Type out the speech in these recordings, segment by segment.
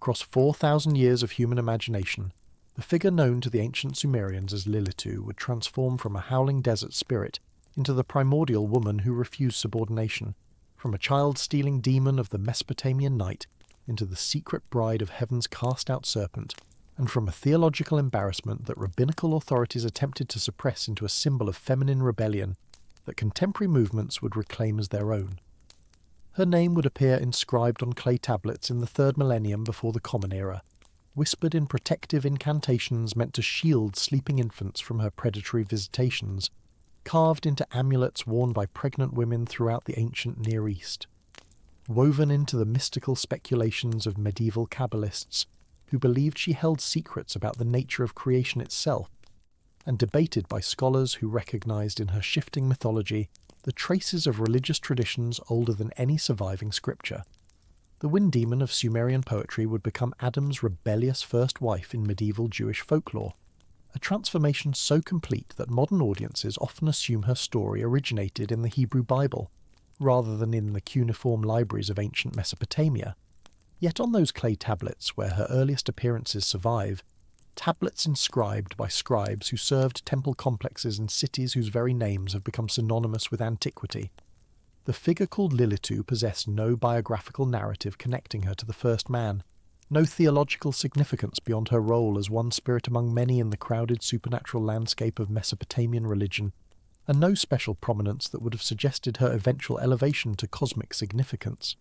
Across 4,000 years of human imagination, the figure known to the ancient Sumerians as Lilith would transform from a howling desert spirit into the primordial woman who refused subordination, from a child-stealing demon of the Mesopotamian night into the secret bride of heaven's cast-out serpent, and from a theological embarrassment that rabbinical authorities attempted to suppress into a symbol of feminine rebellion that contemporary movements would reclaim as their own. Her name would appear inscribed on clay tablets in the 3rd millennium before the Common Era, whispered in protective incantations meant to shield sleeping infants from her predatory visitations, carved into amulets worn by pregnant women throughout the ancient Near East, woven into the mystical speculations of medieval Kabbalists who believed she held secrets about the nature of creation itself, and debated by scholars who recognized in her shifting mythology the traces of religious traditions older than any surviving scripture. The wind demon of Sumerian poetry would become Adam's rebellious first wife in medieval Jewish folklore, a transformation so complete that modern audiences often assume her story originated in the Hebrew Bible, rather than in the cuneiform libraries of ancient Mesopotamia. Yet on those clay tablets where her earliest appearances survive, tablets inscribed by scribes who served temple complexes in cities whose very names have become synonymous with antiquity, the figure called Lilith possessed no biographical narrative connecting her to the first man, no theological significance beyond her role as one spirit among many in the crowded supernatural landscape of Mesopotamian religion, and no special prominence that would have suggested her eventual elevation to cosmic significance.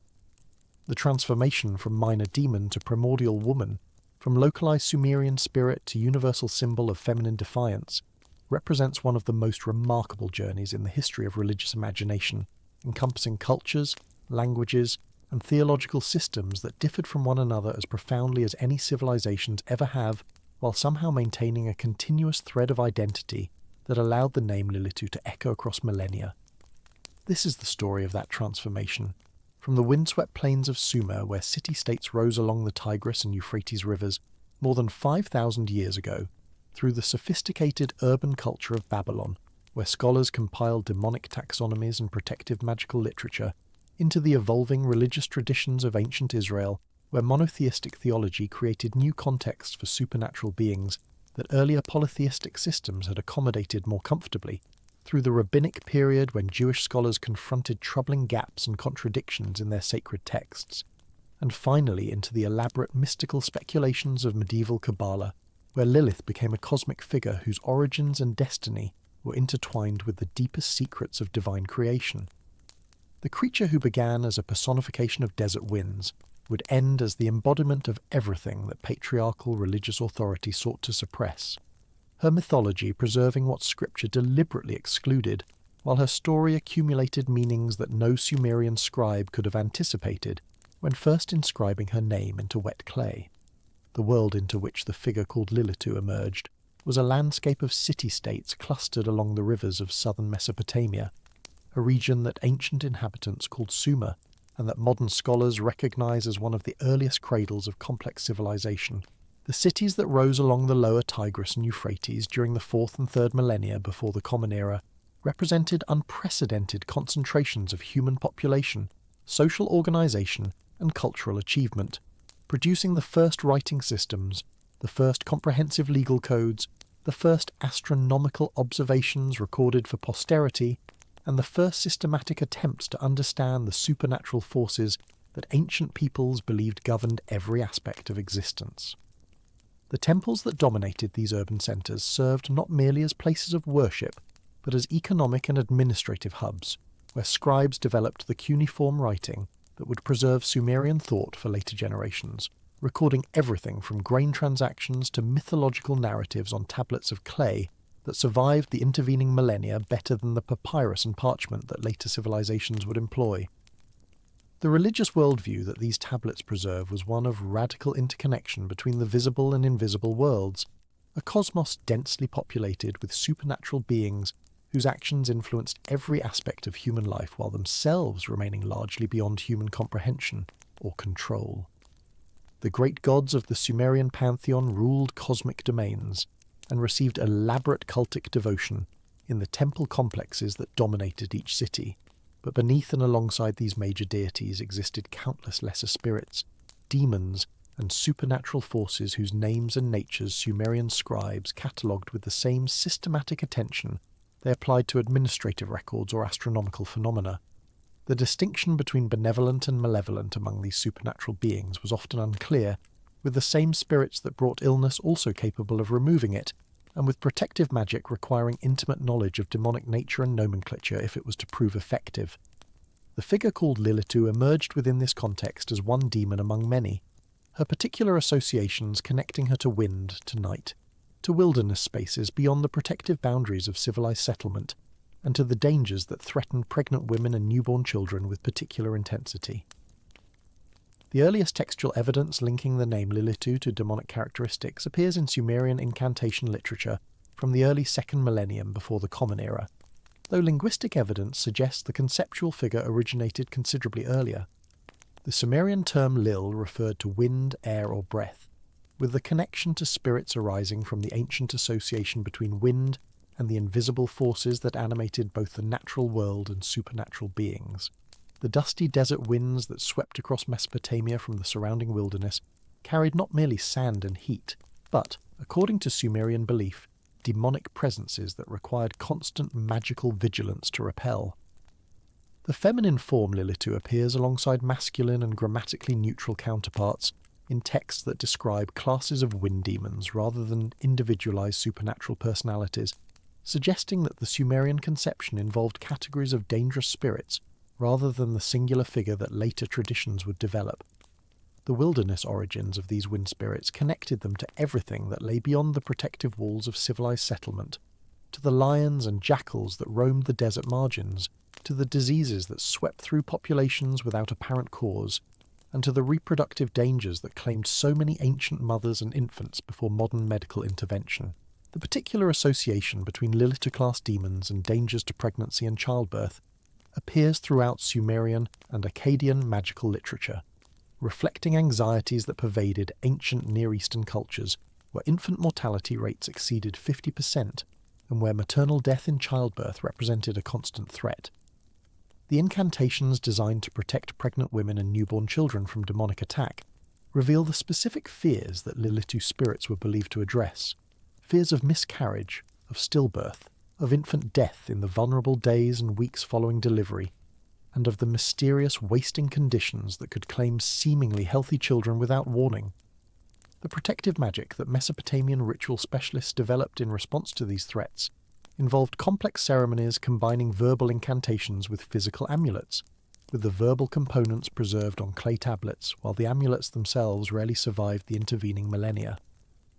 The transformation from minor demon to primordial woman, from localized Sumerian spirit to universal symbol of feminine defiance, represents one of the most remarkable journeys in the history of religious imagination, encompassing cultures, languages, and theological systems that differed from one another as profoundly as any civilizations ever have, while somehow maintaining a continuous thread of identity that allowed the name Lilith to echo across millennia. This is the story of that transformation, from the windswept plains of Sumer, where city-states rose along the Tigris and Euphrates rivers more than 5,000 years ago, through the sophisticated urban culture of Babylon, where scholars compiled demonic taxonomies and protective magical literature, into the evolving religious traditions of ancient Israel, where monotheistic theology created new contexts for supernatural beings that earlier polytheistic systems had accommodated more comfortably, through the rabbinic period when Jewish scholars confronted troubling gaps and contradictions in their sacred texts, and finally into the elaborate mystical speculations of medieval Kabbalah, where Lilith became a cosmic figure whose origins and destiny were intertwined with the deepest secrets of divine creation. The creature who began as a personification of desert winds would end as the embodiment of everything that patriarchal religious authority sought to suppress, her mythology preserving what scripture deliberately excluded, while her story accumulated meanings that no Sumerian scribe could have anticipated when first inscribing her name into wet clay. The world into which the figure called Lilith emerged was a landscape of city-states clustered along the rivers of southern Mesopotamia, a region that ancient inhabitants called Sumer, and that modern scholars recognize as one of the earliest cradles of complex civilization. The cities that rose along the lower Tigris and Euphrates during the 4th and 3rd millennia before the Common Era represented unprecedented concentrations of human population, social organization, and cultural achievement, producing the first writing systems, the first comprehensive legal codes, the first astronomical observations recorded for posterity, and the first systematic attempts to understand the supernatural forces that ancient peoples believed governed every aspect of existence. The temples that dominated these urban centres served not merely as places of worship, but as economic and administrative hubs, where scribes developed the cuneiform writing that would preserve Sumerian thought for later generations, recording everything from grain transactions to mythological narratives on tablets of clay that survived the intervening millennia better than the papyrus and parchment that later civilizations would employ. The religious worldview that these tablets preserve was one of radical interconnection between the visible and invisible worlds, a cosmos densely populated with supernatural beings whose actions influenced every aspect of human life while themselves remaining largely beyond human comprehension or control. The great gods of the Sumerian pantheon ruled cosmic domains and received elaborate cultic devotion in the temple complexes that dominated each city, but beneath and alongside these major deities existed countless lesser spirits, demons, and supernatural forces whose names and natures Sumerian scribes catalogued with the same systematic attention they applied to administrative records or astronomical phenomena. The distinction between benevolent and malevolent among these supernatural beings was often unclear, with the same spirits that brought illness also capable of removing it, and with protective magic requiring intimate knowledge of demonic nature and nomenclature if it was to prove effective. The figure called Lilith emerged within this context as one demon among many, her particular associations connecting her to wind, to night, to wilderness spaces beyond the protective boundaries of civilized settlement, and to the dangers that threatened pregnant women and newborn children with particular intensity. The earliest textual evidence linking the name Lilith to demonic characteristics appears in Sumerian incantation literature from the early 2nd millennium before the Common Era, though linguistic evidence suggests the conceptual figure originated considerably earlier. The Sumerian term Lil referred to wind, air, or breath, with the connection to spirits arising from the ancient association between wind and the invisible forces that animated both the natural world and supernatural beings. The dusty desert winds that swept across Mesopotamia from the surrounding wilderness carried not merely sand and heat, but, according to Sumerian belief, demonic presences that required constant magical vigilance to repel. The feminine form Lilith appears alongside masculine and grammatically neutral counterparts in texts that describe classes of wind demons rather than individualized supernatural personalities, suggesting that the Sumerian conception involved categories of dangerous spirits rather than the singular figure that later traditions would develop. The wilderness origins of these wind spirits connected them to everything that lay beyond the protective walls of civilized settlement, to the lions and jackals that roamed the desert margins, to the diseases that swept through populations without apparent cause, and to the reproductive dangers that claimed so many ancient mothers and infants before modern medical intervention. The particular association between Lilith-class demons and dangers to pregnancy and childbirth appears throughout Sumerian and Akkadian magical literature, reflecting anxieties that pervaded ancient Near Eastern cultures where infant mortality rates exceeded 50% and where maternal death in childbirth represented a constant threat. The incantations designed to protect pregnant women and newborn children from demonic attack reveal the specific fears that Lilith spirits were believed to address: fears of miscarriage, of stillbirth, of infant death in the vulnerable days and weeks following delivery, and of the mysterious wasting conditions that could claim seemingly healthy children without warning. The protective magic that Mesopotamian ritual specialists developed in response to these threats involved complex ceremonies combining verbal incantations with physical amulets, with the verbal components preserved on clay tablets, while the amulets themselves rarely survived the intervening millennia.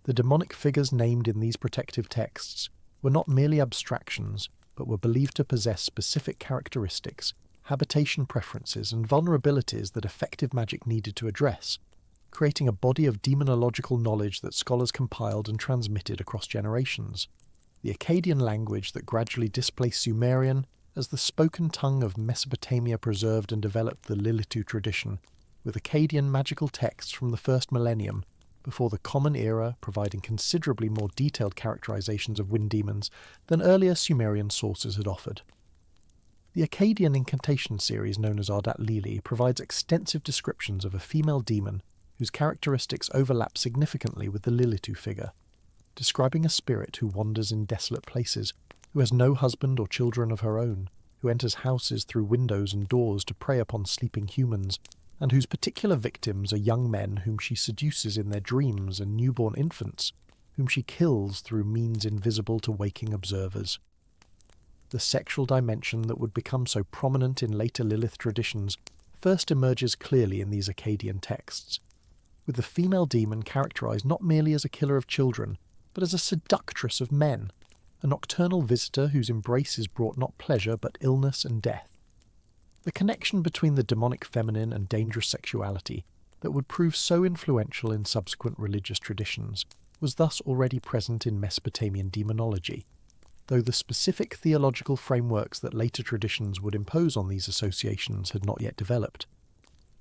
The demonic figures named in these protective texts were not merely abstractions, but were believed to possess specific characteristics, habitation preferences, and vulnerabilities that effective magic needed to address, creating a body of demonological knowledge that scholars compiled and transmitted across generations. The Akkadian language that gradually displaced Sumerian as the spoken tongue of Mesopotamia preserved and developed the Lilith tradition, with Akkadian magical texts from the 1st millennium, before the Common Era providing considerably more detailed characterizations of wind demons than earlier Sumerian sources had offered. The Akkadian incantation series known as Ardat Lili provides extensive descriptions of a female demon whose characteristics overlap significantly with the Lilith figure, describing a spirit who wanders in desolate places, who has no husband or children of her own, who enters houses through windows and doors to prey upon sleeping humans, and whose particular victims are young men whom she seduces in their dreams and newborn infants, whom she kills through means invisible to waking observers. The sexual dimension that would become so prominent in later Lilith traditions first emerges clearly in these Akkadian texts, with the female demon characterized not merely as a killer of children, but as a seductress of men, a nocturnal visitor whose embraces brought not pleasure but illness and death. The connection between the demonic feminine and dangerous sexuality that would prove so influential in subsequent religious traditions was thus already present in Mesopotamian demonology, though the specific theological frameworks that later traditions would impose on these associations had not yet developed.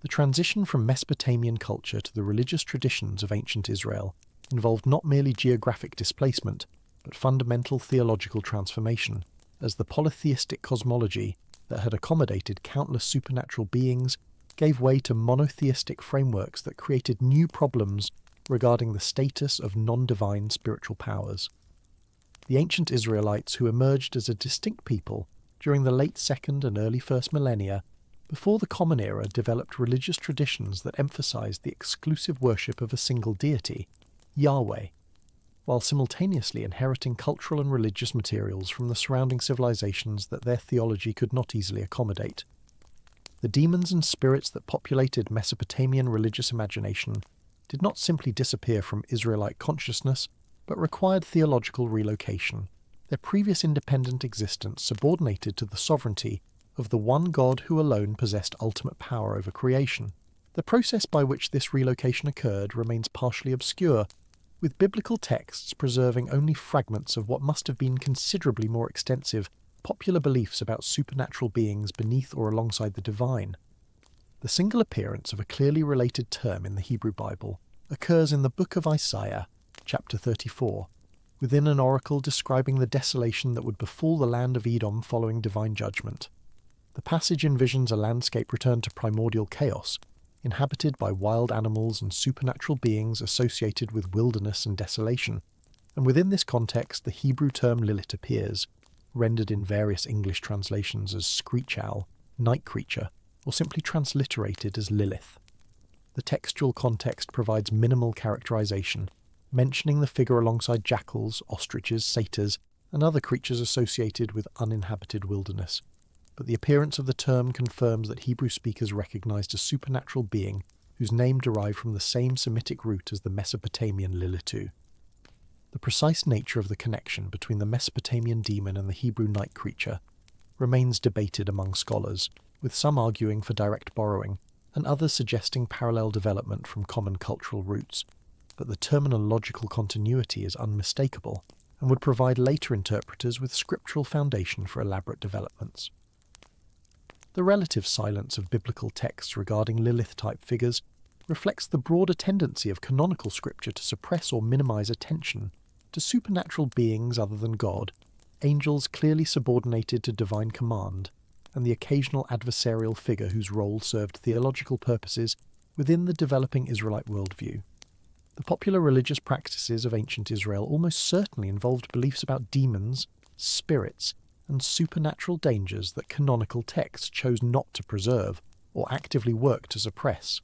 The transition from Mesopotamian culture to the religious traditions of ancient Israel involved not merely geographic displacement, but fundamental theological transformation, as the polytheistic cosmology that had accommodated countless supernatural beings gave way to monotheistic frameworks that created new problems regarding the status of non-divine spiritual powers. The ancient Israelites, who emerged as a distinct people during the late 2nd and early 1st millennia, before the Common Era, developed religious traditions that emphasized the exclusive worship of a single deity, Yahweh, while simultaneously inheriting cultural and religious materials from the surrounding civilizations that their theology could not easily accommodate. The demons and spirits that populated Mesopotamian religious imagination did not simply disappear from Israelite consciousness, but required theological relocation, their previous independent existence subordinated to the sovereignty of the one God who alone possessed ultimate power over creation. The process by which this relocation occurred remains partially obscure, with biblical texts preserving only fragments of what must have been considerably more extensive popular beliefs about supernatural beings beneath or alongside the divine. The single appearance of a clearly related term in the Hebrew Bible occurs in the book of Isaiah, chapter 34, within an oracle describing the desolation that would befall the land of Edom following divine judgment. The passage envisions a landscape returned to primordial chaos, inhabited by wild animals and supernatural beings associated with wilderness and desolation, and within this context the Hebrew term Lilith appears, rendered in various English translations as screech owl, night creature, or simply transliterated as Lilith. The textual context provides minimal characterization, mentioning the figure alongside jackals, ostriches, satyrs, and other creatures associated with uninhabited wilderness. But the appearance of the term confirms that Hebrew speakers recognized a supernatural being whose name derived from the same Semitic root as the Mesopotamian Lilitu. The precise nature of the connection between the Mesopotamian demon and the Hebrew night creature remains debated among scholars, with some arguing for direct borrowing, and others suggesting parallel development from common cultural roots, but the terminological continuity is unmistakable and would provide later interpreters with scriptural foundation for elaborate developments. The relative silence of biblical texts regarding Lilith-type figures reflects the broader tendency of canonical scripture to suppress or minimize attention to supernatural beings other than God, angels clearly subordinated to divine command, and the occasional adversarial figure whose role served theological purposes within the developing Israelite worldview. The popular religious practices of ancient Israel almost certainly involved beliefs about demons, spirits, and supernatural dangers that canonical texts chose not to preserve or actively work to suppress,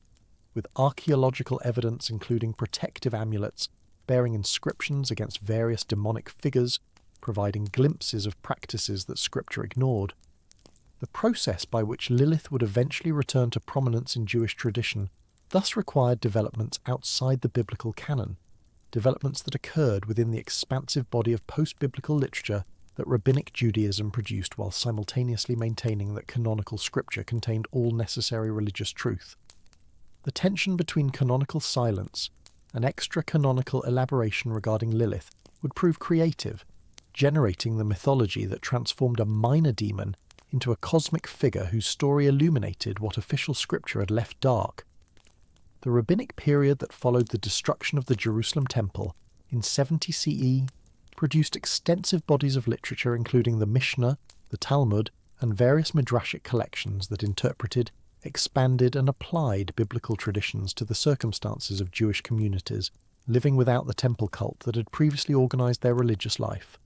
with archaeological evidence including protective amulets bearing inscriptions against various demonic figures, providing glimpses of practices that scripture ignored. The process by which Lilith would eventually return to prominence in Jewish tradition thus required developments outside the biblical canon, developments that occurred within the expansive body of post-biblical literature that Rabbinic Judaism produced while simultaneously maintaining that canonical scripture contained all necessary religious truth. The tension between canonical silence and extra-canonical elaboration regarding Lilith would prove creative, generating the mythology that transformed a minor demon into a cosmic figure whose story illuminated what official scripture had left dark. The rabbinic period that followed the destruction of the Jerusalem Temple in 70 CE produced extensive bodies of literature including the Mishnah, the Talmud, and various midrashic collections that interpreted, expanded, and applied biblical traditions to the circumstances of Jewish communities living without the temple cult that had previously organized their religious life.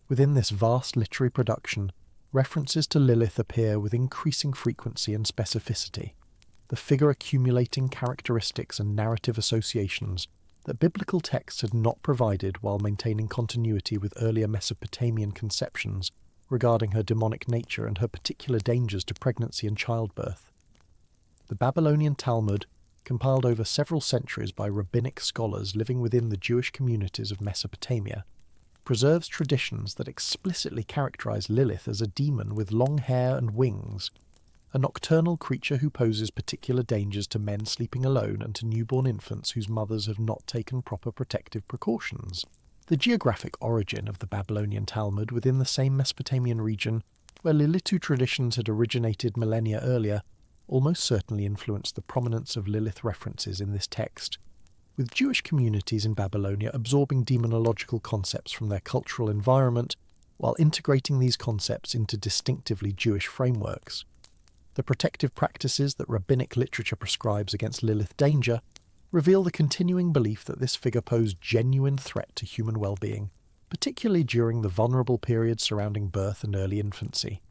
Within this vast literary production, references to Lilith appear with increasing frequency and specificity, the figure accumulating characteristics and narrative associations that biblical texts had not provided while maintaining continuity with earlier Mesopotamian conceptions regarding her demonic nature and her particular dangers to pregnancy and childbirth. The Babylonian Talmud, compiled over several centuries by rabbinic scholars living within the Jewish communities of Mesopotamia, preserves traditions that explicitly characterize Lilith as a demon with long hair and wings, a nocturnal creature who poses particular dangers to men sleeping alone and to newborn infants whose mothers have not taken proper protective precautions. The geographic origin of the Babylonian Talmud within the same Mesopotamian region, where Lilitu traditions had originated millennia earlier, almost certainly influenced the prominence of Lilith references in this text, with Jewish communities in Babylonia absorbing demonological concepts from their cultural environment while integrating these concepts into distinctively Jewish frameworks. The protective practices that rabbinic literature prescribes against Lilith danger reveal the continuing belief that this figure posed genuine threat to human well-being, particularly during the vulnerable periods surrounding birth and early infancy.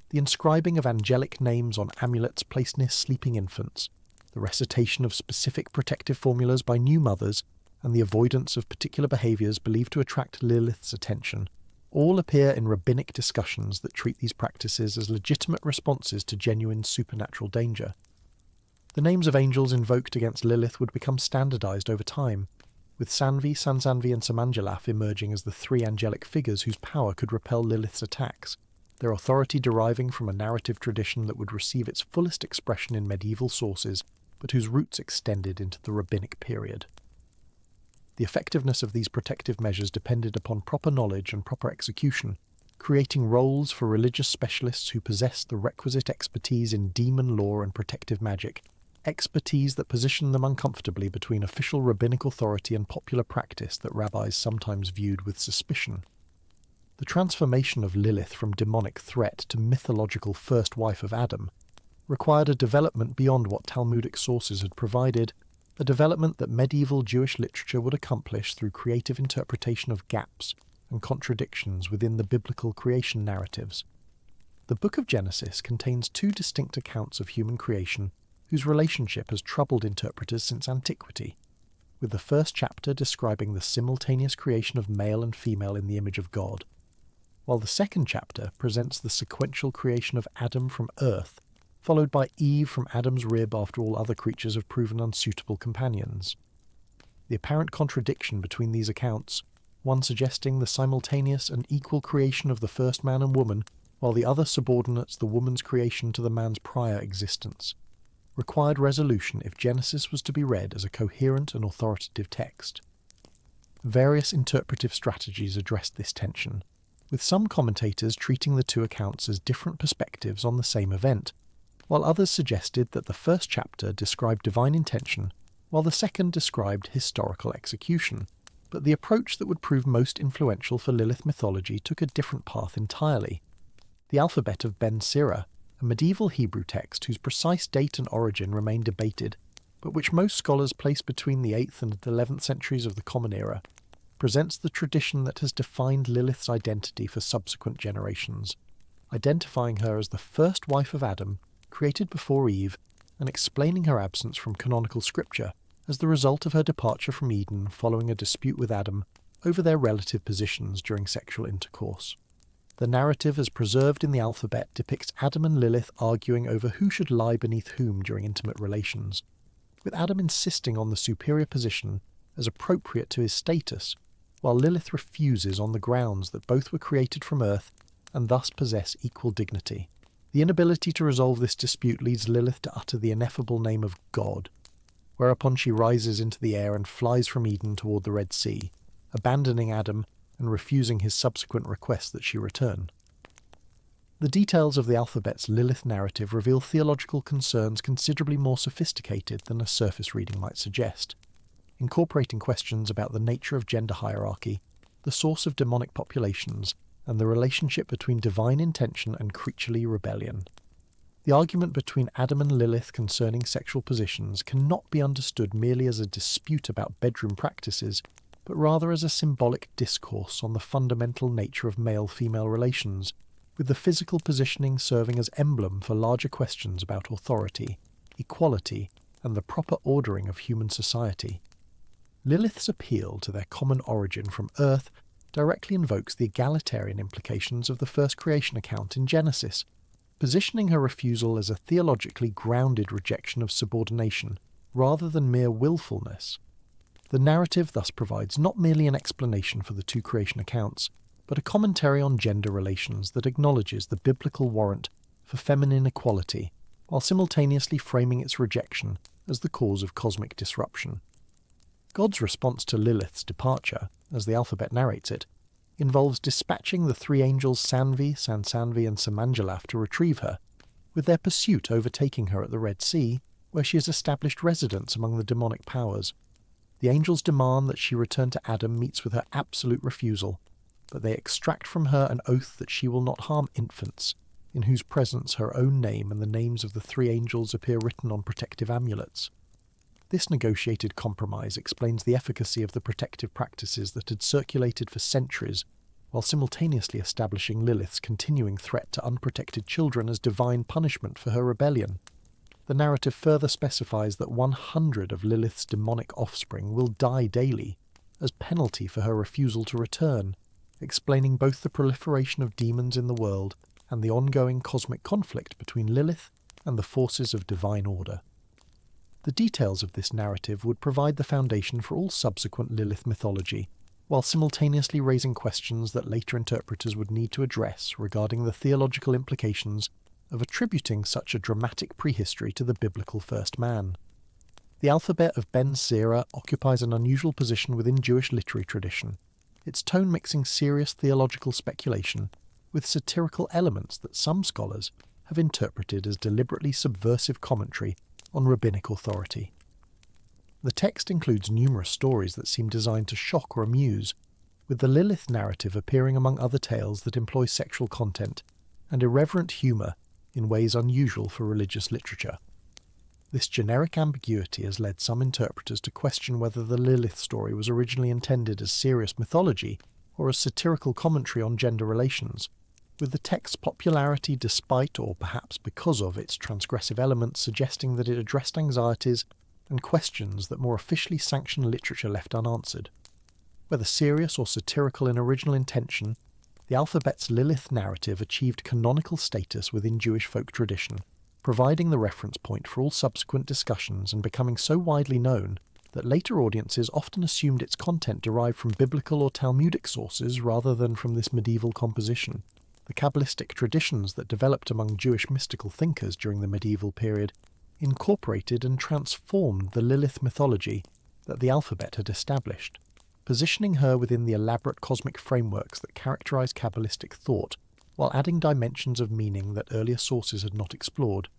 The inscribing of angelic names on amulets placed near sleeping infants, the recitation of specific protective formulas by new mothers, and the avoidance of particular behaviours believed to attract Lilith's attention all appear in rabbinic discussions that treat these practices as legitimate responses to genuine supernatural danger. The names of angels invoked against Lilith would become standardized over time, with Sanvi, Sansanvi and Samanjalaf emerging as the three angelic figures whose power could repel Lilith's attacks, their authority deriving from a narrative tradition that would receive its fullest expression in medieval sources, but whose roots extended into the rabbinic period. The effectiveness of these protective measures depended upon proper knowledge and proper execution, creating roles for religious specialists who possessed the requisite expertise in demon lore and protective magic, expertise that positioned them uncomfortably between official rabbinic authority and popular practice that rabbis sometimes viewed with suspicion. The transformation of Lilith from demonic threat to mythological first wife of Adam required a development beyond what Talmudic sources had provided, a development that medieval Jewish literature would accomplish through creative interpretation of gaps and contradictions within the biblical creation narratives. The Book of Genesis contains two distinct accounts of human creation whose relationship has troubled interpreters since antiquity, with the first chapter describing the simultaneous creation of male and female in the image of God, while the second chapter presents the sequential creation of Adam from earth, followed by Eve from Adam's rib after all other creatures have proven unsuitable companions. The apparent contradiction between these accounts, one suggesting the simultaneous and equal creation of the first man and woman, while the other subordinates the woman's creation to the man's prior existence, required resolution if Genesis was to be read as a coherent and authoritative text. Various interpretive strategies addressed this tension, with some commentators treating the two accounts as different perspectives on the same event, while others suggested that the first chapter described divine intention, while the second described historical execution. But the approach that would prove most influential for Lilith mythology took a different path entirely. The Alphabet of Ben Sira, a medieval Hebrew text whose precise date and origin remain debated, but which most scholars place between the 8th and 11th centuries of the Common Era, presents the tradition that has defined Lilith's identity for subsequent generations, identifying her as the first wife of Adam, created before Eve, and explaining her absence from canonical scripture as the result of her departure from Eden following a dispute with Adam over their relative positions during sexual intercourse. The narrative as preserved in the alphabet depicts Adam and Lilith arguing over who should lie beneath whom during intimate relations, with Adam insisting on the superior position as appropriate to his status, while Lilith refuses on the grounds that both were created from earth and thus possess equal dignity. The inability to resolve this dispute leads Lilith to utter the ineffable name of God, whereupon she rises into the air and flies from Eden toward the Red Sea, abandoning Adam and refusing his subsequent request that she return. The details of the alphabet's Lilith narrative reveal theological concerns considerably more sophisticated than a surface reading might suggest, incorporating questions about the nature of gender hierarchy, the source of demonic populations, and the relationship between divine intention and creaturely rebellion. The argument between Adam and Lilith concerning sexual positions cannot be understood merely as a dispute about bedroom practices, but rather as a symbolic discourse on the fundamental nature of male-female relations, with the physical positioning serving as emblem for larger questions about authority, equality, and the proper ordering of human society. Lilith's appeal to their common origin from Earth directly invokes the egalitarian implications of the first creation account in Genesis, positioning her refusal as a theologically grounded rejection of subordination rather than mere willfulness. The narrative thus provides not merely an explanation for the two creation accounts, but a commentary on gender relations that acknowledges the biblical warrant for feminine equality, while simultaneously framing its rejection as the cause of cosmic disruption. God's response to Lilith's departure, as the alphabet narrates it, involves dispatching the three angels Sanvi, Sansanvi and Samanjalaf to retrieve her, with their pursuit overtaking her at the Red Sea, where she has established residence among the demonic powers. The angels demand that she return to Adam meets with her absolute refusal, but they extract from her an oath that she will not harm infants, in whose presence her own name and the names of the three angels appear written on protective amulets. This negotiated compromise explains the efficacy of the protective practices that had circulated for centuries, while simultaneously establishing Lilith's continuing threat to unprotected children as divine punishment for her rebellion. The narrative further specifies that 100 of Lilith's demonic offspring will die daily, as penalty for her refusal to return, explaining both the proliferation of demons in the world and the ongoing cosmic conflict between Lilith and the forces of divine order. The details of this narrative would provide the foundation for all subsequent Lilith mythology, while simultaneously raising questions that later interpreters would need to address regarding the theological implications of attributing such a dramatic prehistory to the biblical first man. The Alphabet of Ben Sira occupies an unusual position within Jewish literary tradition, its tone mixing serious theological speculation with satirical elements that some scholars have interpreted as deliberately subversive commentary on rabbinic authority. The text includes numerous stories that seem designed to shock or amuse, with the Lilith narrative appearing among other tales that employ sexual content and irreverent humour in ways unusual for religious literature. This generic ambiguity has led some interpreters to question whether the Lilith story was originally intended as serious mythology or as satirical commentary on gender relations, with the text's popularity despite or perhaps because of its transgressive elements suggesting that it addressed anxieties and questions that more officially sanctioned literature left unanswered. Whether serious or satirical in original intention, the Alphabet's Lilith narrative achieved canonical status within Jewish folk tradition, providing the reference point for all subsequent discussions and becoming so widely known that later audiences often assumed its content derived from biblical or Talmudic sources rather than from this medieval composition. The Kabbalistic traditions that developed among Jewish mystical thinkers during the medieval period incorporated and transformed the Lilith mythology that the alphabet had established, positioning her within the elaborate cosmic frameworks that characterize Kabbalistic thought, while adding dimensions of meaning that earlier sources had not explored.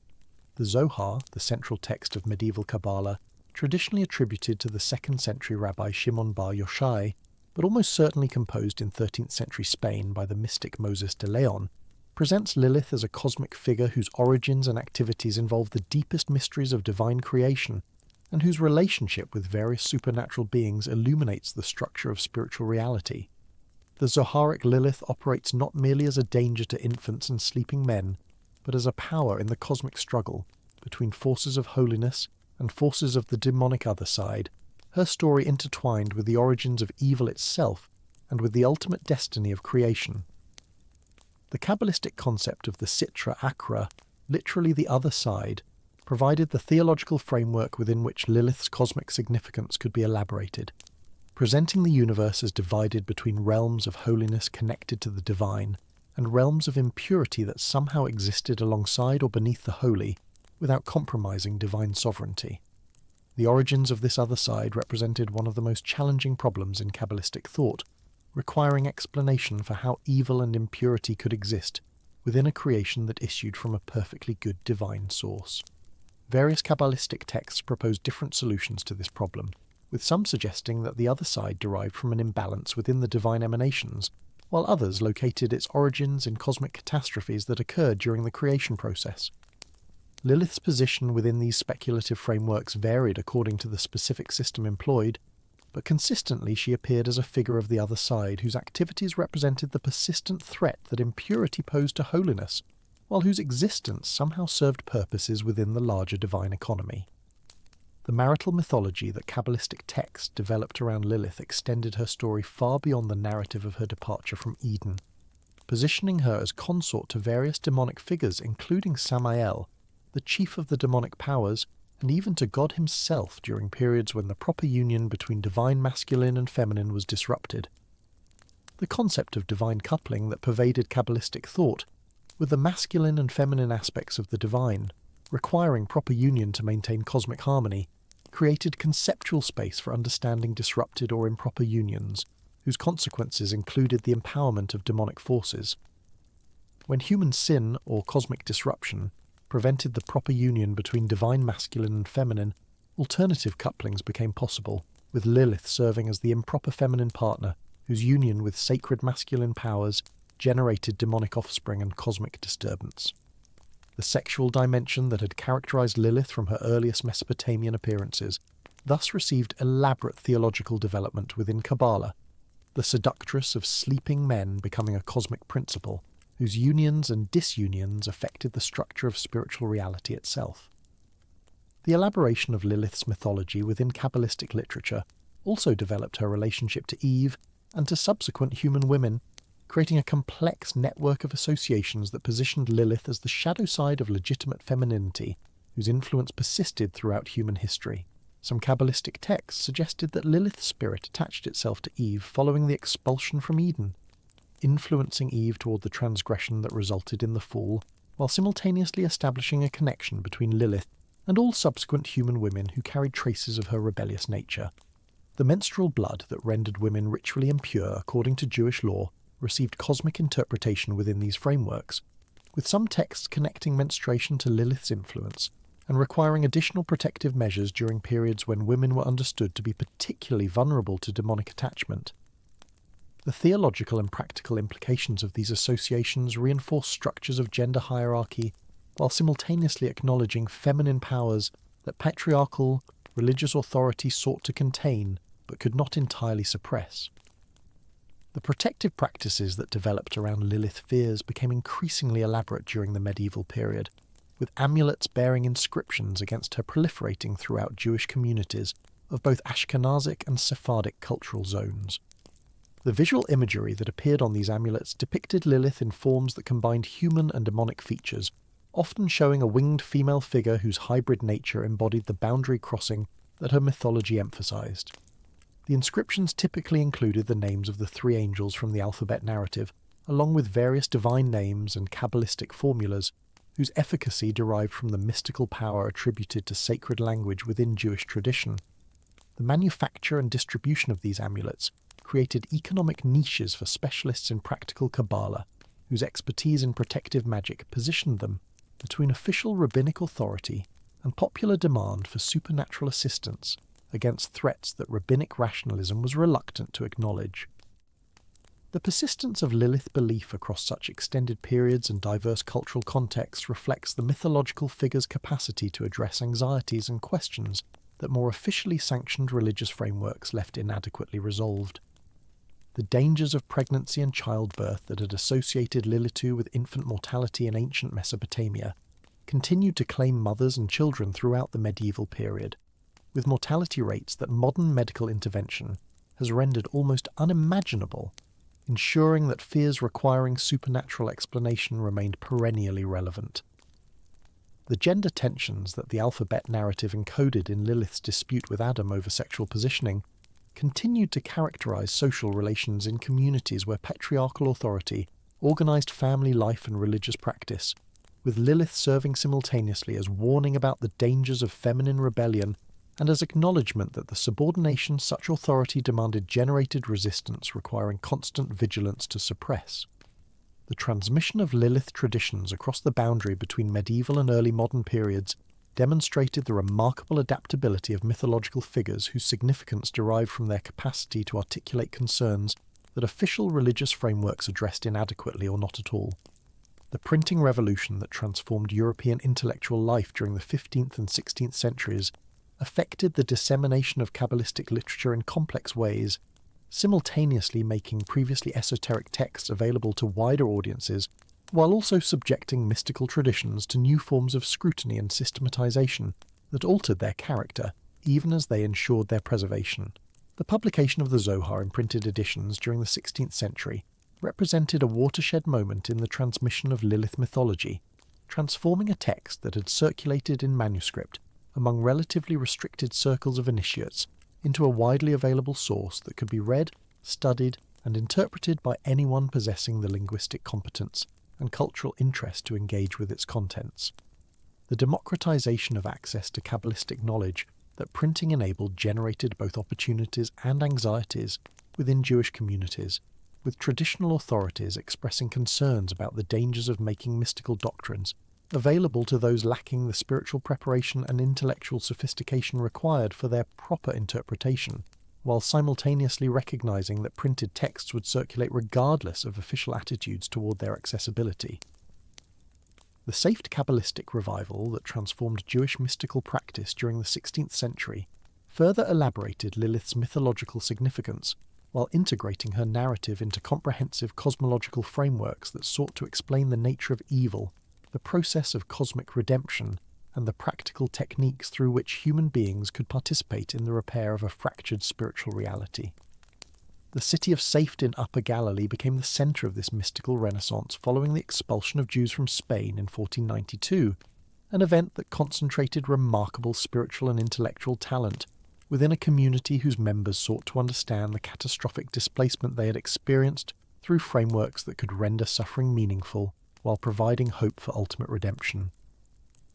The Zohar, the central text of medieval Kabbalah, traditionally attributed to the 2nd century Rabbi Shimon bar Yochai, but almost certainly composed in 13th century Spain by the mystic Moses de Leon, presents Lilith as a cosmic figure whose origins and activities involve the deepest mysteries of divine creation, and whose relationship with various supernatural beings illuminates the structure of spiritual reality. The Zoharic Lilith operates not merely as a danger to infants and sleeping men, but as a power in the cosmic struggle between forces of holiness and forces of the demonic other side, her story intertwined with the origins of evil itself and with the ultimate destiny of creation. The Kabbalistic concept of the Sitra Achra, literally the other side, provided the theological framework within which Lilith's cosmic significance could be elaborated, presenting the universe as divided between realms of holiness connected to the divine and realms of impurity that somehow existed alongside or beneath the holy without compromising divine sovereignty. The origins of this other side represented one of the most challenging problems in Kabbalistic thought, requiring explanation for how evil and impurity could exist within a creation that issued from a perfectly good divine source. Various Kabbalistic texts propose different solutions to this problem, with some suggesting that the other side derived from an imbalance within the divine emanations, while others located its origins in cosmic catastrophes that occurred during the creation process. Lilith's position within these speculative frameworks varied according to the specific system employed, but consistently she appeared as a figure of the other side whose activities represented the persistent threat that impurity posed to holiness, while whose existence somehow served purposes within the larger divine economy. The marital mythology that Kabbalistic texts developed around Lilith extended her story far beyond the narrative of her departure from Eden, positioning her as consort to various demonic figures including Samael, the chief of the demonic powers, and even to God himself during periods when the proper union between divine masculine and feminine was disrupted. The concept of divine coupling that pervaded Kabbalistic thought, with the masculine and feminine aspects of the divine, requiring proper union to maintain cosmic harmony, created conceptual space for understanding disrupted or improper unions, whose consequences included the empowerment of demonic forces. When human sin, or cosmic disruption, prevented the proper union between divine masculine and feminine, alternative couplings became possible, with Lilith serving as the improper feminine partner whose union with sacred masculine powers generated demonic offspring and cosmic disturbance. The sexual dimension that had characterized Lilith from her earliest Mesopotamian appearances thus received elaborate theological development within Kabbalah, the seductress of sleeping men becoming a cosmic principle, whose unions and disunions affected the structure of spiritual reality itself. The elaboration of Lilith's mythology within Kabbalistic literature also developed her relationship to Eve and to subsequent human women, creating a complex network of associations that positioned Lilith as the shadow side of legitimate femininity, whose influence persisted throughout human history. Some Kabbalistic texts suggested that Lilith's spirit attached itself to Eve following the expulsion from Eden, influencing Eve toward the transgression that resulted in the fall, while simultaneously establishing a connection between Lilith and all subsequent human women who carried traces of her rebellious nature. The menstrual blood that rendered women ritually impure according to Jewish law received cosmic interpretation within these frameworks, with some texts connecting menstruation to Lilith's influence and requiring additional protective measures during periods when women were understood to be particularly vulnerable to demonic attachment. The theological and practical implications of these associations reinforce structures of gender hierarchy, while simultaneously acknowledging feminine powers that patriarchal, religious authority sought to contain but could not entirely suppress. The protective practices that developed around Lilith fears became increasingly elaborate during the medieval period, with amulets bearing inscriptions against her proliferating throughout Jewish communities of both Ashkenazic and Sephardic cultural zones. The visual imagery that appeared on these amulets depicted Lilith in forms that combined human and demonic features, often showing a winged female figure whose hybrid nature embodied the boundary crossing that her mythology emphasized. The inscriptions typically included the names of the three angels from the alphabet narrative, along with various divine names and Kabbalistic formulas whose efficacy derived from the mystical power attributed to sacred language within Jewish tradition. The manufacture and distribution of these amulets created economic niches for specialists in practical Kabbalah, whose expertise in protective magic positioned them between official rabbinic authority and popular demand for supernatural assistance against threats that rabbinic rationalism was reluctant to acknowledge. The persistence of Lilith belief across such extended periods and diverse cultural contexts reflects the mythological figure's capacity to address anxieties and questions that more officially sanctioned religious frameworks left inadequately resolved. The dangers of pregnancy and childbirth that had associated Lilith with infant mortality in ancient Mesopotamia continued to claim mothers and children throughout the medieval period, with mortality rates that modern medical intervention has rendered almost unimaginable, ensuring that fears requiring supernatural explanation remained perennially relevant. The gender tensions that the alphabet narrative encoded in Lilith's dispute with Adam over sexual positioning continued to characterize social relations in communities where patriarchal authority organized family life and religious practice, with Lilith serving simultaneously as warning about the dangers of feminine rebellion and as acknowledgement that the subordination such authority demanded generated resistance requiring constant vigilance to suppress. The transmission of Lilith traditions across the boundary between medieval and early modern periods demonstrated the remarkable adaptability of mythological figures whose significance derived from their capacity to articulate concerns that official religious frameworks addressed inadequately or not at all. The printing revolution that transformed European intellectual life during the 15th and 16th centuries affected the dissemination of Kabbalistic literature in complex ways, simultaneously making previously esoteric texts available to wider audiences, while also subjecting mystical traditions to new forms of scrutiny and systematization that altered their character, even as they ensured their preservation. The publication of the Zohar in printed editions during the 16th century represented a watershed moment in the transmission of Lilith mythology, transforming a text that had circulated in manuscript among relatively restricted circles of initiates into a widely available source that could be read, studied, and interpreted by anyone possessing the linguistic competence and cultural interest to engage with its contents. The democratization of access to Kabbalistic knowledge that printing enabled generated both opportunities and anxieties within Jewish communities, with traditional authorities expressing concerns about the dangers of making mystical doctrines available to those lacking the spiritual preparation and intellectual sophistication required for their proper interpretation, while simultaneously recognizing that printed texts would circulate regardless of official attitudes toward their accessibility. The Safed Kabbalistic revival that transformed Jewish mystical practice during the 16th century further elaborated Lilith's mythological significance while integrating her narrative into comprehensive cosmological frameworks that sought to explain the nature of evil, the process of cosmic redemption, and the practical techniques through which human beings could participate in the repair of a fractured spiritual reality. The city of Safed in Upper Galilee became the centre of this mystical renaissance following the expulsion of Jews from Spain in 1492, an event that concentrated remarkable spiritual and intellectual talent within a community whose members sought to understand the catastrophic displacement they had experienced through frameworks that could render suffering meaningful while providing hope for ultimate redemption.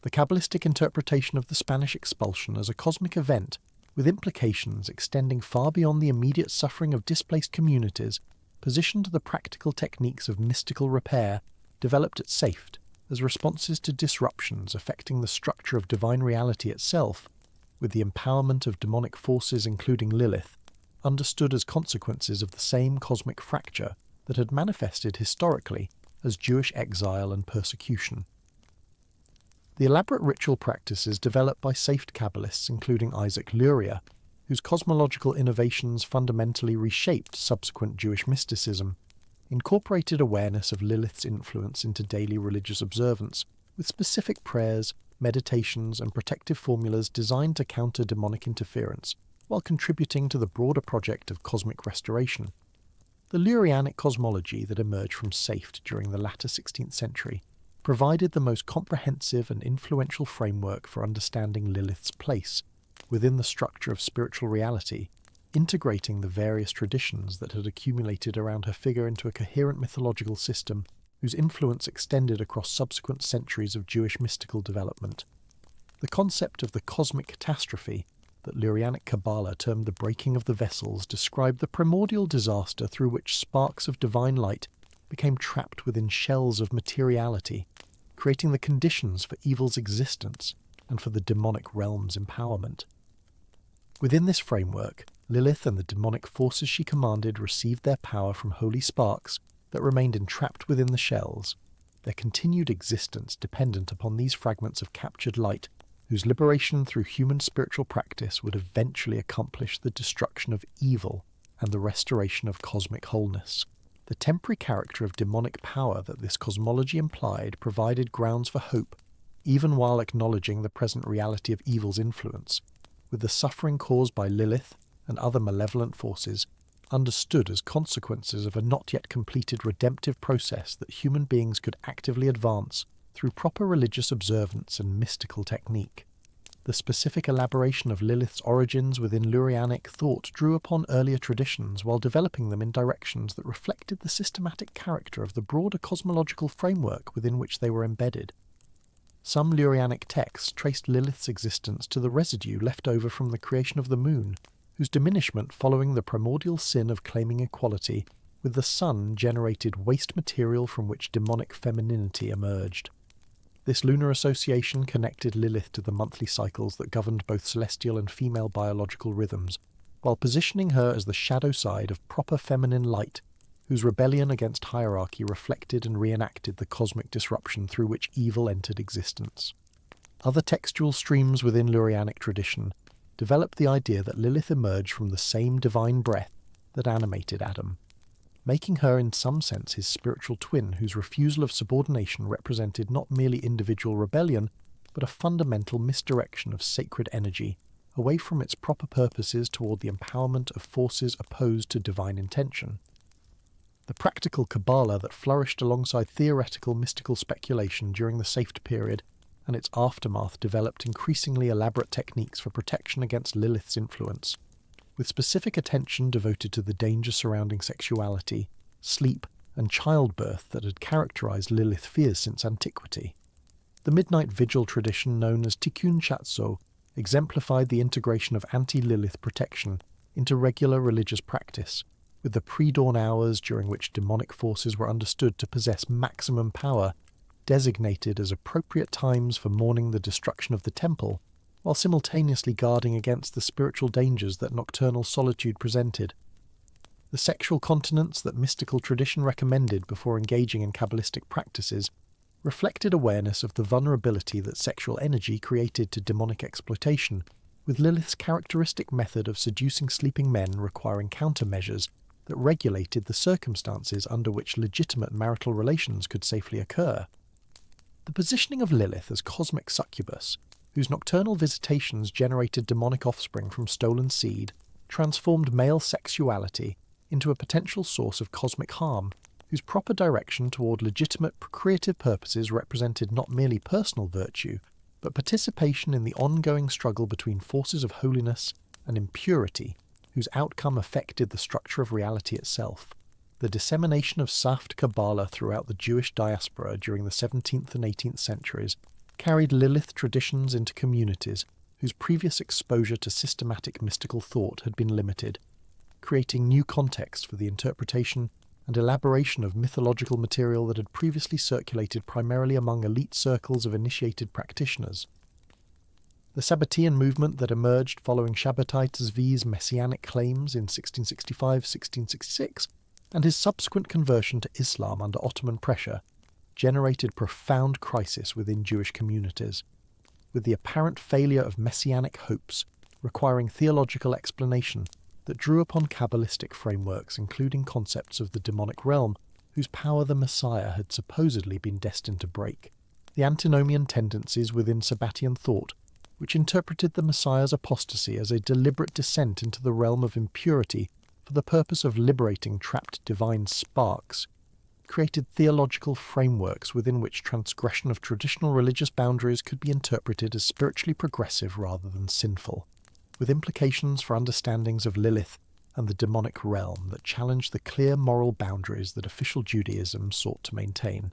The Kabbalistic interpretation of the Spanish expulsion as a cosmic event, with implications extending far beyond the immediate suffering of displaced communities, positioned the practical techniques of mystical repair developed at Safed as responses to disruptions affecting the structure of divine reality itself, with the empowerment of demonic forces including Lilith, understood as consequences of the same cosmic fracture that had manifested historically as Jewish exile and persecution. The elaborate ritual practices developed by Safed Kabbalists including Isaac Luria, whose cosmological innovations fundamentally reshaped subsequent Jewish mysticism, incorporated awareness of Lilith's influence into daily religious observance, with specific prayers, meditations, and protective formulas designed to counter demonic interference, while contributing to the broader project of cosmic restoration. The Lurianic cosmology that emerged from Safed during the latter 16th century provided the most comprehensive and influential framework for understanding Lilith's place within the structure of spiritual reality, integrating the various traditions that had accumulated around her figure into a coherent mythological system whose influence extended across subsequent centuries of Jewish mystical development. The concept of the cosmic catastrophe that Lurianic Kabbalah termed the breaking of the vessels described the primordial disaster through which sparks of divine light became trapped within shells of materiality, creating the conditions for evil's existence and for the demonic realm's empowerment. Within this framework, Lilith and the demonic forces she commanded received their power from holy sparks that remained entrapped within the shells, their continued existence dependent upon these fragments of captured light, whose liberation through human spiritual practice would eventually accomplish the destruction of evil and the restoration of cosmic wholeness. The temporary character of demonic power that this cosmology implied provided grounds for hope, even while acknowledging the present reality of evil's influence, with the suffering caused by Lilith and other malevolent forces understood as consequences of a not yet completed redemptive process that human beings could actively advance through proper religious observance and mystical technique. The specific elaboration of Lilith's origins within Lurianic thought drew upon earlier traditions while developing them in directions that reflected the systematic character of the broader cosmological framework within which they were embedded. Some Lurianic texts traced Lilith's existence to the residue left over from the creation of the moon, whose diminishment following the primordial sin of claiming equality with the sun generated waste material from which demonic femininity emerged. This lunar association connected Lilith to the monthly cycles that governed both celestial and female biological rhythms, while positioning her as the shadow side of proper feminine light, whose rebellion against hierarchy reflected and reenacted the cosmic disruption through which evil entered existence. Other textual streams within Lurianic tradition developed the idea that Lilith emerged from the same divine breath that animated Adam, making her in some sense his spiritual twin whose refusal of subordination represented not merely individual rebellion, but a fundamental misdirection of sacred energy away from its proper purposes toward the empowerment of forces opposed to divine intention. The practical Kabbalah that flourished alongside theoretical mystical speculation during the Safed period and its aftermath developed increasingly elaborate techniques for protection against Lilith's influence, with specific attention devoted to the danger surrounding sexuality, sleep, and childbirth that had characterized Lilith fears since antiquity. The midnight vigil tradition known as Tikkun Chatso exemplified the integration of anti-Lilith protection into regular religious practice, with the pre-dawn hours during which demonic forces were understood to possess maximum power designated as appropriate times for mourning the destruction of the temple while simultaneously guarding against the spiritual dangers that nocturnal solitude presented. The sexual continence that mystical tradition recommended before engaging in Kabbalistic practices reflected awareness of the vulnerability that sexual energy created to demonic exploitation, with Lilith's characteristic method of seducing sleeping men requiring countermeasures that regulated the circumstances under which legitimate marital relations could safely occur. The positioning of Lilith as cosmic succubus, whose nocturnal visitations generated demonic offspring from stolen seed, transformed male sexuality into a potential source of cosmic harm, whose proper direction toward legitimate procreative purposes represented not merely personal virtue, but participation in the ongoing struggle between forces of holiness and impurity, whose outcome affected the structure of reality itself. The dissemination of Saft Kabbalah throughout the Jewish diaspora during the 17th and 18th centuries carried Lilith traditions into communities whose previous exposure to systematic mystical thought had been limited, creating new context for the interpretation and elaboration of mythological material that had previously circulated primarily among elite circles of initiated practitioners. The Sabbatean movement that emerged following Shabbatai Tzvi's messianic claims in 1665-1666 and his subsequent conversion to Islam under Ottoman pressure generated profound crisis within Jewish communities, with the apparent failure of messianic hopes requiring theological explanation that drew upon Kabbalistic frameworks including concepts of the demonic realm whose power the Messiah had supposedly been destined to break. The antinomian tendencies within Sabbatean thought, which interpreted the Messiah's apostasy as a deliberate descent into the realm of impurity for the purpose of liberating trapped divine sparks, created theological frameworks within which transgression of traditional religious boundaries could be interpreted as spiritually progressive rather than sinful, with implications for understandings of Lilith and the demonic realm that challenged the clear moral boundaries that official Judaism sought to maintain.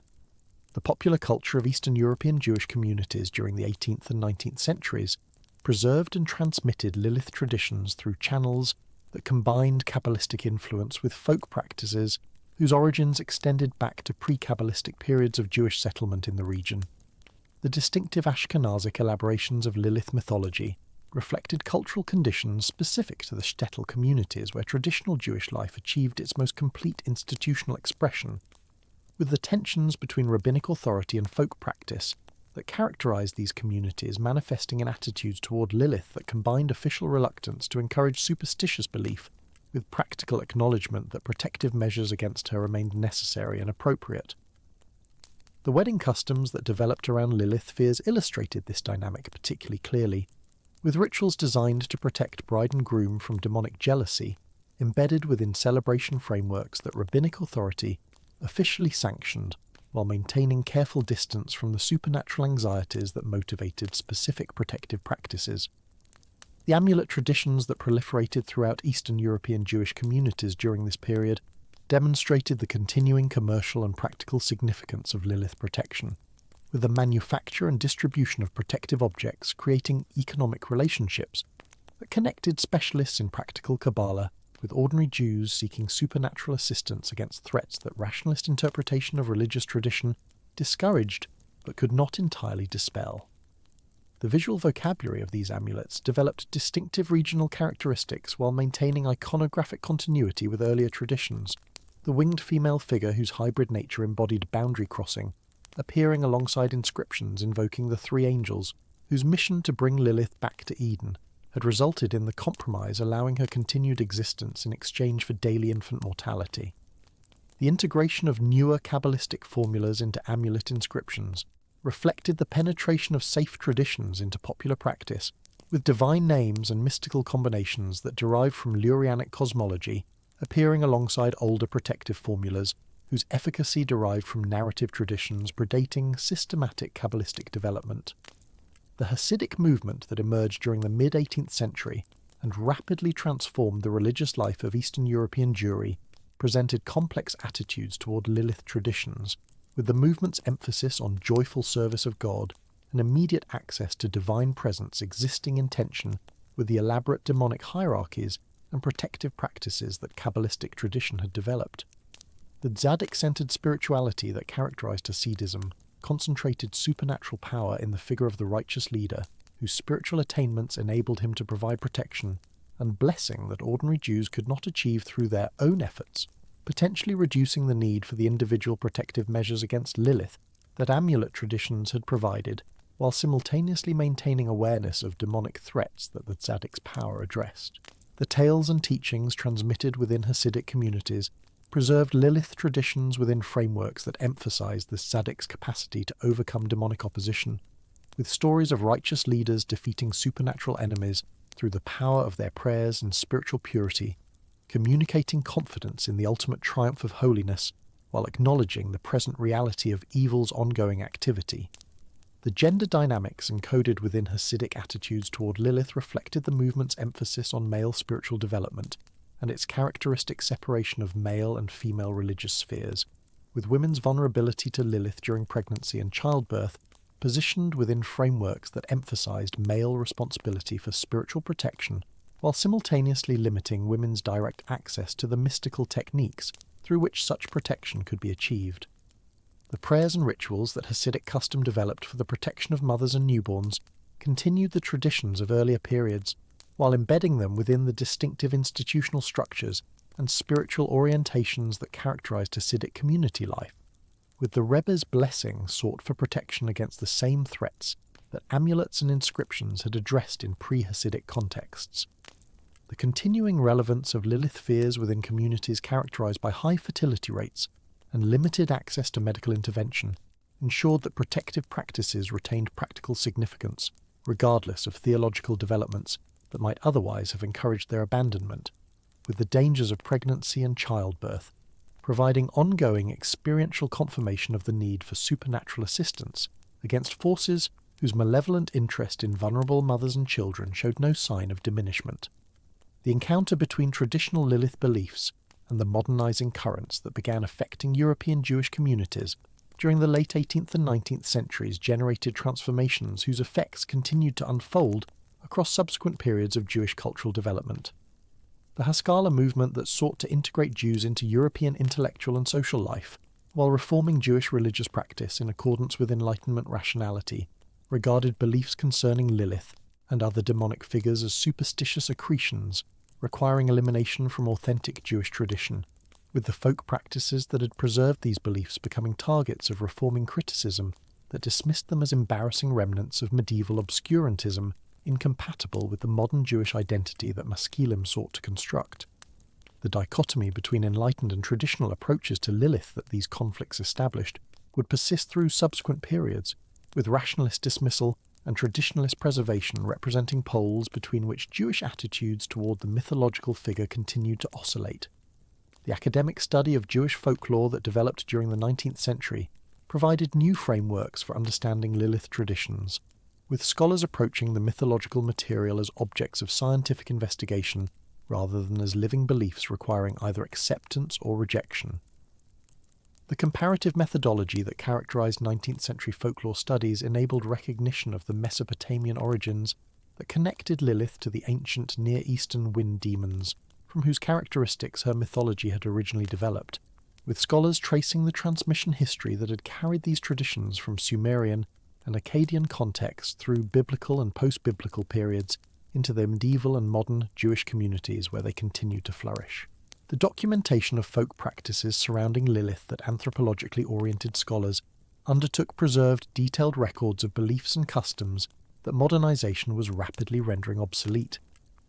The popular culture of Eastern European Jewish communities during the 18th and 19th centuries preserved and transmitted Lilith traditions through channels that combined Kabbalistic influence with folk practices whose origins extended back to pre-Kabbalistic periods of Jewish settlement in the region. The distinctive Ashkenazic elaborations of Lilith mythology reflected cultural conditions specific to the shtetl communities where traditional Jewish life achieved its most complete institutional expression, with the tensions between rabbinic authority and folk practice that characterized these communities manifesting in attitudes toward Lilith that combined official reluctance to encourage superstitious belief with practical acknowledgement that protective measures against her remained necessary and appropriate. The wedding customs that developed around Lilith fears illustrated this dynamic particularly clearly, with rituals designed to protect bride and groom from demonic jealousy embedded within celebration frameworks that rabbinic authority officially sanctioned while maintaining careful distance from the supernatural anxieties that motivated specific protective practices. The amulet traditions that proliferated throughout Eastern European Jewish communities during this period demonstrated the continuing commercial and practical significance of Lilith protection, with the manufacture and distribution of protective objects creating economic relationships that connected specialists in practical Kabbalah with ordinary Jews seeking supernatural assistance against threats that rationalist interpretation of religious tradition discouraged but could not entirely dispel. The visual vocabulary of these amulets developed distinctive regional characteristics while maintaining iconographic continuity with earlier traditions, the winged female figure whose hybrid nature embodied boundary crossing, appearing alongside inscriptions invoking the three angels, whose mission to bring Lilith back to Eden had resulted in the compromise allowing her continued existence in exchange for daily infant mortality. The integration of newer Kabbalistic formulas into amulet inscriptions reflected the penetration of safe traditions into popular practice, with divine names and mystical combinations that derived from Lurianic cosmology appearing alongside older protective formulas whose efficacy derived from narrative traditions predating systematic Kabbalistic development. The Hasidic movement that emerged during the mid-18th century and rapidly transformed the religious life of Eastern European Jewry presented complex attitudes toward Lilith traditions, with the movement's emphasis on joyful service of God and immediate access to divine presence existing in tension with the elaborate demonic hierarchies and protective practices that Kabbalistic tradition had developed. The tzaddik-centered spirituality that characterized Hasidism concentrated supernatural power in the figure of the righteous leader, whose spiritual attainments enabled him to provide protection and blessing that ordinary Jews could not achieve through their own efforts, potentially reducing the need for the individual protective measures against Lilith that amulet traditions had provided, while simultaneously maintaining awareness of demonic threats that the Tzaddik's power addressed. The tales and teachings transmitted within Hasidic communities preserved Lilith traditions within frameworks that emphasized the Tzaddik's capacity to overcome demonic opposition, with stories of righteous leaders defeating supernatural enemies through the power of their prayers and spiritual purity, communicating confidence in the ultimate triumph of holiness while acknowledging the present reality of evil's ongoing activity. The gender dynamics encoded within Hasidic attitudes toward Lilith reflected the movement's emphasis on male spiritual development and its characteristic separation of male and female religious spheres, with women's vulnerability to Lilith during pregnancy and childbirth positioned within frameworks that emphasized male responsibility for spiritual protection while simultaneously limiting women's direct access to the mystical techniques through which such protection could be achieved. The prayers and rituals that Hasidic custom developed for the protection of mothers and newborns continued the traditions of earlier periods, while embedding them within the distinctive institutional structures and spiritual orientations that characterized Hasidic community life, with the Rebbe's blessing sought for protection against the same threats that amulets and inscriptions had addressed in pre-Hasidic contexts. The continuing relevance of Lilith fears within communities characterized by high fertility rates and limited access to medical intervention ensured that protective practices retained practical significance, regardless of theological developments that might otherwise have encouraged their abandonment, with the dangers of pregnancy and childbirth providing ongoing experiential confirmation of the need for supernatural assistance against forces whose malevolent interest in vulnerable mothers and children showed no sign of diminishment. The encounter between traditional Lilith beliefs and the modernizing currents that began affecting European Jewish communities during the late 18th and 19th centuries generated transformations whose effects continued to unfold across subsequent periods of Jewish cultural development. The Haskalah movement that sought to integrate Jews into European intellectual and social life, while reforming Jewish religious practice in accordance with Enlightenment rationality, regarded beliefs concerning Lilith and other demonic figures as superstitious accretions, requiring elimination from authentic Jewish tradition, with the folk practices that had preserved these beliefs becoming targets of reforming criticism that dismissed them as embarrassing remnants of medieval obscurantism incompatible with the modern Jewish identity that Maskilim sought to construct. The dichotomy between enlightened and traditional approaches to Lilith that these conflicts established would persist through subsequent periods, with rationalist dismissal and traditionalist preservation representing poles between which Jewish attitudes toward the mythological figure continued to oscillate. The academic study of Jewish folklore that developed during the 19th century provided new frameworks for understanding Lilith traditions, with scholars approaching the mythological material as objects of scientific investigation rather than as living beliefs requiring either acceptance or rejection. The comparative methodology that characterized 19th century folklore studies enabled recognition of the Mesopotamian origins that connected Lilith to the ancient Near Eastern wind demons, from whose characteristics her mythology had originally developed, with scholars tracing the transmission history that had carried these traditions from Sumerian and Akkadian contexts through biblical and post-biblical periods into the medieval and modern Jewish communities where they continued to flourish. The documentation of folk practices surrounding Lilith that anthropologically oriented scholars undertook preserved detailed records of beliefs and customs that modernization was rapidly rendering obsolete,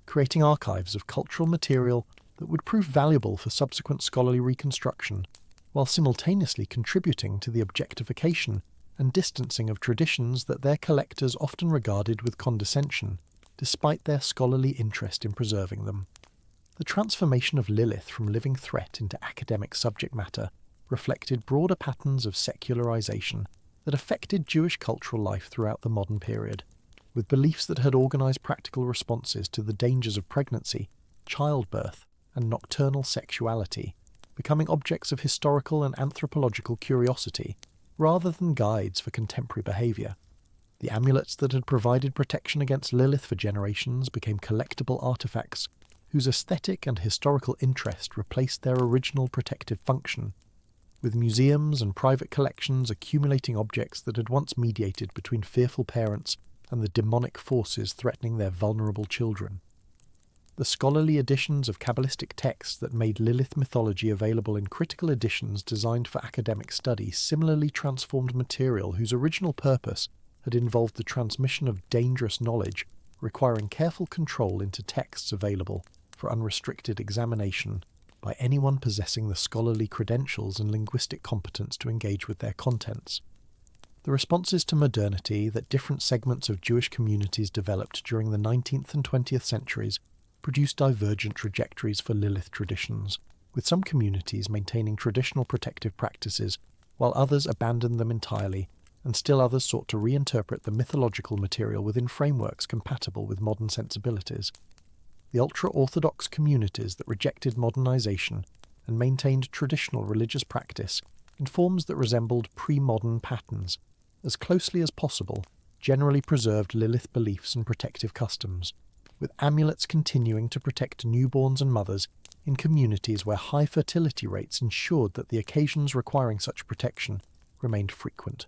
creating archives of cultural material that would prove valuable for subsequent scholarly reconstruction, while simultaneously contributing to the objectification and distancing of traditions that their collectors often regarded with condescension, despite their scholarly interest in preserving them. The transformation of Lilith from living threat into academic subject matter reflected broader patterns of secularization that affected Jewish cultural life throughout the modern period, with beliefs that had organized practical responses to the dangers of pregnancy, childbirth, and nocturnal sexuality, becoming objects of historical and anthropological curiosity rather than guides for contemporary behavior. The amulets that had provided protection against Lilith for generations became collectible artifacts whose aesthetic and historical interest replaced their original protective function, with museums and private collections accumulating objects that had once mediated between fearful parents and the demonic forces threatening their vulnerable children. The scholarly editions of Kabbalistic texts that made Lilith mythology available in critical editions designed for academic study similarly transformed material whose original purpose had involved the transmission of dangerous knowledge, requiring careful control into texts available for unrestricted examination by anyone possessing the scholarly credentials and linguistic competence to engage with their contents. The responses to modernity that different segments of Jewish communities developed during the 19th and 20th centuries produced divergent trajectories for Lilith traditions, with some communities maintaining traditional protective practices, while others abandoned them entirely, and still others sought to reinterpret the mythological material within frameworks compatible with modern sensibilities. The ultra-Orthodox communities that rejected modernization and maintained traditional religious practice in forms that resembled pre-modern patterns, as closely as possible, generally preserved Lilith beliefs and protective customs, with amulets continuing to protect newborns and mothers in communities where high fertility rates ensured that the occasions requiring such protection remained frequent.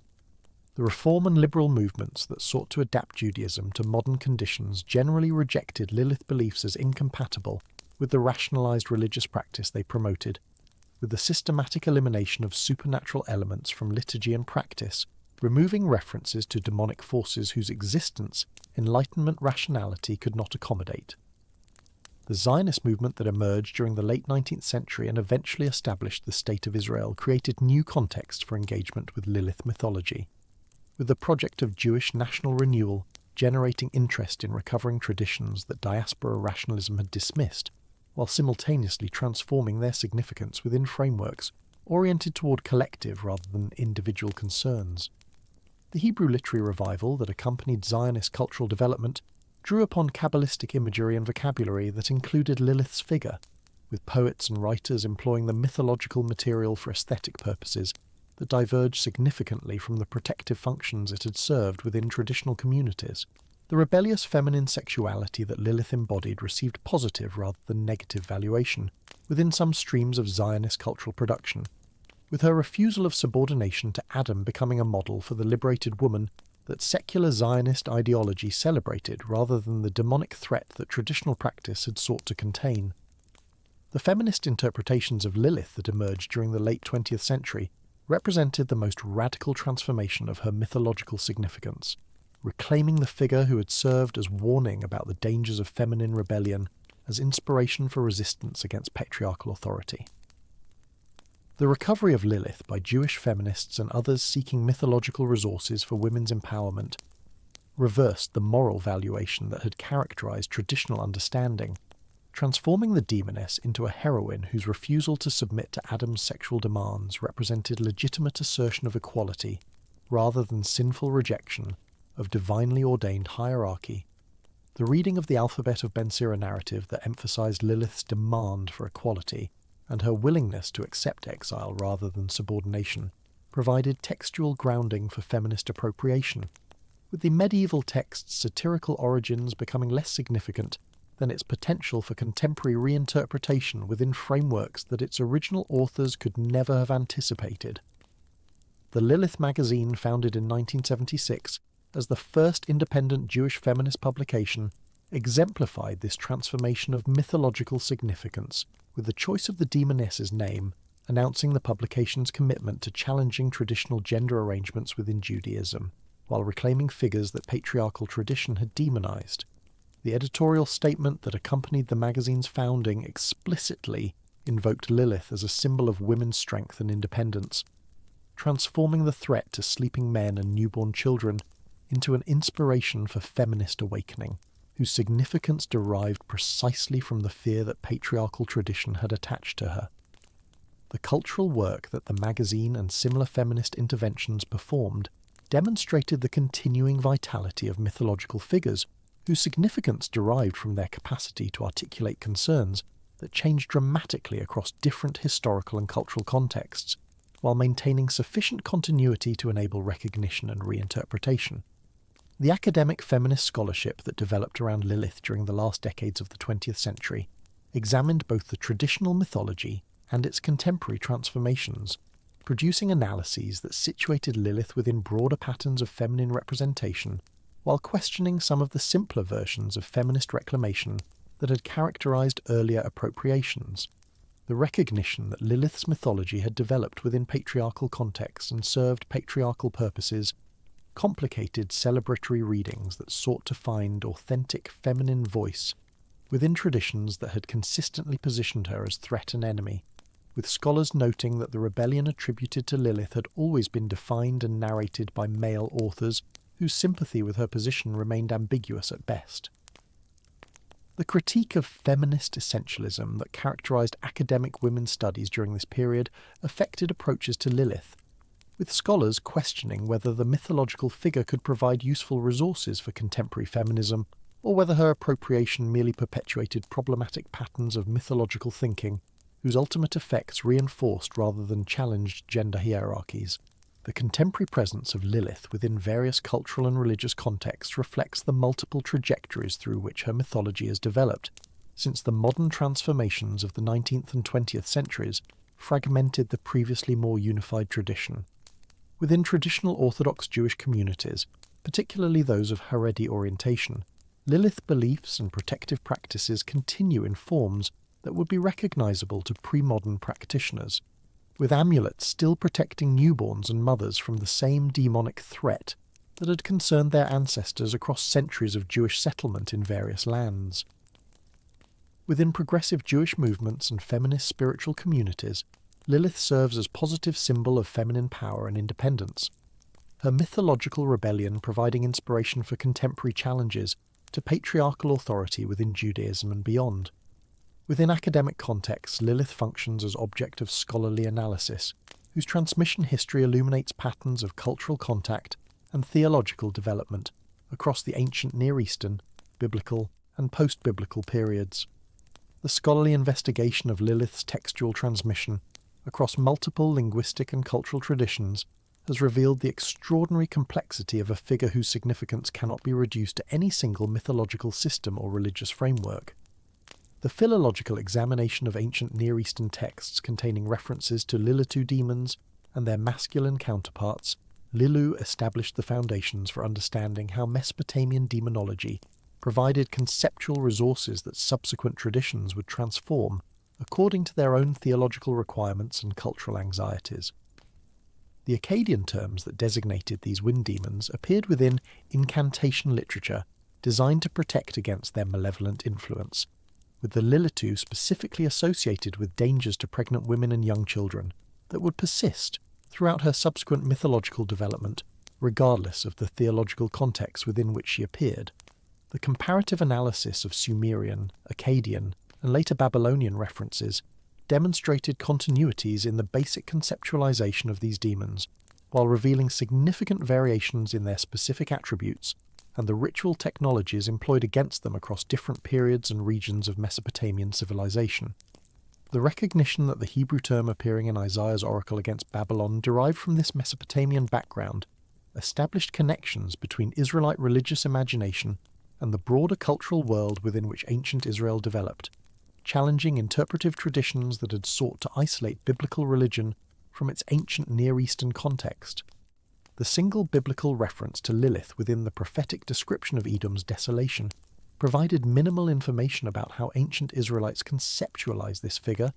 The reform and liberal movements that sought to adapt Judaism to modern conditions generally rejected Lilith beliefs as incompatible with the rationalized religious practice they promoted, with the systematic elimination of supernatural elements from liturgy and practice, removing references to demonic forces whose existence Enlightenment rationality could not accommodate. The Zionist movement that emerged during the late 19th century and eventually established the State of Israel created new contexts for engagement with Lilith mythology, with the project of Jewish national renewal generating interest in recovering traditions that diaspora rationalism had dismissed, while simultaneously transforming their significance within frameworks oriented toward collective rather than individual concerns. The Hebrew literary revival that accompanied Zionist cultural development drew upon Kabbalistic imagery and vocabulary that included Lilith's figure, with poets and writers employing the mythological material for aesthetic purposes that diverged significantly from the protective functions it had served within traditional communities. The rebellious feminine sexuality that Lilith embodied received positive rather than negative valuation within some streams of Zionist cultural production, with her refusal of subordination to Adam becoming a model for the liberated woman that secular Zionist ideology celebrated rather than the demonic threat that traditional practice had sought to contain. The feminist interpretations of Lilith that emerged during the late 20th century represented the most radical transformation of her mythological significance, reclaiming the figure who had served as warning about the dangers of feminine rebellion as inspiration for resistance against patriarchal authority. The recovery of Lilith by Jewish feminists and others seeking mythological resources for women's empowerment reversed the moral valuation that had characterized traditional understanding, transforming the demoness into a heroine whose refusal to submit to Adam's sexual demands represented legitimate assertion of equality rather than sinful rejection of divinely ordained hierarchy. The reading of the Alphabet of Ben Sira narrative that emphasized Lilith's demand for equality and her willingness to accept exile rather than subordination provided textual grounding for feminist appropriation, with the medieval text's satirical origins becoming less significant than its potential for contemporary reinterpretation within frameworks that its original authors could never have anticipated. The Lilith magazine, founded in 1976 as the first independent Jewish feminist publication, exemplified this transformation of mythological significance, with the choice of the demoness's name announcing the publication's commitment to challenging traditional gender arrangements within Judaism, while reclaiming figures that patriarchal tradition had demonized. The editorial statement that accompanied the magazine's founding explicitly invoked Lilith as a symbol of women's strength and independence, transforming the threat to sleeping men and newborn children into an inspiration for feminist awakening, whose significance derived precisely from the fear that patriarchal tradition had attached to her. The cultural work that the magazine and similar feminist interventions performed demonstrated the continuing vitality of mythological figures whose significance derived from their capacity to articulate concerns that changed dramatically across different historical and cultural contexts, while maintaining sufficient continuity to enable recognition and reinterpretation. The academic feminist scholarship that developed around Lilith during the last decades of the 20th century examined both the traditional mythology and its contemporary transformations, producing analyses that situated Lilith within broader patterns of feminine representation while questioning some of the simpler versions of feminist reclamation that had characterized earlier appropriations. The recognition that Lilith's mythology had developed within patriarchal contexts and served patriarchal purposes complicated celebratory readings that sought to find authentic feminine voice within traditions that had consistently positioned her as threat and enemy, with scholars noting that the rebellion attributed to Lilith had always been defined and narrated by male authors whose sympathy with her position remained ambiguous at best. The critique of feminist essentialism that characterized academic women's studies during this period affected approaches to Lilith, with scholars questioning whether the mythological figure could provide useful resources for contemporary feminism, or whether her appropriation merely perpetuated problematic patterns of mythological thinking whose ultimate effects reinforced rather than challenged gender hierarchies. The contemporary presence of Lilith within various cultural and religious contexts reflects the multiple trajectories through which her mythology has developed, since the modern transformations of the 19th and 20th centuries fragmented the previously more unified tradition. Within traditional Orthodox Jewish communities, particularly those of Haredi orientation, Lilith beliefs and protective practices continue in forms that would be recognizable to pre-modern practitioners, with amulets still protecting newborns and mothers from the same demonic threat that had concerned their ancestors across centuries of Jewish settlement in various lands. Within progressive Jewish movements and feminist spiritual communities, Lilith serves as positive symbol of feminine power and independence, her mythological rebellion providing inspiration for contemporary challenges to patriarchal authority within Judaism and beyond. Within academic contexts, Lilith functions as object of scholarly analysis, whose transmission history illuminates patterns of cultural contact and theological development across the ancient Near Eastern, biblical, and post-biblical periods. The scholarly investigation of Lilith's textual transmission across multiple linguistic and cultural traditions has revealed the extraordinary complexity of a figure whose significance cannot be reduced to any single mythological system or religious framework. The philological examination of ancient Near Eastern texts containing references to Lilitu demons and their masculine counterparts, Lilu established the foundations for understanding how Mesopotamian demonology provided conceptual resources that subsequent traditions would transform according to their own theological requirements and cultural anxieties. The Akkadian terms that designated these wind demons appeared within incantation literature designed to protect against their malevolent influence, with the Lilitu specifically associated with dangers to pregnant women and young children that would persist throughout her subsequent mythological development, regardless of the theological context within which she appeared. The comparative analysis of Sumerian, Akkadian, and later Babylonian references demonstrated continuities in the basic conceptualization of these demons, while revealing significant variations in their specific attributes and the ritual technologies employed against them across different periods and regions of Mesopotamian civilization. The recognition that the Hebrew term appearing in Isaiah's oracle against Babylon derived from this Mesopotamian background established connections between Israelite religious imagination and the broader cultural world within which ancient Israel developed, challenging interpretive traditions that had sought to isolate biblical religion from its ancient Near Eastern context. The single biblical reference to Lilith within the prophetic description of Edom's desolation provided minimal information about how ancient Israelites conceptualized this figure,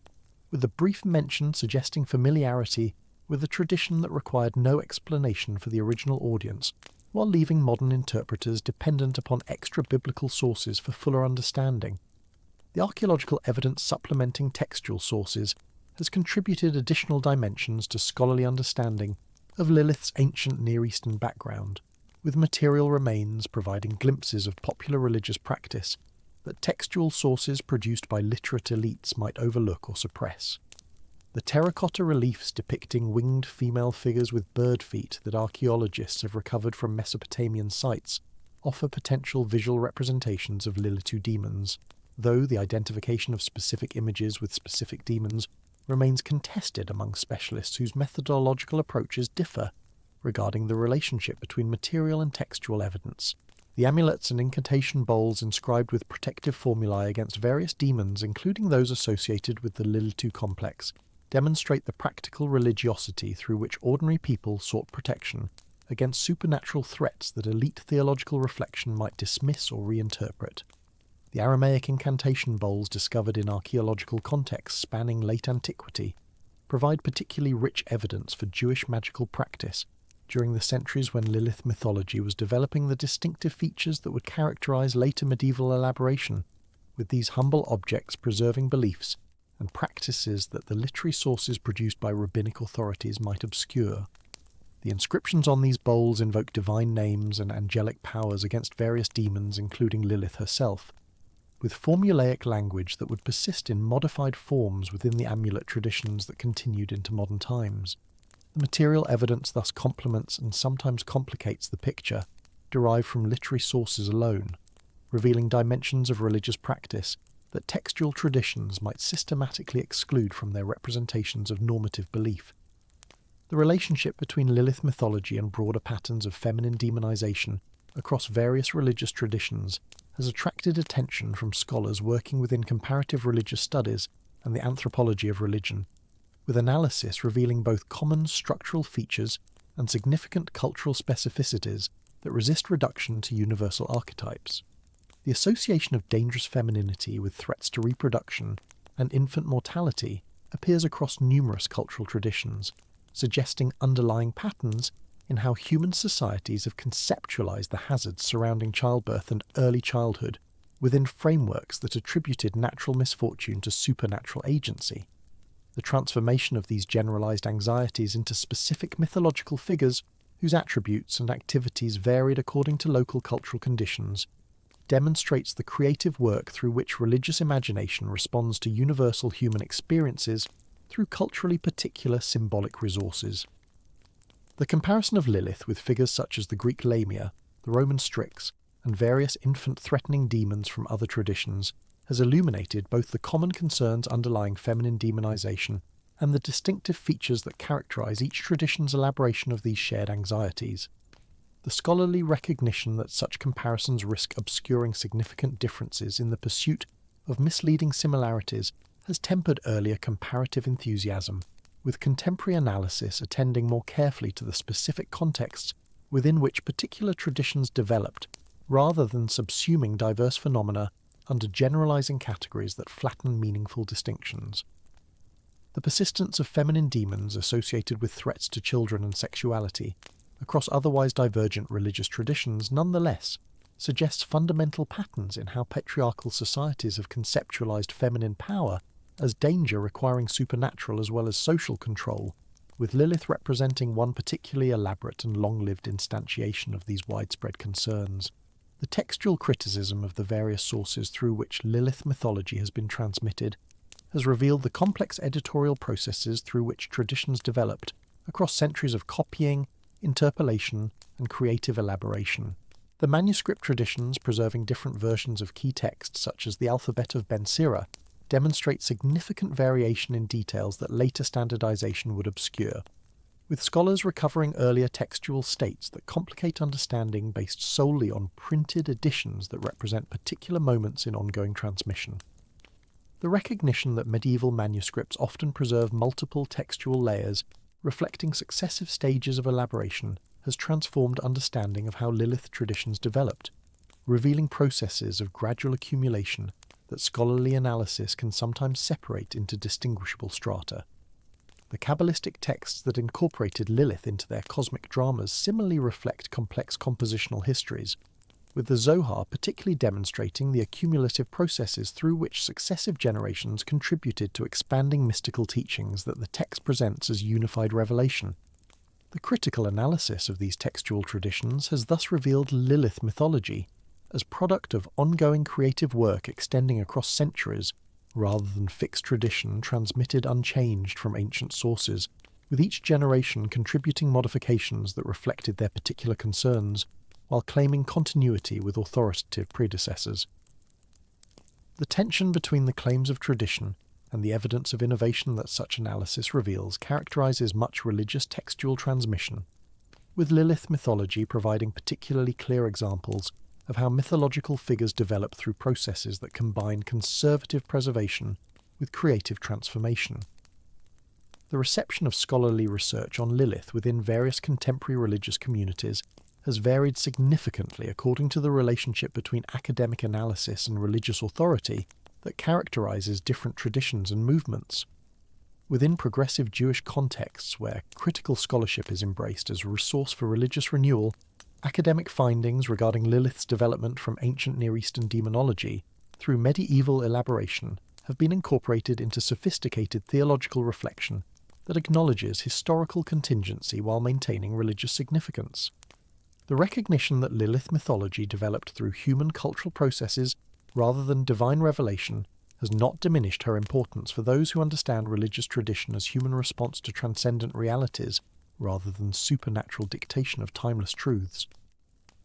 with a brief mention suggesting familiarity with a tradition that required no explanation for the original audience, while leaving modern interpreters dependent upon extra-biblical sources for fuller understanding. The archaeological evidence supplementing textual sources has contributed additional dimensions to scholarly understanding of Lilith's ancient Near Eastern background, with material remains providing glimpses of popular religious practice that textual sources produced by literate elites might overlook or suppress. The terracotta reliefs depicting winged female figures with bird feet that archaeologists have recovered from Mesopotamian sites offer potential visual representations of Lilitu demons, though the identification of specific images with specific demons remains contested among specialists whose methodological approaches differ regarding the relationship between material and textual evidence. The amulets and incantation bowls inscribed with protective formulae against various demons, including those associated with the Lilitu complex, demonstrate the practical religiosity through which ordinary people sought protection against supernatural threats that elite theological reflection might dismiss or reinterpret. The Aramaic incantation bowls discovered in archaeological contexts spanning late antiquity provide particularly rich evidence for Jewish magical practice during the centuries when Lilith mythology was developing the distinctive features that would characterize later medieval elaboration, with these humble objects preserving beliefs and practices that the literary sources produced by rabbinic authorities might obscure. The inscriptions on these bowls invoke divine names and angelic powers against various demons, including Lilith herself, with formulaic language that would persist in modified forms within the amulet traditions that continued into modern times. The material evidence thus complements and sometimes complicates the picture derived from literary sources alone, revealing dimensions of religious practice that textual traditions might systematically exclude from their representations of normative belief. The relationship between Lilith mythology and broader patterns of feminine demonization across various religious traditions has attracted attention from scholars working within comparative religious studies and the anthropology of religion, with analysis revealing both common structural features and significant cultural specificities that resist reduction to universal archetypes. The association of dangerous femininity with threats to reproduction and infant mortality appears across numerous cultural traditions, suggesting underlying patterns in how human societies have conceptualized the hazards surrounding childbirth and early childhood within frameworks that attributed natural misfortune to supernatural agency. The transformation of these generalized anxieties into specific mythological figures whose attributes and activities varied according to local cultural conditions demonstrates the creative work through which religious imagination responds to universal human experiences through culturally particular symbolic resources. The comparison of Lilith with figures such as the Greek Lamia, the Roman Strix, and various infant-threatening demons from other traditions has illuminated both the common concerns underlying feminine demonization and the distinctive features that characterize each tradition's elaboration of these shared anxieties. The scholarly recognition that such comparisons risk obscuring significant differences in the pursuit of misleading similarities has tempered earlier comparative enthusiasm, with contemporary analysis attending more carefully to the specific contexts within which particular traditions developed, rather than subsuming diverse phenomena under generalizing categories that flatten meaningful distinctions. The persistence of feminine demons associated with threats to children and sexuality across otherwise divergent religious traditions nonetheless suggests fundamental patterns in how patriarchal societies have conceptualized feminine power as danger requiring supernatural as well as social control, with Lilith representing one particularly elaborate and long-lived instantiation of these widespread concerns. The textual criticism of the various sources through which Lilith mythology has been transmitted has revealed the complex editorial processes through which traditions developed across centuries of copying, interpolation, and creative elaboration. The manuscript traditions preserving different versions of key texts such as the Alphabet of Ben Sira demonstrate significant variation in details that later standardization would obscure, with scholars recovering earlier textual states that complicate understanding based solely on printed editions that represent particular moments in ongoing transmission. The recognition that medieval manuscripts often preserve multiple textual layers reflecting successive stages of elaboration has transformed understanding of how Lilith traditions developed, revealing processes of gradual accumulation that scholarly analysis can sometimes separate into distinguishable strata. The Kabbalistic texts that incorporated Lilith into their cosmic dramas similarly reflect complex compositional histories, with the Zohar particularly demonstrating the accumulative processes through which successive generations contributed to expanding mystical teachings that the text presents as unified revelation. The critical analysis of these textual traditions has thus revealed Lilith mythology as product of ongoing creative work extending across centuries, rather than fixed tradition transmitted unchanged from ancient sources, with each generation contributing modifications that reflected their particular concerns, while claiming continuity with authoritative predecessors. The tension between the claims of tradition and the evidence of innovation that such analysis reveals characterizes much religious textual transmission, with Lilith mythology providing particularly clear examples of how mythological figures develop through processes that combine conservative preservation with creative transformation. The reception of scholarly research on Lilith within various contemporary religious communities has varied significantly according to the relationship between academic analysis and religious authority that characterizes different traditions and movements. Within progressive Jewish contexts where critical scholarship is embraced as a resource for religious renewal, academic findings regarding Lilith's development from ancient Near Eastern demonology through medieval elaboration have been incorporated into sophisticated theological reflection that acknowledges historical contingency while maintaining religious significance. The recognition that Lilith mythology developed through human cultural processes rather than divine revelation has not diminished her importance for those who understand religious tradition as human response to transcendent realities rather than supernatural dictation of timeless truths.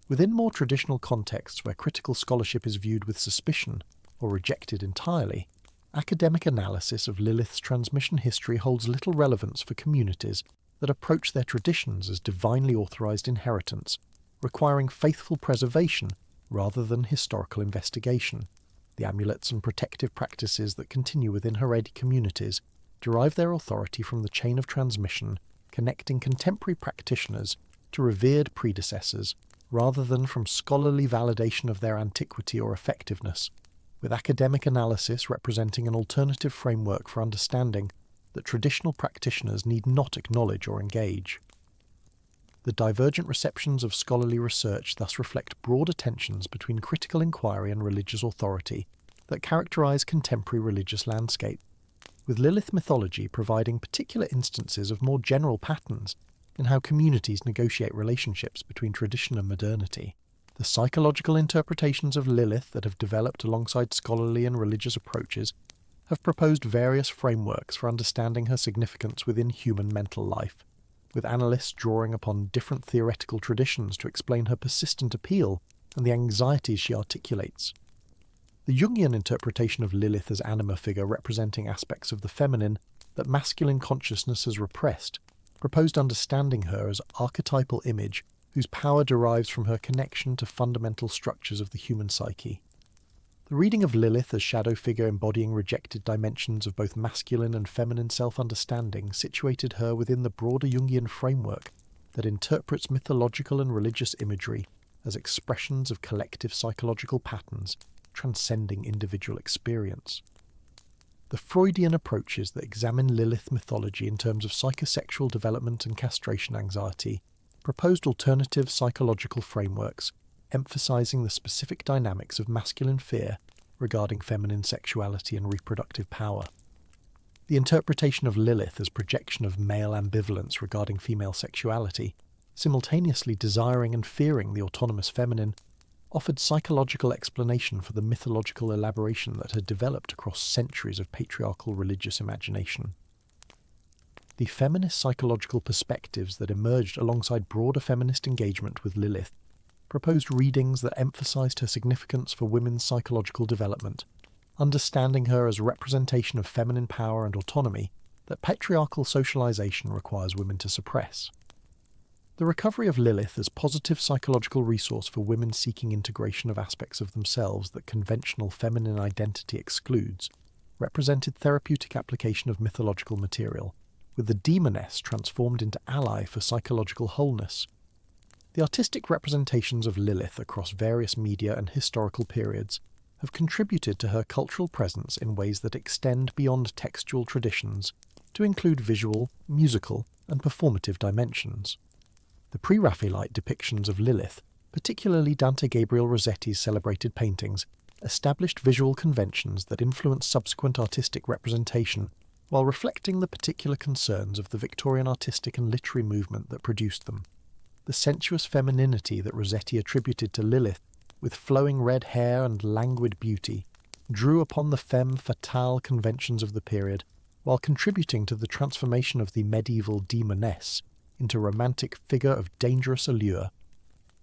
Within more traditional contexts where critical scholarship is viewed with suspicion or rejected entirely, academic analysis of Lilith's transmission history holds little relevance for communities that approach their traditions as divinely authorized inheritance, requiring faithful preservation rather than historical investigation. The amulets and protective practices that continue within Haredi communities derive their authority from the chain of transmission, connecting contemporary practitioners to revered predecessors rather than from scholarly validation of their antiquity or effectiveness, with academic analysis representing an alternative framework for understanding that traditional practitioners need not acknowledge or engage. The divergent receptions of scholarly research thus reflect broader tensions between critical inquiry and religious authority that characterize contemporary religious landscape, with Lilith mythology providing particular instances of more general patterns in how communities negotiate relationships between tradition and modernity. The psychological interpretations of Lilith that have developed alongside scholarly and religious approaches have proposed various frameworks for understanding her significance within human mental life, with analysts drawing upon different theoretical traditions to explain her persistent appeal and the anxieties she articulates. The Jungian interpretation of Lilith as anima figure representing aspects of the feminine that masculine consciousness has repressed proposed understanding her as archetypal image whose power derives from her connection to fundamental structures of the human psyche. The reading of Lilith as shadow figure embodying rejected dimensions of both masculine and feminine self-understanding situated her within the broader Jungian framework that interprets mythological and religious imagery as expressions of collective psychological patterns transcending individual experience. The Freudian approaches that examine Lilith mythology in terms of psychosexual development and castration anxiety proposed alternative psychological frameworks emphasizing the specific dynamics of masculine fear regarding feminine sexuality and reproductive power. The interpretation of Lilith as projection of male ambivalence regarding female sexuality, simultaneously desiring and fearing the autonomous feminine, offered psychological explanation for the mythological elaboration that had developed across centuries of patriarchal religious imagination. The feminist psychological perspectives that emerged alongside broader feminist engagement with Lilith proposed readings that emphasized her significance for women's psychological development, understanding her as a representation of feminine power and autonomy that patriarchal socialization requires women to suppress. The recovery of Lilith as positive psychological resource for women seeking integration of aspects of themselves that conventional feminine identity excludes represented therapeutic application of mythological material, with the demoness transformed into ally for psychological wholeness. The artistic representations of Lilith across various media and historical periods have contributed to her cultural presence in ways that extend beyond textual traditions to include visual, musical, and performative dimensions. The pre-Raphaelite depictions of Lilith, particularly Dante Gabriel Rossetti's celebrated paintings, established visual conventions that influenced subsequent artistic representation while reflecting the particular concerns of the Victorian artistic and literary movement that produced them. The sensuous femininity that Rossetti attributed to Lilith, with flowing red hair and languid beauty, drew upon the femme fatale conventions of the period, while contributing to the transformation of the medieval demoness into a romantic figure of dangerous allure.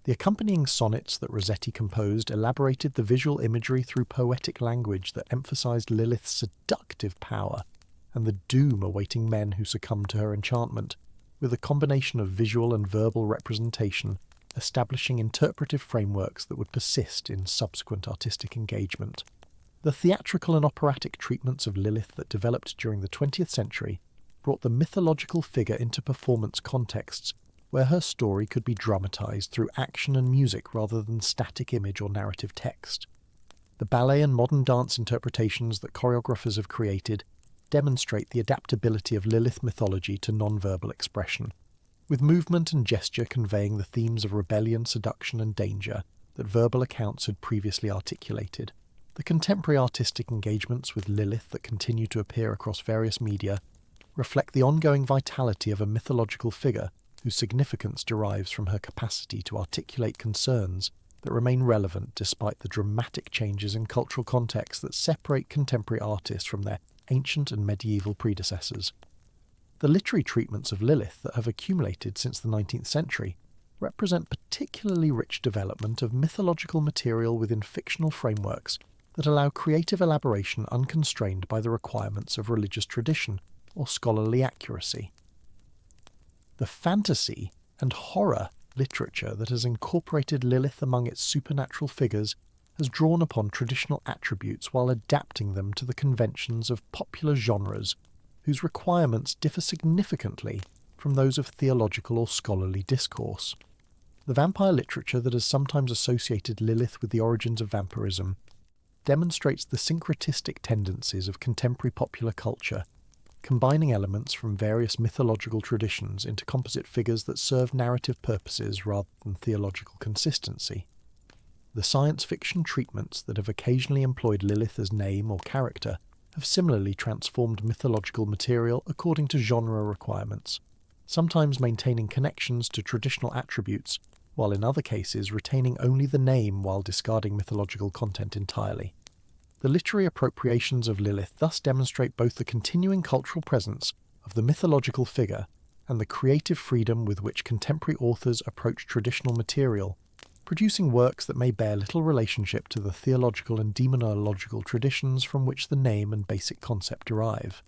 The accompanying sonnets that Rossetti composed elaborated the visual imagery through poetic language that emphasized Lilith's seductive power and the doom awaiting men who succumb to her enchantment, with a combination of visual and verbal representation establishing interpretive frameworks that would persist in subsequent artistic engagement. The theatrical and operatic treatments of Lilith that developed during the 20th century brought the mythological figure into performance contexts where her story could be dramatized through action and music rather than static image or narrative text. The ballet and modern dance interpretations that choreographers have created demonstrate the adaptability of Lilith mythology to non-verbal expression, with movement and gesture conveying the themes of rebellion, seduction and danger that verbal accounts had previously articulated. The contemporary artistic engagements with Lilith that continue to appear across various media reflect the ongoing vitality of a mythological figure whose significance derives from her capacity to articulate concerns that remain relevant despite the dramatic changes in cultural context that separate contemporary artists from their ancient and medieval predecessors. The literary treatments of Lilith that have accumulated since the 19th century represent particularly rich development of mythological material within fictional frameworks that allow creative elaboration unconstrained by the requirements of religious tradition or scholarly accuracy. The fantasy and horror literature that has incorporated Lilith among its supernatural figures has drawn upon traditional attributes while adapting them to the conventions of popular genres whose requirements differ significantly from those of theological or scholarly discourse. The vampire literature that has sometimes associated Lilith with the origins of vampirism demonstrates the syncretistic tendencies of contemporary popular culture, combining elements from various mythological traditions into composite figures that serve narrative purposes rather than theological consistency. The science fiction treatments that have occasionally employed Lilith as name or character have similarly transformed mythological material according to genre requirements, sometimes maintaining connections to traditional attributes, while in other cases retaining only the name while discarding mythological content entirely. The literary appropriations of Lilith thus demonstrate both the continuing cultural presence of the mythological figure and the creative freedom with which contemporary authors approach traditional material, producing works that may bear little relationship to the theological and demonological traditions from which the name and basic concept derive.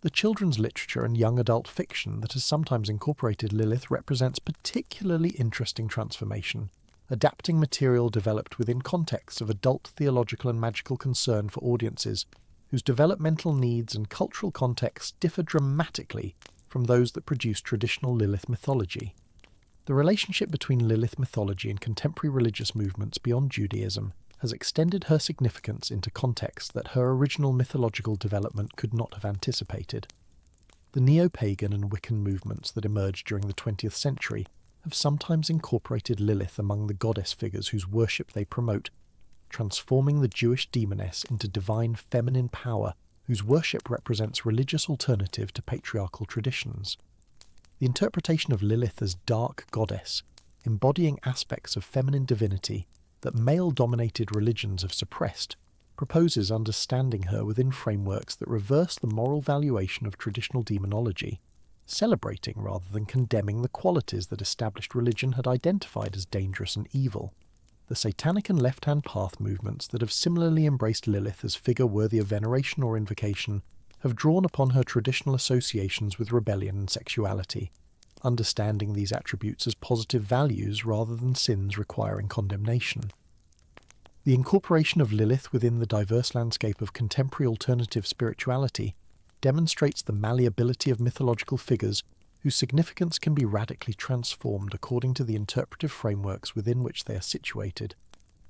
The children's literature and young adult fiction that has sometimes incorporated Lilith represents particularly interesting transformation, adapting material developed within contexts of adult theological and magical concern for audiences whose developmental needs and cultural contexts differ dramatically from those that produce traditional Lilith mythology. The relationship between Lilith mythology and contemporary religious movements beyond Judaism has extended her significance into contexts that her original mythological development could not have anticipated. The neo-pagan and Wiccan movements that emerged during the 20th century have sometimes incorporated Lilith among the goddess figures whose worship they promote, transforming the Jewish demoness into divine feminine power whose worship represents religious alternative to patriarchal traditions. The interpretation of Lilith as dark goddess, embodying aspects of feminine divinity that male-dominated religions have suppressed, proposes understanding her within frameworks that reverse the moral valuation of traditional demonology, celebrating rather than condemning the qualities that established religion had identified as dangerous and evil. The satanic and left-hand path movements that have similarly embraced Lilith as figure worthy of veneration or invocation have drawn upon her traditional associations with rebellion and sexuality, understanding these attributes as positive values rather than sins requiring condemnation. The incorporation of Lilith within the diverse landscape of contemporary alternative spirituality demonstrates the malleability of mythological figures whose significance can be radically transformed according to the interpretive frameworks within which they are situated,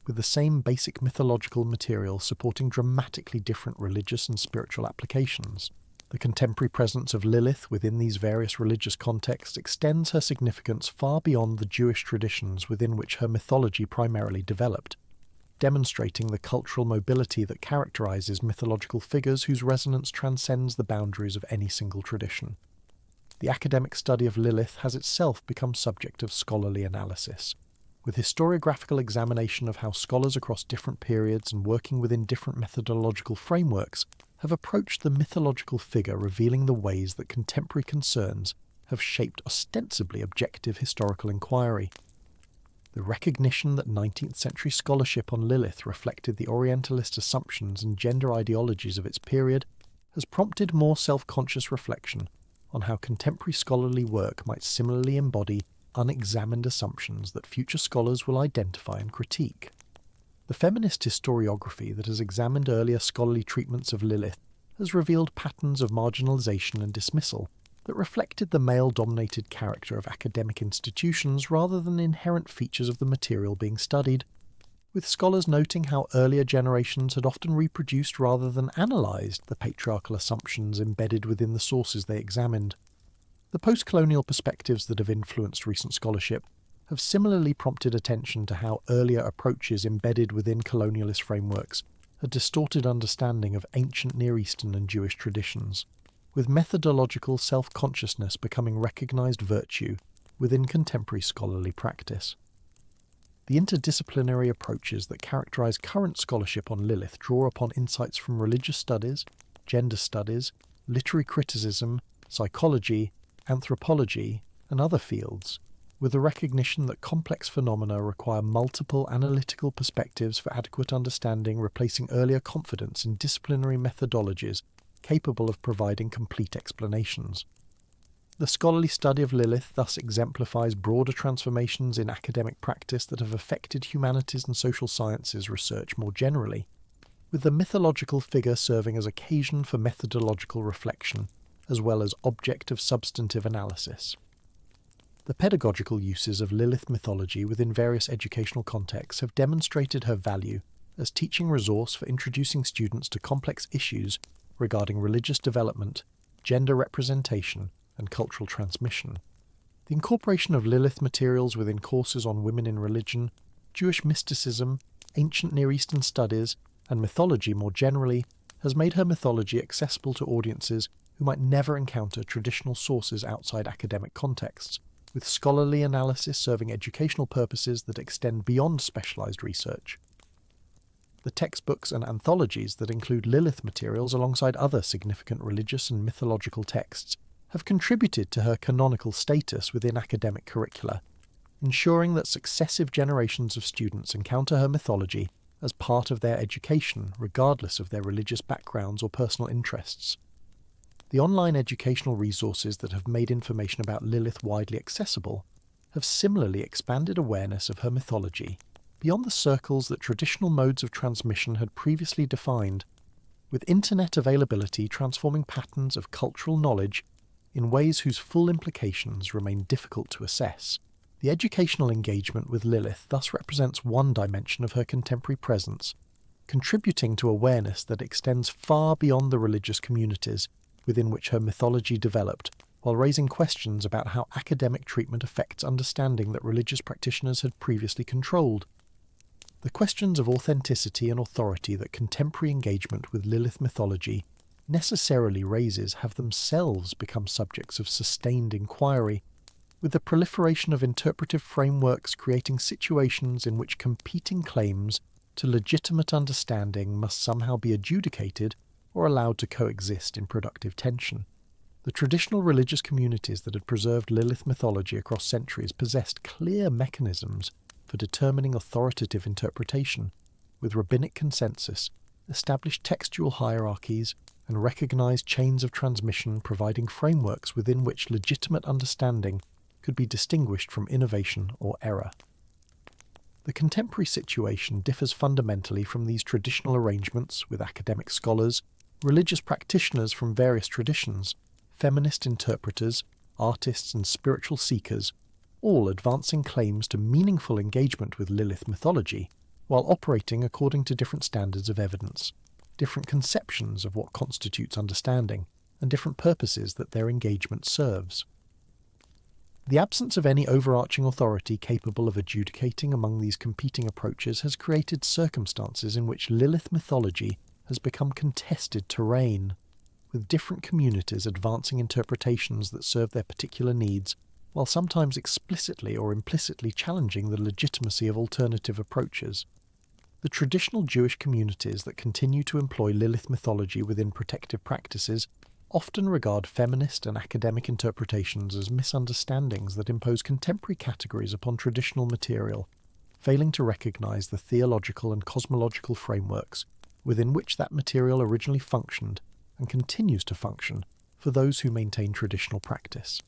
with the same basic mythological material supporting dramatically different religious and spiritual applications. The contemporary presence of Lilith within these various religious contexts extends her significance far beyond the Jewish traditions within which her mythology primarily developed, demonstrating the cultural mobility that characterizes mythological figures whose resonance transcends the boundaries of any single tradition. The academic study of Lilith has itself become subject of scholarly analysis, with historiographical examination of how scholars across different periods and working within different methodological frameworks have approached the mythological figure, revealing the ways that contemporary concerns have shaped ostensibly objective historical inquiry. The recognition that 19th century scholarship on Lilith reflected the Orientalist assumptions and gender ideologies of its period has prompted more self-conscious reflection on how contemporary scholarly work might similarly embody unexamined assumptions that future scholars will identify and critique. The feminist historiography that has examined earlier scholarly treatments of Lilith has revealed patterns of marginalization and dismissal that reflected the male-dominated character of academic institutions rather than inherent features of the material being studied, with scholars noting how earlier generations had often reproduced rather than analysed the patriarchal assumptions embedded within the sources they examined. The post-colonial perspectives that have influenced recent scholarship have similarly prompted attention to how earlier approaches embedded within colonialist frameworks had distorted understanding of ancient Near Eastern and Jewish traditions, with methodological self-consciousness becoming recognised virtue within contemporary scholarly practice. The interdisciplinary approaches that characterise current scholarship on Lilith draw upon insights from religious studies, gender studies, literary criticism, psychology, anthropology, and other fields, with the recognition that complex phenomena require multiple analytical perspectives for adequate understanding, replacing earlier confidence in disciplinary methodologies capable of providing complete explanations. The scholarly study of Lilith thus exemplifies broader transformations in academic practice that have affected humanities and social sciences research more generally, with the mythological figure serving as occasion for methodological reflection, as well as object of substantive analysis. The pedagogical uses of Lilith mythology within various educational contexts have demonstrated her value as teaching resource for introducing students to complex issues regarding religious development, gender representation, and cultural transmission. The incorporation of Lilith materials within courses on women in religion, Jewish mysticism, ancient Near Eastern studies, and mythology more generally has made her mythology accessible to audiences who might never encounter traditional sources outside academic contexts, with scholarly analysis serving educational purposes that extend beyond specialised research. The textbooks and anthologies that include Lilith materials alongside other significant religious and mythological texts have contributed to her canonical status within academic curricula, ensuring that successive generations of students encounter her mythology as part of their education regardless of their religious backgrounds or personal interests. The online educational resources that have made information about Lilith widely accessible have similarly expanded awareness of her mythology beyond the circles that traditional modes of transmission had previously defined, with internet availability transforming patterns of cultural knowledge in ways whose full implications remain difficult to assess. The educational engagement with Lilith thus represents one dimension of her contemporary presence, contributing to awareness that extends far beyond the religious communities within which her mythology developed, while raising questions about how academic treatment affects understanding that religious practitioners had previously controlled. The questions of authenticity and authority that contemporary engagement with Lilith mythology necessarily raises have themselves become subjects of sustained inquiry, with the proliferation of interpretive frameworks creating situations in which competing claims to legitimate understanding must somehow be adjudicated or allowed to coexist in productive tension. The traditional religious communities that had preserved Lilith mythology across centuries possessed clear mechanisms for determining authoritative interpretation, with rabbinic consensus, established textual hierarchies, and recognized chains of transmission providing frameworks within which legitimate understanding could be distinguished from innovation or error. The contemporary situation differs fundamentally from these traditional arrangements, with academic scholars, religious practitioners from various traditions, feminist interpreters, artists and spiritual seekers, all advancing claims to meaningful engagement with Lilith mythology, while operating according to different standards of evidence, different conceptions of what constitutes understanding, and different purposes that their engagement serves. The absence of any overarching authority capable of adjudicating among these competing approaches has created circumstances in which Lilith mythology has become contested terrain, with different communities advancing interpretations that serve their particular needs, while sometimes explicitly or implicitly challenging the legitimacy of alternative approaches. The traditional Jewish communities that continue to employ Lilith mythology within protective practices often regard feminist and academic interpretations as misunderstandings that impose contemporary categories upon traditional material, failing to recognize the theological and cosmological frameworks within which that material originally functioned and continues to function for those who maintain traditional practice.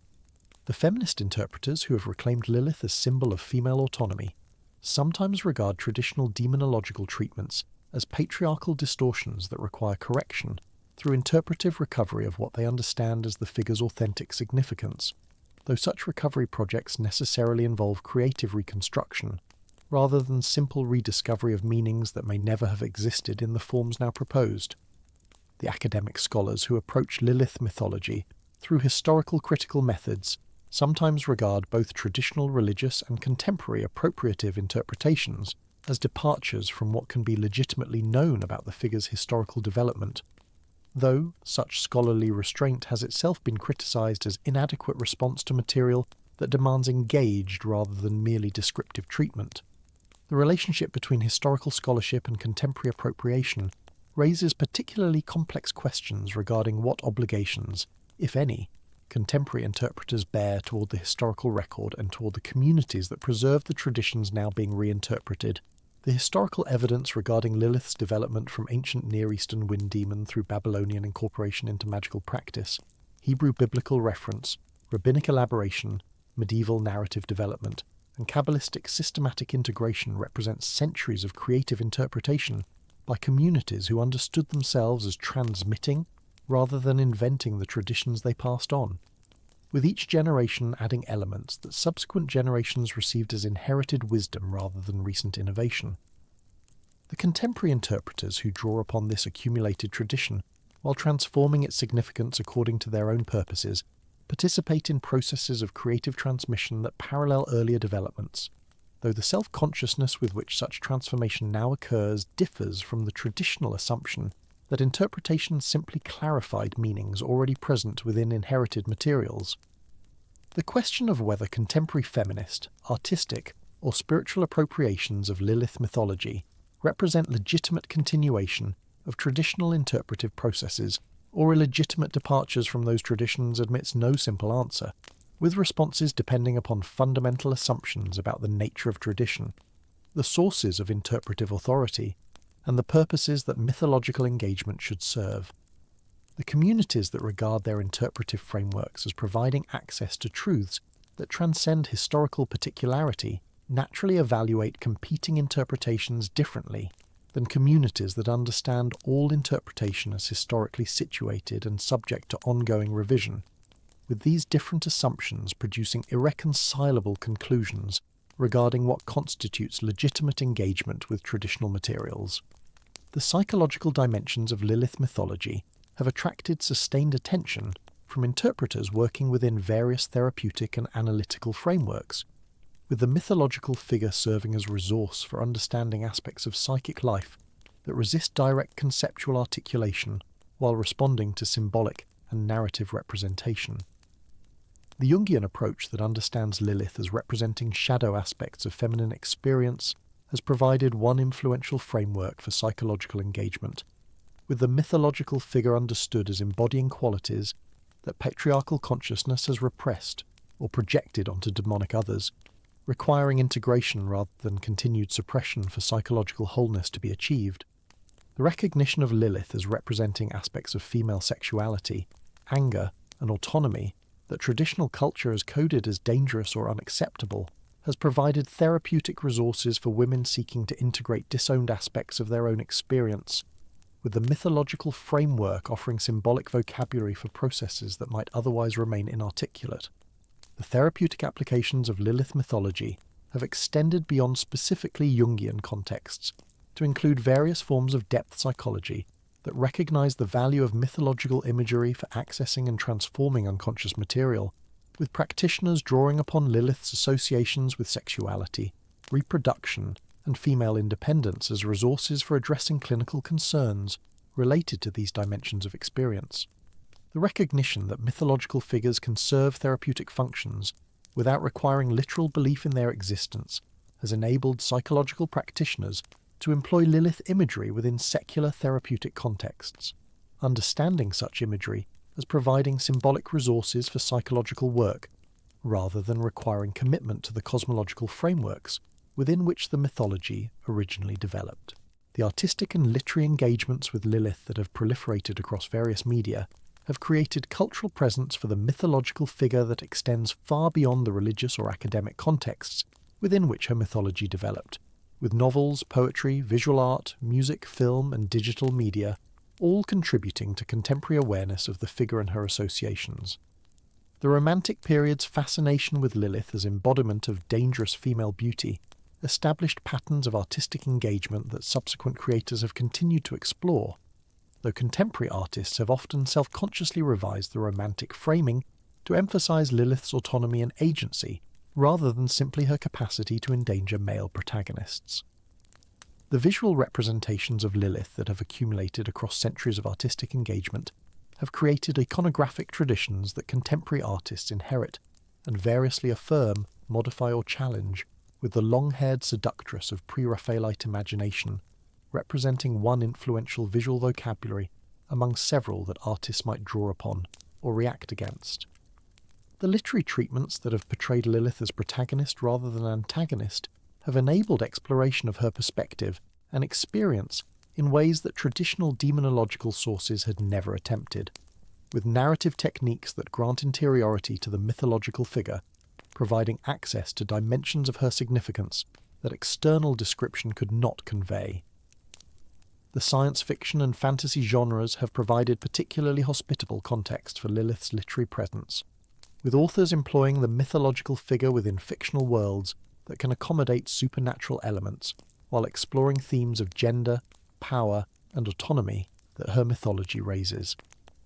The feminist interpreters who have reclaimed Lilith as symbol of female autonomy sometimes regard traditional demonological treatments as patriarchal distortions that require correction through interpretive recovery of what they understand as the figure's authentic significance, though such recovery projects necessarily involve creative reconstruction, rather than simple rediscovery of meanings that may never have existed in the forms now proposed. The academic scholars who approach Lilith mythology through historical critical methods sometimes regard both traditional religious and contemporary appropriative interpretations as departures from what can be legitimately known about the figure's historical development, though such scholarly restraint has itself been criticized as inadequate response to material that demands engaged rather than merely descriptive treatment. The relationship between historical scholarship and contemporary appropriation raises particularly complex questions regarding what obligations, if any, contemporary interpreters bear toward the historical record and toward the communities that preserve the traditions now being reinterpreted. The historical evidence regarding Lilith's development from ancient Near Eastern wind demon through Babylonian incorporation into magical practice, Hebrew biblical reference, rabbinic elaboration, medieval narrative development, and Kabbalistic systematic integration represents centuries of creative interpretation by communities who understood themselves as transmitting rather than inventing the traditions they passed on, with each generation adding elements that subsequent generations received as inherited wisdom rather than recent innovation. The contemporary interpreters who draw upon this accumulated tradition, while transforming its significance according to their own purposes, participate in processes of creative transmission that parallel earlier developments, though the self-consciousness with which such transformation now occurs differs from the traditional assumption that interpretation simply clarified meanings already present within inherited materials. The question of whether contemporary feminist, artistic, or spiritual appropriations of Lilith mythology represent legitimate continuation of traditional interpretive processes or illegitimate departures from those traditions admits no simple answer, with responses depending upon fundamental assumptions about the nature of tradition, the sources of interpretive authority, and the purposes that mythological engagement should serve. The communities that regard their interpretive frameworks as providing access to truths that transcend historical particularity naturally evaluate competing interpretations differently than communities that understand all interpretation as historically situated and subject to ongoing revision, with these different assumptions producing irreconcilable conclusions regarding what constitutes legitimate engagement with traditional materials. The psychological dimensions of Lilith mythology have attracted sustained attention from interpreters working within various therapeutic and analytical frameworks, with the mythological figure serving as resource for understanding aspects of psychic life that resist direct conceptual articulation while responding to symbolic and narrative representation. The Jungian approach that understands Lilith as representing shadow aspects of feminine experience has provided one influential framework for psychological engagement, with the mythological figure understood as embodying qualities that patriarchal consciousness has repressed or projected onto demonic others, requiring integration rather than continued suppression for psychological wholeness to be achieved. The recognition of Lilith as representing aspects of female sexuality, anger, and autonomy that traditional culture has coded as dangerous or unacceptable has provided therapeutic resources for women seeking to integrate disowned aspects of their own experience, with the mythological framework offering symbolic vocabulary for processes that might otherwise remain inarticulate. The therapeutic applications of Lilith mythology have extended beyond specifically Jungian contexts to include various forms of depth psychology that recognize the value of mythological imagery for accessing and transforming unconscious material, with practitioners drawing upon Lilith's associations with sexuality, reproduction, and female independence as resources for addressing clinical concerns related to these dimensions of experience. The recognition that mythological figures can serve therapeutic functions without requiring literal belief in their existence has enabled psychological practitioners to employ Lilith imagery within secular therapeutic contexts, understanding such imagery as providing symbolic resources for psychological work, rather than requiring commitment to the cosmological frameworks within which the mythology originally developed. The artistic and literary engagements with Lilith that have proliferated across various media have created cultural presence for the mythological figure that extends far beyond the religious or academic contexts within which her mythology developed, with novels, poetry, visual art, music, film, and digital media all contributing to contemporary awareness of the figure and her associations. The Romantic period's fascination with Lilith as embodiment of dangerous female beauty established patterns of artistic engagement that subsequent creators have continued to explore, though contemporary artists have often self-consciously revised the Romantic framing to emphasize Lilith's autonomy and agency, rather than simply her capacity to endanger male protagonists. The visual representations of Lilith that have accumulated across centuries of artistic engagement have created iconographic traditions that contemporary artists inherit and variously affirm, modify or challenge, with the long-haired seductress of pre-Raphaelite imagination, representing one influential visual vocabulary among several that artists might draw upon or react against. The literary treatments that have portrayed Lilith as protagonist rather than antagonist have enabled exploration of her perspective and experience in ways that traditional demonological sources had never attempted, with narrative techniques that grant interiority to the mythological figure, providing access to dimensions of her significance that external description could not convey. The science fiction and fantasy genres have provided particularly hospitable context for Lilith's literary presence, with authors employing the mythological figure within fictional worlds that can accommodate supernatural elements, while exploring themes of gender, power, and autonomy that her mythology raises.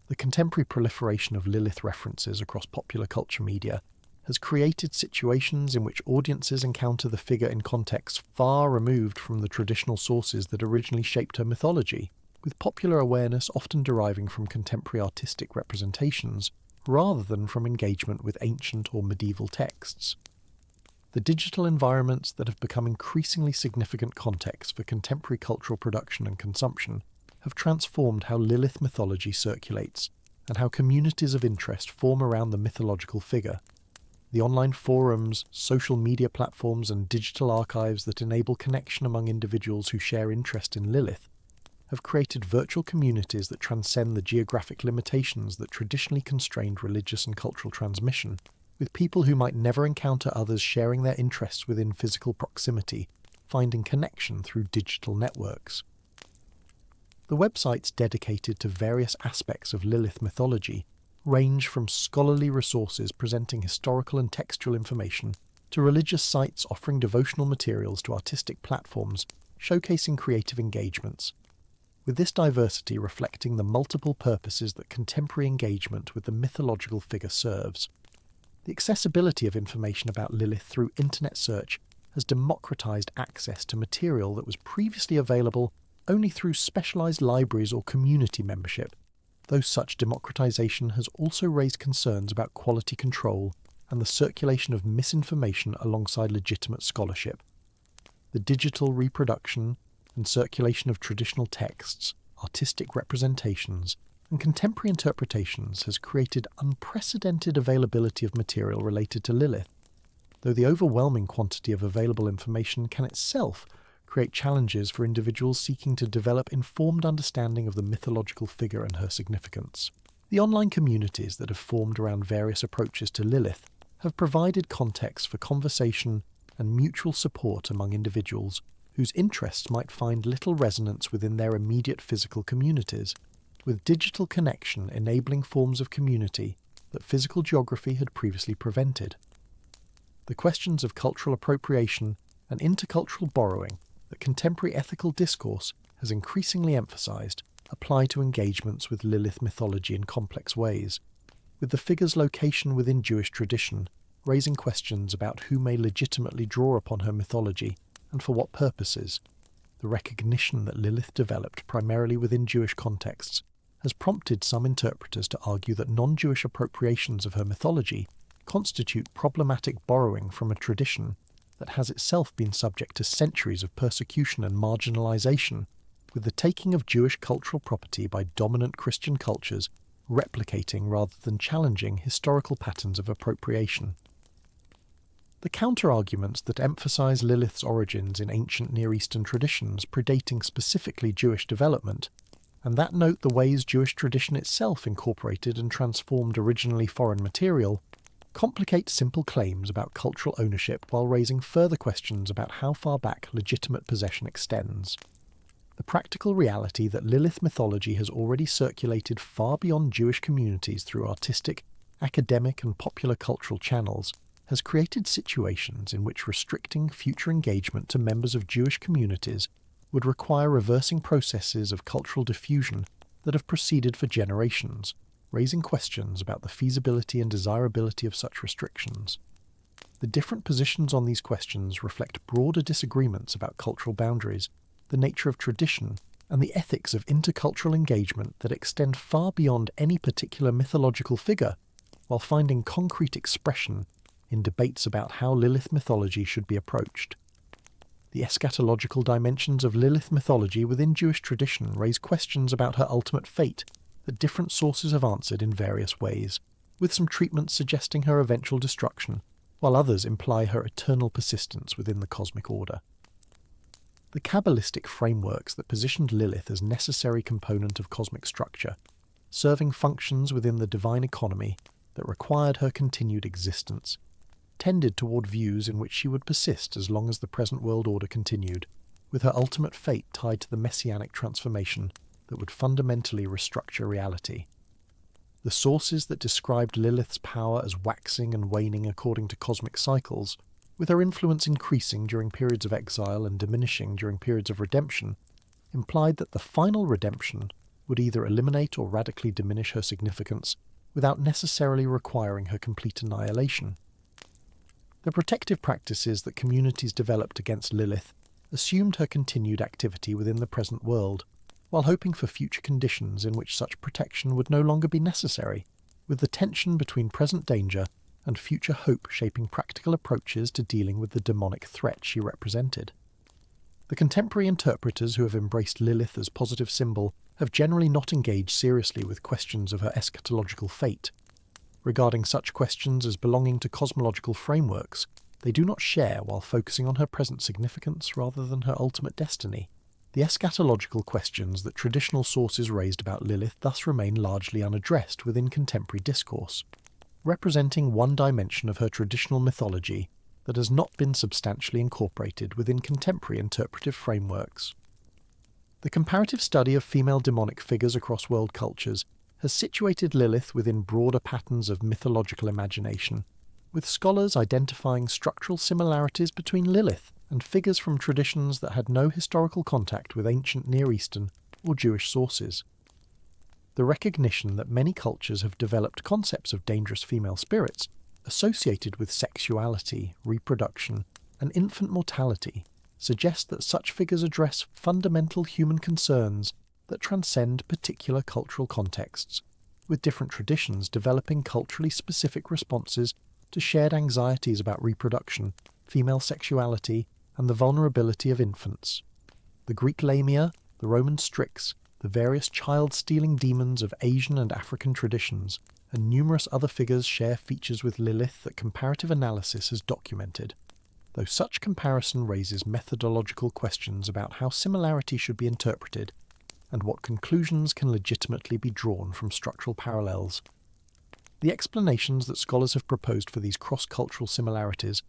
The contemporary proliferation of Lilith references across popular culture media has created situations in which audiences encounter the figure in contexts far removed from the traditional sources that originally shaped her mythology, with popular awareness often deriving from contemporary artistic representations rather than from engagement with ancient or medieval texts. The digital environments that have become increasingly significant contexts for contemporary cultural production and consumption have transformed how Lilith mythology circulates and how communities of interest form around the mythological figure. The online forums, social media platforms, and digital archives that enable connection among individuals who share interest in Lilith have created virtual communities that transcend the geographic limitations that traditionally constrained religious and cultural transmission, with people who might never encounter others sharing their interests within physical proximity, finding connection through digital networks. The websites dedicated to various aspects of Lilith mythology range from scholarly resources presenting historical and textual information to religious sites offering devotional materials to artistic platforms showcasing creative engagements, with this diversity reflecting the multiple purposes that contemporary engagement with the mythological figure serves. The accessibility of information about Lilith through internet search has democratized access to material that was previously available only through specialized libraries or community membership, though such democratization has also raised concerns about quality control and the circulation of misinformation alongside legitimate scholarship. The digital reproduction and circulation of traditional texts, artistic representations, and contemporary interpretations has created unprecedented availability of material related to Lilith, though the overwhelming quantity of available information can itself create challenges for individuals seeking to develop informed understanding of the mythological figure and her significance. The online communities that have formed around various approaches to Lilith have provided context for conversation and mutual support among individuals whose interests might find little resonance within their immediate physical communities, with digital connection enabling forms of community that physical geography had previously prevented. The questions of cultural appropriation and intercultural borrowing that contemporary ethical discourse has increasingly emphasized apply to engagements with Lilith mythology in complex ways, with the figure's location within Jewish tradition raising questions about who may legitimately draw upon her mythology and for what purposes. The recognition that Lilith developed primarily within Jewish contexts has prompted some interpreters to argue that non-Jewish appropriations of her mythology constitute problematic borrowing from a tradition that has itself been subject to centuries of persecution and marginalization, with the taking of Jewish cultural property by dominant Christian cultures replicating rather than challenging historical patterns of appropriation. The counter-arguments that emphasize Lilith's origins in ancient Near Eastern traditions predating specifically Jewish development, and that note the ways Jewish tradition itself incorporated and transformed originally foreign material, complicate simple claims about cultural ownership while raising further questions about how far back legitimate possession extends. the practical reality that Lilith mythology has already circulated far beyond Jewish communities through artistic, academic and popular cultural channels has created situations in which restricting future engagement to members of Jewish communities would require reversing processes of cultural diffusion that have proceeded for generations, raising questions about the feasibility and desirability of such restrictions. The different positions on these questions reflect broader disagreements about cultural boundaries, the nature of tradition, and the ethics of intercultural engagement that extend far beyond any particular mythological figure, while finding concrete expression in debates about how Lilith mythology should be approached. The eschatological dimensions of Lilith mythology within Jewish tradition raise questions about her ultimate fate that different sources have answered in various ways, with some treatments suggesting her eventual destruction, while others imply her eternal persistence within the cosmic order. The Kabbalistic frameworks that positioned Lilith as necessary component of cosmic structure, serving functions within the divine economy that required her continued existence, tended toward views in which she would persist as long as the present world order continued, with her ultimate fate tied to the messianic transformation that would fundamentally restructure reality. The sources that described Lilith's power as waxing and waning according to cosmic cycles, with her influence increasing during periods of exile and diminishing during periods of redemption, implied that the final redemption would either eliminate or radically diminish her significance without necessarily requiring her complete annihilation. The protective practices that communities developed against Lilith assumed her continued activity within the present world, while hoping for future conditions in which such protection would no longer be necessary, with the tension between present danger and future hope shaping practical approaches to dealing with the demonic threat she represented. The contemporary interpreters who have embraced Lilith as positive symbol have generally not engaged seriously with questions of her eschatological fate. Regarding such questions as belonging to cosmological frameworks, they do not share while focusing on her present significance rather than her ultimate destiny. The eschatological questions that traditional sources raised about Lilith thus remain largely unaddressed within contemporary discourse, representing one dimension of her traditional mythology that has not been substantially incorporated within contemporary interpretive frameworks. The comparative study of female demonic figures across world cultures has situated Lilith within broader patterns of mythological imagination, with scholars identifying structural similarities between Lilith and figures from traditions that had no historical contact with ancient Near Eastern or Jewish sources. The recognition that many cultures have developed concepts of dangerous female spirits associated with sexuality, reproduction, and infant mortality suggests that such figures address fundamental human concerns that transcend particular cultural contexts, with different traditions developing culturally specific responses to shared anxieties about reproduction, female sexuality, and the vulnerability of infants. The Greek Lamia, the Roman Strix, the various child-stealing demons of Asian and African traditions, and numerous other figures share features with Lilith that comparative analysis has documented, though such comparison raises methodological questions about how similarity should be interpreted and what conclusions can legitimately be drawn from structural parallels. The explanations that scholars have proposed for these cross-cultural similarities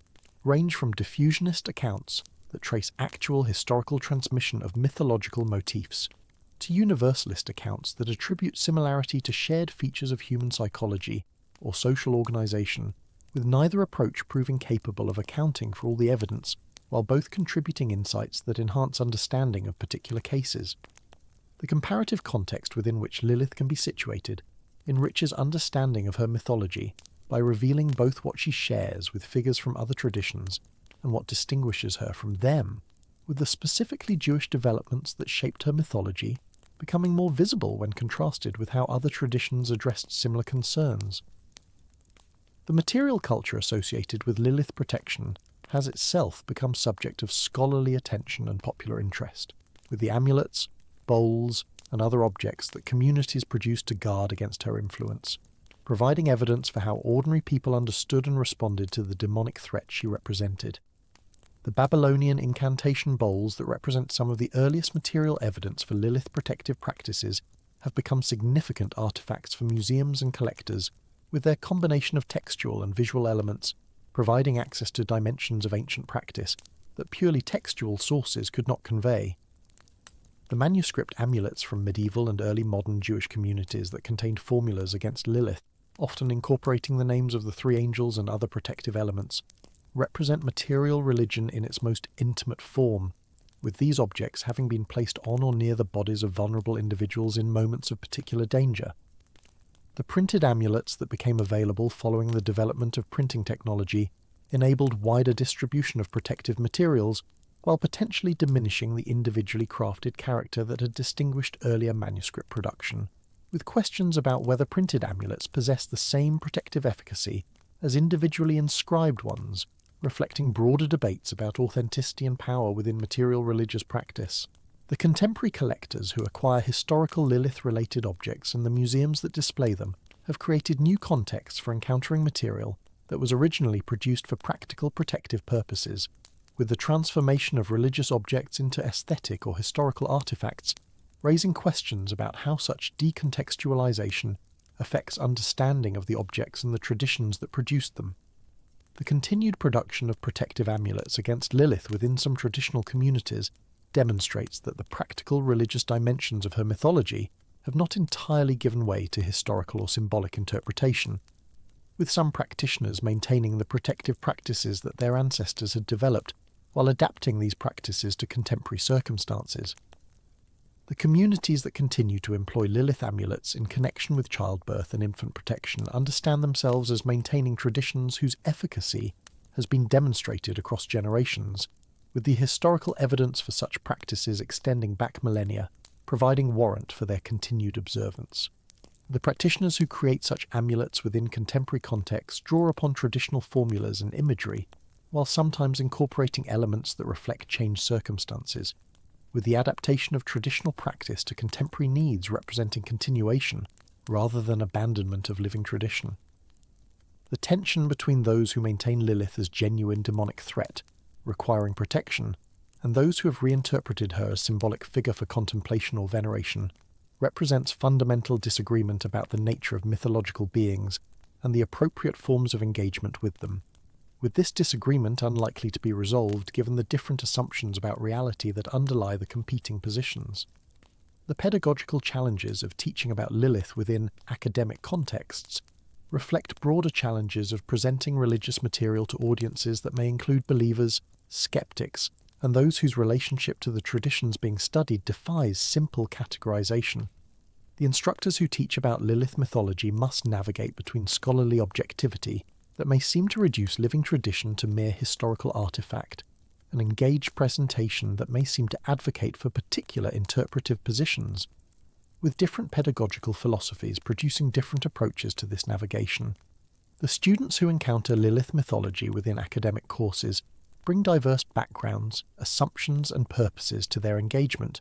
range from diffusionist accounts that trace actual historical transmission of mythological motifs, to universalist accounts that attribute similarity to shared features of human psychology or social organization, with neither approach proving capable of accounting for all the evidence, while both contributing insights that enhance understanding of particular cases. The comparative context within which Lilith can be situated enriches understanding of her mythology by revealing both what she shares with figures from other traditions and what distinguishes her from them, with the specifically Jewish developments that shaped her mythology becoming more visible when contrasted with how other traditions addressed similar concerns. The material culture associated with Lilith protection has itself become subject of scholarly attention and popular interest, with the amulets, bowls, and other objects that communities produced to guard against her influence, providing evidence for how ordinary people understood and responded to the demonic threat she represented. The Babylonian incantation bowls that represent some of the earliest material evidence for Lilith protective practices have become significant artifacts for museums and collectors, with their combination of textual and visual elements providing access to dimensions of ancient practice that purely textual sources could not convey. The manuscript amulets from medieval and early modern Jewish communities that contained formulas against Lilith, often incorporating the names of the three angels and other protective elements, represent material religion in its most intimate form, with these objects having been placed on or near the bodies of vulnerable individuals in moments of particular danger. The printed amulets that became available following the development of printing technology enabled wider distribution of protective materials, while potentially diminishing the individually crafted character that had distinguished earlier manuscript production, with questions about whether printed amulets possess the same protective efficacy as individually inscribed ones, reflecting broader debates about authenticity and power within material religious practice. The contemporary collectors who acquire historical Lilith-related objects and the museums that display them have created new contexts for encountering material that was originally produced for practical protective purposes, with the transformation of religious objects into aesthetic or historical artifacts raising questions about how such decontextualization affects understanding of the objects and the traditions that produced them. The continued production of protective amulets against Lilith within some traditional communities demonstrates that the practical religious dimensions of her mythology have not entirely given way to historical or symbolic interpretation, with some practitioners maintaining the protective practices that their ancestors had developed while adapting these practices to contemporary circumstances. The communities that continue to employ Lilith amulets in connection with childbirth and infant protection understand themselves as maintaining traditions whose efficacy has been demonstrated across generations, with the historical evidence for such practices extending back millennia, providing warrant for their continued observance. The practitioners who create such amulets within contemporary contexts draw upon traditional formulas and imagery, while sometimes incorporating elements that reflect changed circumstances, with the adaptation of traditional practice to contemporary needs representing continuation rather than abandonment of living tradition. The tension between those who maintain Lilith as genuine demonic threat, requiring protection, and those who have reinterpreted her as symbolic figure for contemplation or veneration, represents fundamental disagreement about the nature of mythological beings and the appropriate forms of engagement with them, with this disagreement unlikely to be resolved given the different assumptions about reality that underlie the competing positions. The pedagogical challenges of teaching about Lilith within academic contexts reflect broader challenges of presenting religious material to audiences that may include believers, skeptics, and those whose relationship to the traditions being studied defies simple categorization. The instructors who teach about Lilith mythology must navigate between scholarly objectivity that may seem to reduce living tradition to mere historical artifact, and engaged presentation that may seem to advocate for particular interpretive positions, with different pedagogical philosophies producing different approaches to this navigation. The students who encounter Lilith mythology within academic courses bring diverse backgrounds, assumptions, and purposes to their engagement,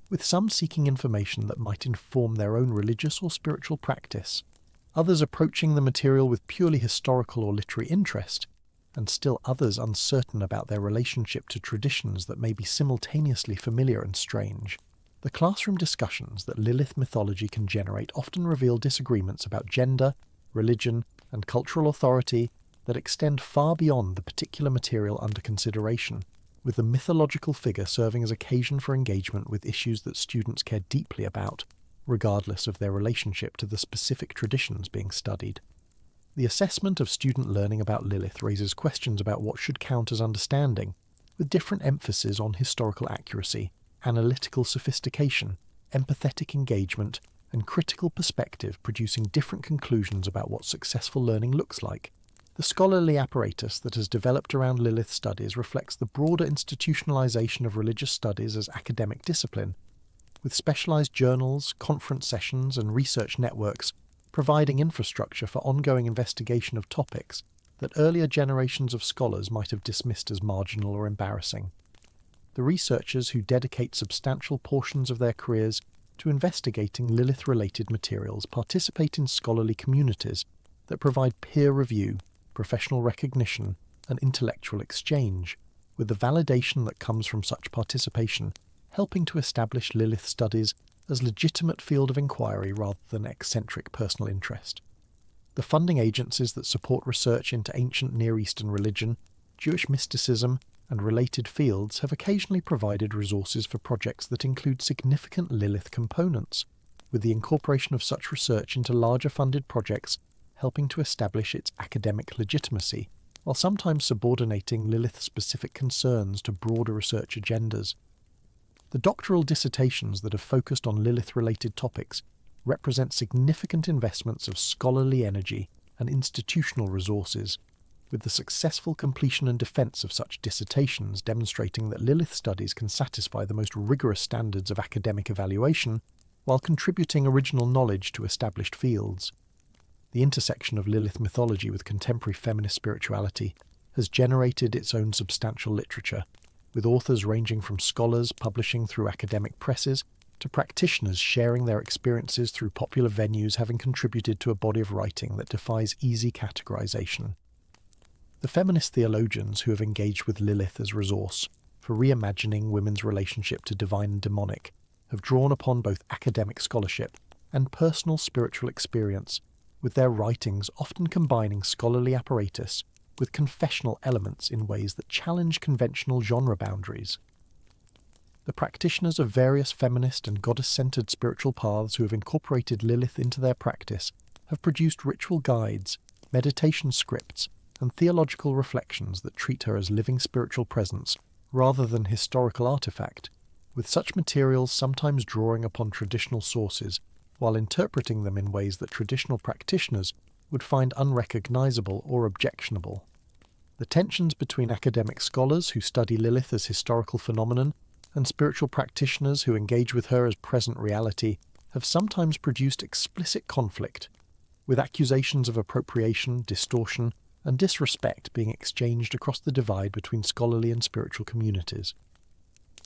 with some seeking information that might inform their own religious or spiritual practice, others approaching the material with purely historical or literary interest, and still others uncertain about their relationship to traditions that may be simultaneously familiar and strange. The classroom discussions that Lilith mythology can generate often reveal disagreements about gender, religion, and cultural authority that extend far beyond the particular material under consideration, with the mythological figure serving as occasion for engagement with issues that students care deeply about, regardless of their relationship to the specific traditions being studied. The assessment of student learning about Lilith raises questions about what should count as understanding, with different emphasis on historical accuracy, analytical sophistication, empathetic engagement, and critical perspective producing different conclusions about what successful learning looks like. The scholarly apparatus that has developed around Lilith studies reflects the broader institutionalization of religious studies as academic discipline, with specialized journals, conference sessions, and research networks providing infrastructure for ongoing investigation of topics that earlier generations of scholars might have dismissed as marginal or embarrassing. The researchers who dedicate substantial portions of their careers to investigating Lilith-related materials participate in scholarly communities that provide peer review, professional recognition, and intellectual exchange, with the validation that comes from such participation helping to establish Lilith studies as legitimate field of inquiry rather than eccentric personal interest. The funding agencies that support research into ancient Near Eastern religion, Jewish mysticism, and related fields have occasionally provided resources for projects that include significant Lilith components, with the incorporation of such research into larger funded projects helping to establish its academic legitimacy, while sometimes subordinating Lilith-specific concerns to broader research agendas. The doctoral dissertations that have focused on Lilith-related topics represent significant investments of scholarly energy and institutional resources, with the successful completion and defence of such dissertations demonstrating that Lilith studies can satisfy the most rigorous standards of academic evaluation while contributing original knowledge to established fields. The intersection of Lilith mythology with contemporary feminist spirituality has generated its own substantial literature, with authors ranging from scholars publishing through academic presses to practitioners sharing their experiences through popular venues having contributed to a body of writing that defies easy categorization. The feminist theologians who have engaged with Lilith as resource for reimagining women's relationship to divine and demonic have drawn upon both academic scholarship and personal spiritual experience, with their writings often combining scholarly apparatus with confessional elements in ways that challenge conventional genre boundaries. The practitioners of various feminist and goddess-centered spiritual paths who have incorporated Lilith into their practice have produced ritual guides, meditation scripts, and theological reflections that treat her as living spiritual presence rather than historical artifact, with such materials sometimes drawing upon traditional sources while interpreting them in ways that traditional practitioners would find unrecognizable or objectionable. The tensions between academic scholars who study Lilith as historical phenomenon and spiritual practitioners who engage with her as present reality have sometimes produced explicit conflict, with accusations of appropriation, distortion, and disrespect being exchanged across the divide between scholarly and spiritual communities.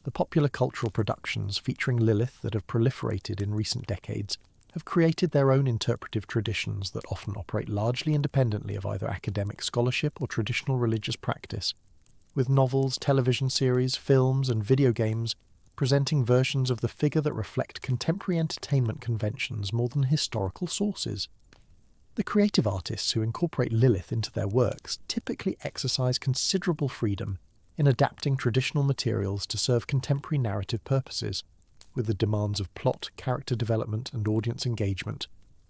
The popular cultural productions featuring Lilith that have proliferated in recent decades have created their own interpretive traditions that often operate largely independently of either academic scholarship or traditional religious practice, with novels, television series, films, and video games presenting versions of the figure that reflect contemporary entertainment conventions more than historical sources. The creative artists who incorporate Lilith into their works typically exercise considerable freedom in adapting traditional materials to serve contemporary narrative purposes, with the demands of plot, character development, and audience engagement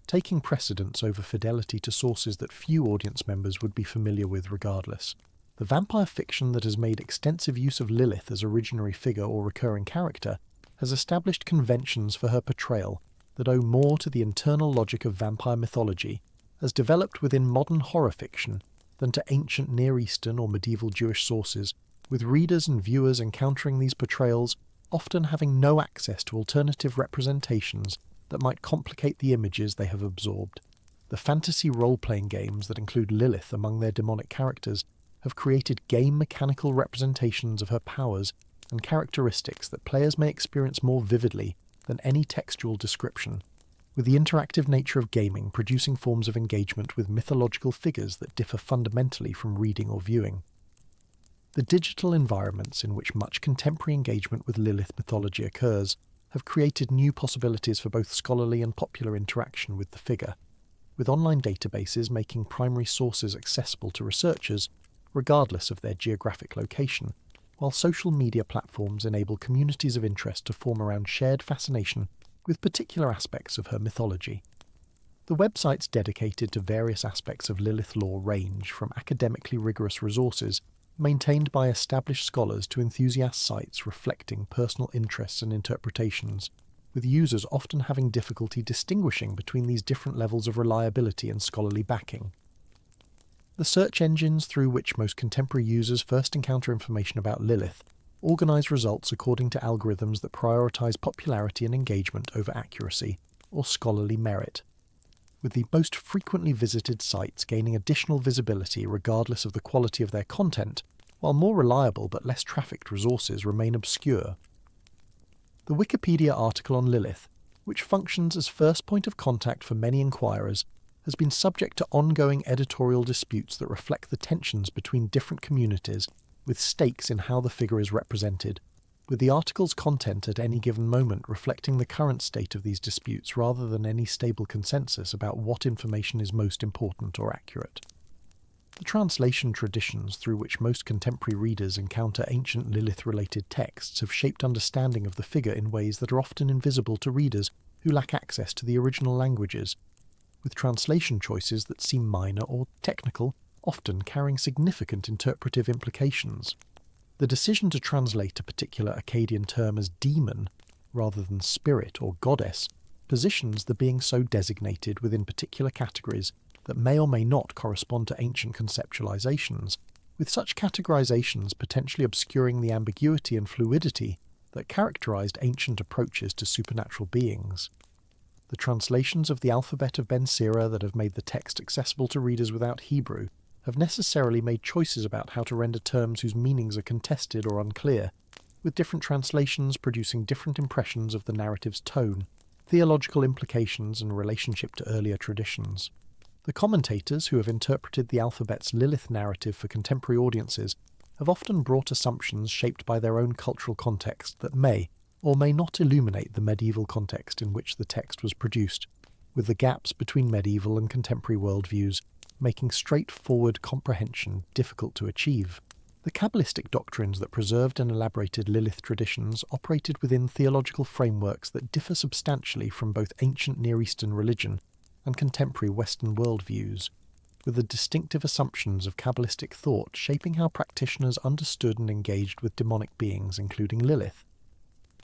taking precedence over fidelity to sources that few audience members would be familiar with regardless. The vampire fiction that has made extensive use of Lilith as originary figure or recurring character has established conventions for her portrayal that owe more to the internal logic of vampire mythology, as developed within modern horror fiction, than to ancient Near Eastern or medieval Jewish sources, with readers and viewers encountering these portrayals often having no access to alternative representations that might complicate the images they have absorbed. The fantasy role-playing games that include Lilith among their demonic characters have created game mechanical representations of her powers and characteristics that players may experience more vividly than any textual description, with the interactive nature of gaming producing forms of engagement with mythological figures that differ fundamentally from reading or viewing. The digital environments in which much contemporary engagement with Lilith mythology occurs have created new possibilities for both scholarly and popular interaction with the figure, with online databases making primary sources accessible to researchers regardless of their geographic location, while social media platforms enable communities of interest to form around shared fascination with particular aspects of her mythology. The websites dedicated to various aspects of Lilith lore range from academically rigorous resources maintained by established scholars to enthusiast sites reflecting personal interests and interpretations, with users often having difficulty distinguishing between these different levels of reliability and scholarly backing. The search engines through which most contemporary users first encounter information about Lilith organize results according to algorithms that prioritize popularity and engagement over accuracy or scholarly merit, with the most frequently visited sites gaining additional visibility regardless of the quality of their content, while more reliable but less trafficked resources remain obscure. The Wikipedia article on Lilith, which functions as first point of contact for many inquirers, has been subject to ongoing editorial disputes that reflect the tensions between different communities, with stakes in how the figure is represented, with the article's content at any given moment reflecting the current state of these disputes rather than any stable consensus about what information is most important or accurate. The translation traditions through which most contemporary readers encounter ancient Lilith-related texts have shaped understanding of the figure in ways that are often invisible to readers who lack access to the original languages, with translation choices that seem minor or technical, often carrying significant interpretive implications. The decision to translate a particular Akkadian term as demon, rather than spirit or goddess, positions the being so designated within particular categories that may or may not correspond to ancient conceptualizations, with such categorizations potentially obscuring the ambiguity and fluidity that characterized ancient approaches to supernatural beings. The translations of the Alphabet of Ben Sira that have made the text accessible to readers without Hebrew have necessarily made choices about how to render terms whose meanings are contested or unclear, with different translations producing different impressions of the narrative's tone, theological implications and relationship to earlier traditions. The commentators who have interpreted the alphabet's Lilith narrative for contemporary audiences have often brought assumptions shaped by their own cultural context that may or may not illuminate the medieval context in which the text was produced, with the gaps between medieval and contemporary worldviews making straightforward comprehension difficult to achieve. The Kabbalistic doctrines that preserved and elaborated Lilith traditions operated within theological frameworks that differ substantially from both ancient Near Eastern religion and contemporary Western worldviews, with the distinctive assumptions of Kabbalistic thought shaping how practitioners understood and engaged with demonic beings, including Lilith.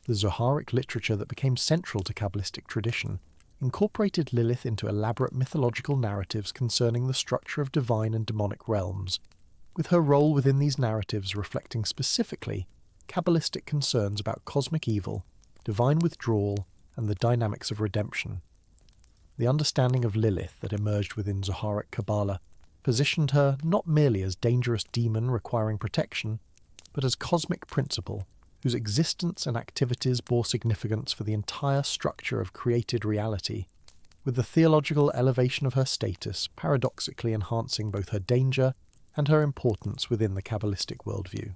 The Zoharic literature that became central to Kabbalistic tradition incorporated Lilith into elaborate mythological narratives concerning the structure of divine and demonic realms, with her role within these narratives reflecting specifically Kabbalistic concerns about cosmic evil, divine withdrawal, and the dynamics of redemption. The understanding of Lilith that emerged within Zoharic Kabbalah positioned her not merely as dangerous demon requiring protection, but as cosmic principle whose existence and activities bore significance for the entire structure of created reality, with the theological elevation of her status paradoxically enhancing both her danger and her importance within the Kabbalistic worldview.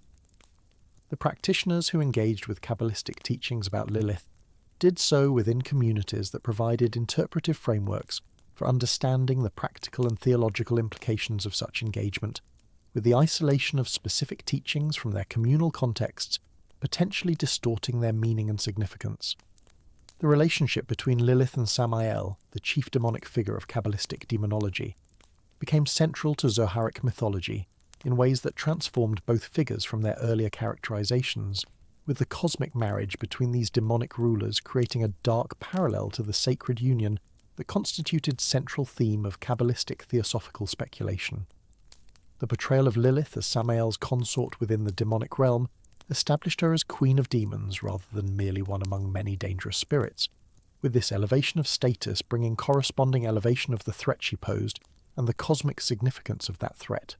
The practitioners who engaged with Kabbalistic teachings about Lilith did so within communities that provided interpretive frameworks for understanding the practical and theological implications of such engagement, with the isolation of specific teachings from their communal contexts potentially distorting their meaning and significance. The relationship between Lilith and Samael, the chief demonic figure of Kabbalistic demonology, became central to Zoharic mythology in ways that transformed both figures from their earlier characterizations, with the cosmic marriage between these demonic rulers creating a dark parallel to the sacred union that constituted central theme of Kabbalistic theosophical speculation. The portrayal of Lilith as Samael's consort within the demonic realm established her as queen of demons rather than merely one among many dangerous spirits, with this elevation of status bringing corresponding elevation of the threat she posed and the cosmic significance of that threat.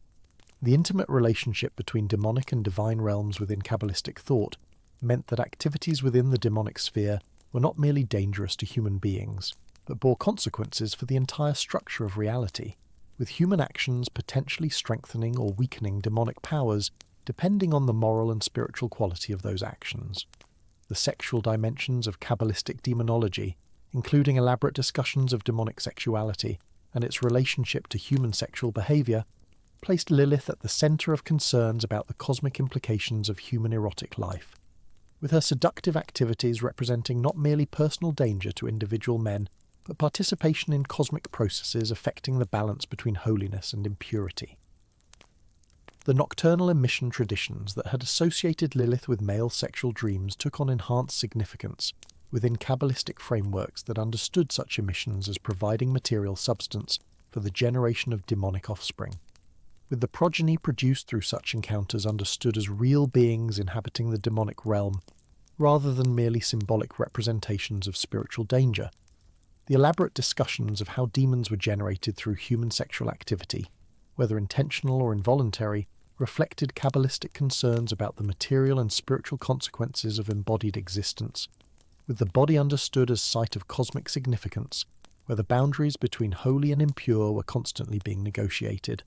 The intimate relationship between demonic and divine realms within Kabbalistic thought meant that activities within the demonic sphere were not merely dangerous to human beings, but bore consequences for the entire structure of reality, with human actions potentially strengthening or weakening demonic powers depending on the moral and spiritual quality of those actions. The sexual dimensions of Kabbalistic demonology, including elaborate discussions of demonic sexuality and its relationship to human sexual behavior, placed Lilith at the center of concerns about the cosmic implications of human erotic life, with her seductive activities representing not merely personal danger to individual men, but participation in cosmic processes affecting the balance between holiness and impurity. The nocturnal emission traditions that had associated Lilith with male sexual dreams took on enhanced significance within Kabbalistic frameworks that understood such emissions as providing material substance for the generation of demonic offspring, with the progeny produced through such encounters understood as real beings inhabiting the demonic realm, rather than merely symbolic representations of spiritual danger. The elaborate discussions of how demons were generated through human sexual activity, whether intentional or involuntary, reflected Kabbalistic concerns about the material and spiritual consequences of embodied existence, with the body understood as site of cosmic significance, where the boundaries between holy and impure were constantly being negotiated.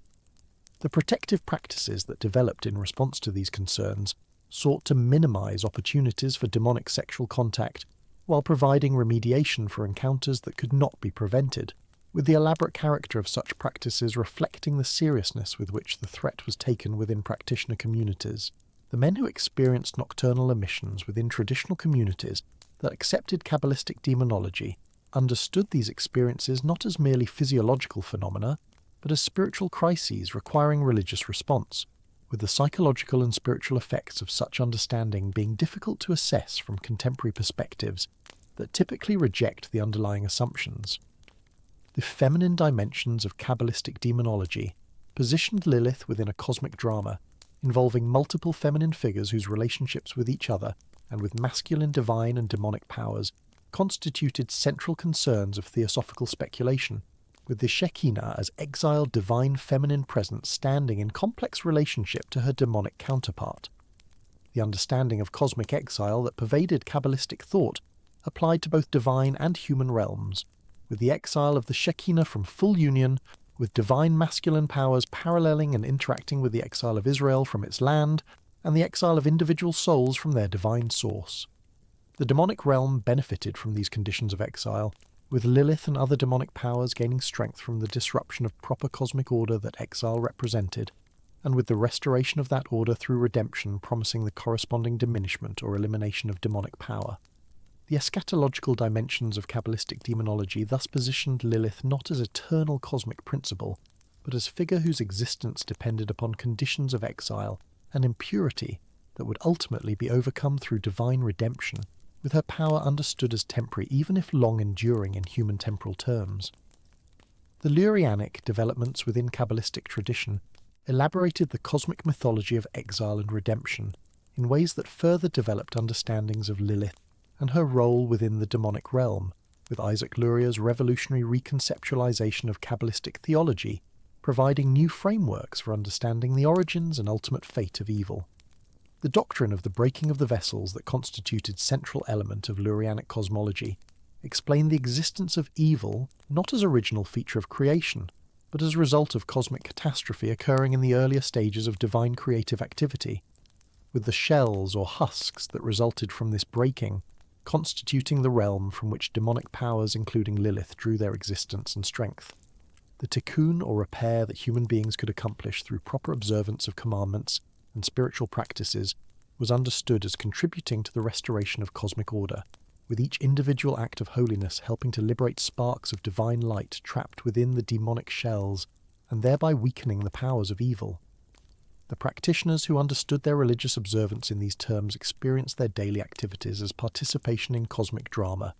The protective practices that developed in response to these concerns sought to minimize opportunities for demonic sexual contact while providing remediation for encounters that could not be prevented, with the elaborate character of such practices reflecting the seriousness with which the threat was taken within practitioner communities. The men who experienced nocturnal emissions within traditional communities that accepted Kabbalistic demonology understood these experiences not as merely physiological phenomena, but as spiritual crises requiring religious response, with the psychological and spiritual effects of such understanding being difficult to assess from contemporary perspectives that typically reject the underlying assumptions. The feminine dimensions of Kabbalistic demonology positioned Lilith within a cosmic drama involving multiple feminine figures whose relationships with each other and with masculine divine and demonic powers constituted central concerns of theosophical speculation, with the Shekinah as exiled divine feminine presence standing in complex relationship to her demonic counterpart. The understanding of cosmic exile that pervaded Kabbalistic thought applied to both divine and human realms, with the exile of the Shekinah from full union with divine masculine powers paralleling and interacting with the exile of Israel from its land and the exile of individual souls from their divine source. The demonic realm benefited from these conditions of exile, with Lilith and other demonic powers gaining strength from the disruption of proper cosmic order that exile represented, and with the restoration of that order through redemption promising the corresponding diminishment or elimination of demonic power. The eschatological dimensions of Kabbalistic demonology thus positioned Lilith not as eternal cosmic principle, but as figure whose existence depended upon conditions of exile and impurity that would ultimately be overcome through divine redemption, with her power understood as temporary even if long-enduring in human temporal terms. The Lurianic developments within Kabbalistic tradition elaborated the cosmic mythology of exile and redemption in ways that further developed understandings of Lilith and her role within the demonic realm, with Isaac Luria's revolutionary reconceptualization of Kabbalistic theology providing new frameworks for understanding the origins and ultimate fate of evil. The doctrine of the breaking of the vessels that constituted central element of Lurianic cosmology explained the existence of evil not as original feature of creation, but as a result of cosmic catastrophe occurring in the earlier stages of divine creative activity, with the shells or husks that resulted from this breaking constituting the realm from which demonic powers including Lilith drew their existence and strength. The tikkun or repair that human beings could accomplish through proper observance of commandments and spiritual practices was understood as contributing to the restoration of cosmic order, with each individual act of holiness helping to liberate sparks of divine light trapped within the demonic shells and thereby weakening the powers of evil. The practitioners who understood their religious observance in these terms experienced their daily activities as participation in cosmic drama,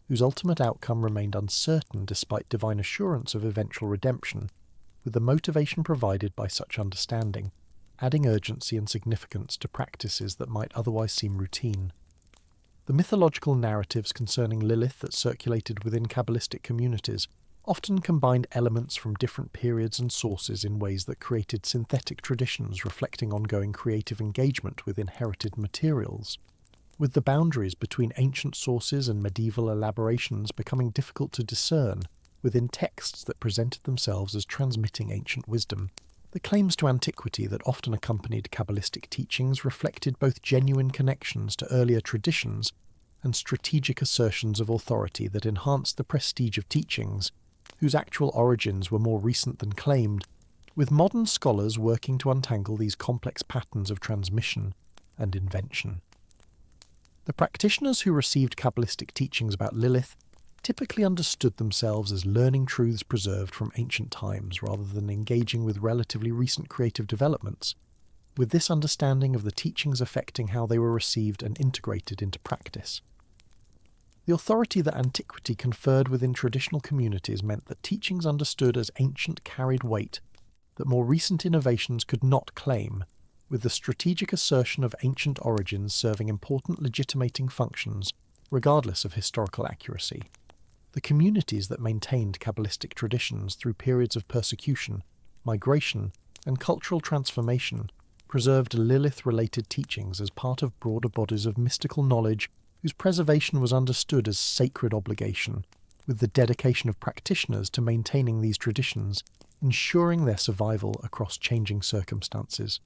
whose ultimate outcome remained uncertain despite divine assurance of eventual redemption, with the motivation provided by such understanding adding urgency and significance to practices that might otherwise seem routine. The mythological narratives concerning Lilith that circulated within Kabbalistic communities often combined elements from different periods and sources in ways that created synthetic traditions reflecting ongoing creative engagement with inherited materials, with the boundaries between ancient sources and medieval elaborations becoming difficult to discern within texts that presented themselves as transmitting ancient wisdom. The claims to antiquity that often accompanied Kabbalistic teachings reflected both genuine connections to earlier traditions and strategic assertions of authority that enhanced the prestige of teachings, whose actual origins were more recent than claimed, with modern scholars working to untangle these complex patterns of transmission and invention. The practitioners who received Kabbalistic teachings about Lilith typically understood themselves as learning truths preserved from ancient times rather than engaging with relatively recent creative developments, with this understanding of the teachings affecting how they were received and integrated into practice. The authority that antiquity conferred within traditional communities meant that teachings understood as ancient carried weight that more recent innovations could not claim, with the strategic assertion of ancient origins serving important legitimating functions regardless of historical accuracy. The communities that maintained Kabbalistic traditions through periods of persecution, migration, and cultural transformation preserved Lilith-related teachings as part of broader bodies of mystical knowledge whose preservation was understood as sacred obligation, with the dedication of practitioners to maintaining these traditions, ensuring their survival across changing circumstances.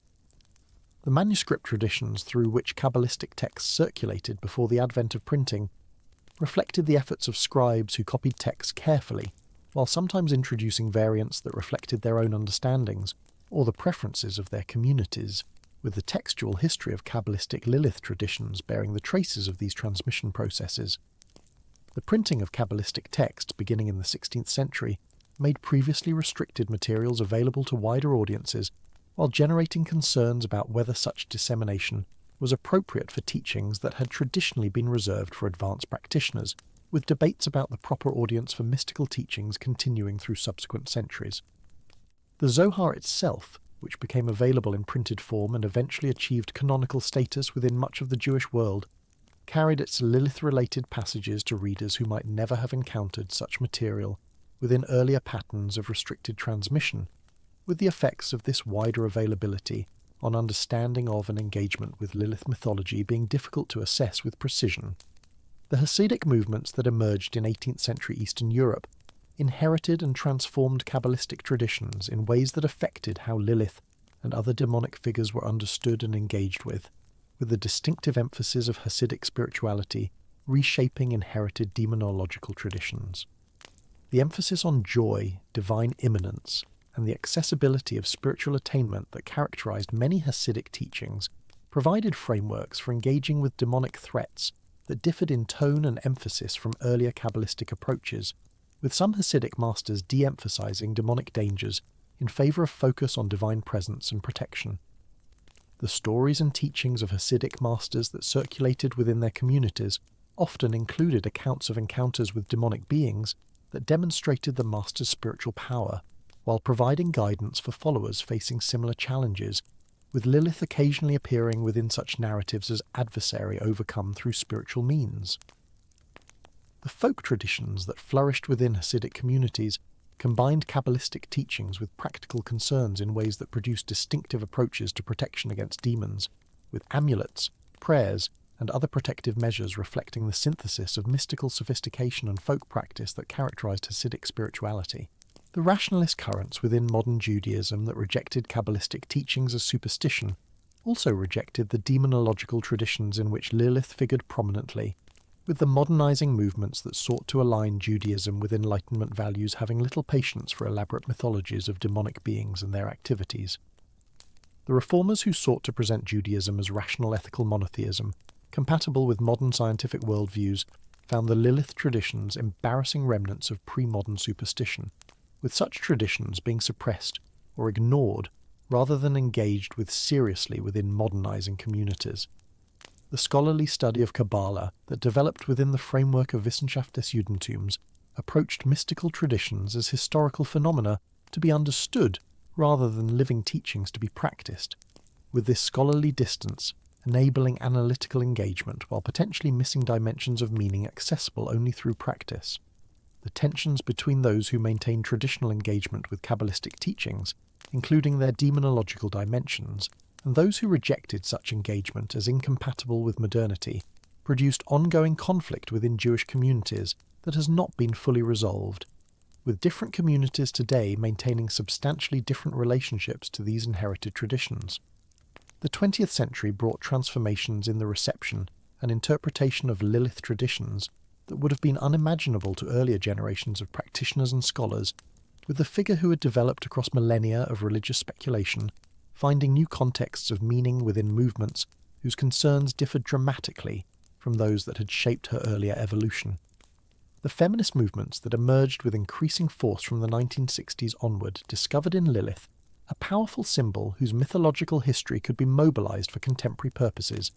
The manuscript traditions through which Kabbalistic texts circulated before the advent of printing reflected the efforts of scribes who copied texts carefully, while sometimes introducing variants that reflected their own understandings or the preferences of their communities, with the textual history of Kabbalistic Lilith traditions bearing the traces of these transmission processes. The printing of Kabbalistic text beginning in the 16th century made previously restricted materials available to wider audiences, while generating concerns about whether such dissemination was appropriate for teachings that had traditionally been reserved for advanced practitioners, with debates about the proper audience for mystical teachings continuing through subsequent centuries. The Zohar itself, which became available in printed form and eventually achieved canonical status within much of the Jewish world, carried its Lilith-related passages to readers who might never have encountered such material within earlier patterns of restricted transmission, with the effects of this wider availability on understanding of and engagement with Lilith mythology being difficult to assess with precision. The Hasidic movements that emerged in 18th century Eastern Europe inherited and transformed Kabbalistic traditions in ways that affected how Lilith and other demonic figures were understood and engaged with the distinctive emphasis of Hasidic spirituality reshaping inherited demonological traditions. The emphasis on joy, divine immanence, and the accessibility of spiritual attainment that characterized many Hasidic teachings provided frameworks for engaging with demonic threats that differed in tone and emphasis from earlier Kabbalistic approaches, with some Hasidic masters de-emphasizing demonic dangers in favor of focus on divine presence and protection. The stories and teachings of Hasidic masters that circulated within their communities often included accounts of encounters with demonic beings that demonstrated the master's spiritual power, while providing guidance for followers facing similar challenges, with Lilith occasionally appearing within such narratives as adversary overcome through spiritual means. The folk traditions that flourished within Hasidic communities combined Kabbalistic teachings with practical concerns in ways that produced distinctive approaches to protection against demons, with amulets, prayers, and other protective measures reflecting the synthesis of mystical sophistication and folk practice that characterized Hasidic spirituality. The rationalist currents within modern Judaism that rejected Kabbalistic teachings as superstition also rejected the demonological traditions in which Lilith figured prominently, with the modernizing movements that sought to align Judaism with Enlightenment values having little patience for elaborate mythologies of demonic beings and their activities. The reformers who sought to present Judaism as rational ethical monotheism, compatible with modern scientific worldviews, found the Lilith traditions embarrassing remnants of pre-modern superstition, with such traditions being suppressed or ignored rather than engaged with seriously within modernizing communities. The scholarly study of Kabbalah that developed within the framework of Wissenschaft des Judentums approached mystical traditions as historical phenomena to be understood rather than living teachings to be practiced, with this scholarly distance enabling analytical engagement while potentially missing dimensions of meaning accessible only through practice. The tensions between those who maintain traditional engagement with Kabbalistic teachings, including their demonological dimensions, and those who rejected such engagement as incompatible with modernity, produced ongoing conflict within Jewish communities that has not been fully resolved, with different communities today maintaining substantially different relationships to these inherited traditions. The 20th century brought transformations in the reception and interpretation of Lilith traditions that would have been unimaginable to earlier generations of practitioners and scholars, with the figure who had developed across millennia of religious speculation finding new contexts of meaning within movements whose concerns differed dramatically from those that had shaped her earlier evolution. The feminist movements that emerged with increasing force from the 1960s onward discovered in Lilith a powerful symbol whose mythological history could be mobilized for contemporary purposes,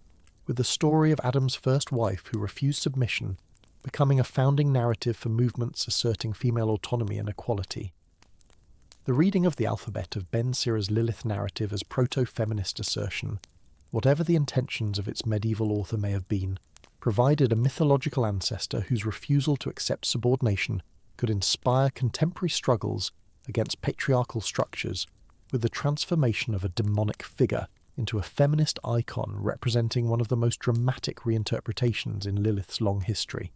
with the story of Adam's first wife who refused submission becoming a founding narrative for movements asserting female autonomy and equality. The reading of the Alphabet of Ben Sira's Lilith narrative as proto-feminist assertion, whatever the intentions of its medieval author may have been, provided a mythological ancestor whose refusal to accept subordination could inspire contemporary struggles against patriarchal structures, with the transformation of a demonic figure into a feminist icon representing one of the most dramatic reinterpretations in Lilith's long history.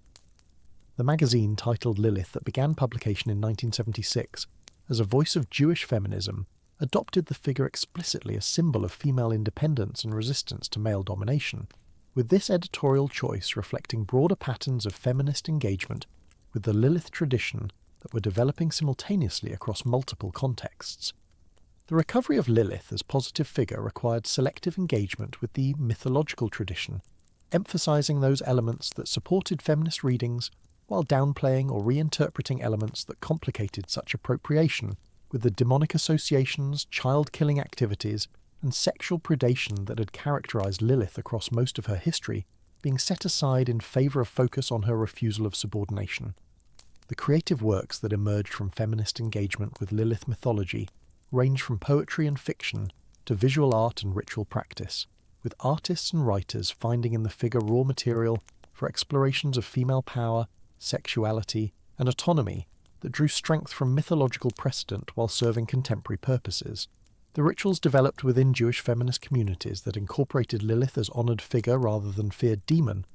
The magazine titled Lilith that began publication in 1976 as a voice of Jewish feminism adopted the figure explicitly as symbol of female independence and resistance to male domination, with this editorial choice reflecting broader patterns of feminist engagement with the Lilith tradition that were developing simultaneously across multiple contexts. The recovery of Lilith as positive figure required selective engagement with the mythological tradition, emphasizing those elements that supported feminist readings while downplaying or reinterpreting elements that complicated such appropriation, with the demonic associations, child-killing activities, and sexual predation that had characterized Lilith across most of her history being set aside in favor of focus on her refusal of subordination. The creative works that emerged from feminist engagement with Lilith mythology range from poetry and fiction to visual art and ritual practice, with artists and writers finding in the figure raw material for explorations of female power, sexuality, and autonomy that drew strength from mythological precedent while serving contemporary purposes. The rituals developed within Jewish feminist communities that incorporated Lilith as honoured figure rather than feared demon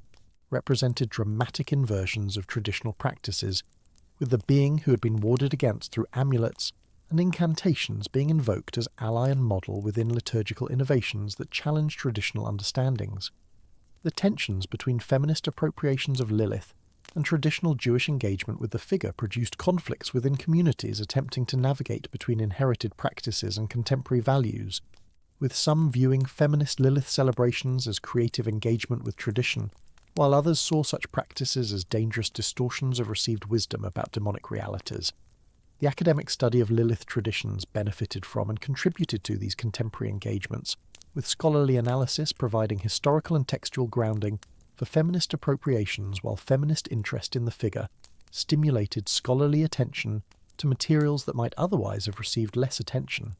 represented dramatic inversions of traditional practices, with the being who had been warded against through amulets and incantations being invoked as ally and model within liturgical innovations that challenged traditional understandings. The tensions between feminist appropriations of Lilith and traditional Jewish engagement with the figure produced conflicts within communities attempting to navigate between inherited practices and contemporary values, with some viewing feminist Lilith celebrations as creative engagement with tradition, while others saw such practices as dangerous distortions of received wisdom about demonic realities. The academic study of Lilith traditions benefited from and contributed to these contemporary engagements, with scholarly analysis providing historical and textual grounding for feminist appropriations, while feminist interest in the figure stimulated scholarly attention to materials that might otherwise have received less attention.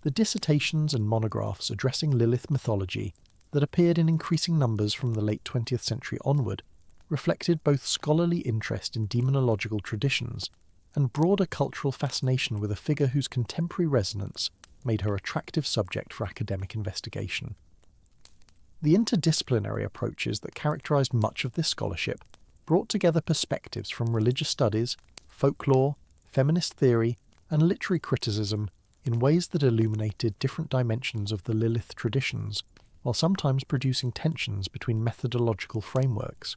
The dissertations and monographs addressing Lilith mythology that appeared in increasing numbers from the late 20th century onward reflected both scholarly interest in demonological traditions and broader cultural fascination with a figure whose contemporary resonance made her attractive subject for academic investigation. The interdisciplinary approaches that characterized much of this scholarship brought together perspectives from religious studies, folklore, feminist theory, and literary criticism in ways that illuminated different dimensions of the Lilith traditions, while sometimes producing tensions between methodological frameworks.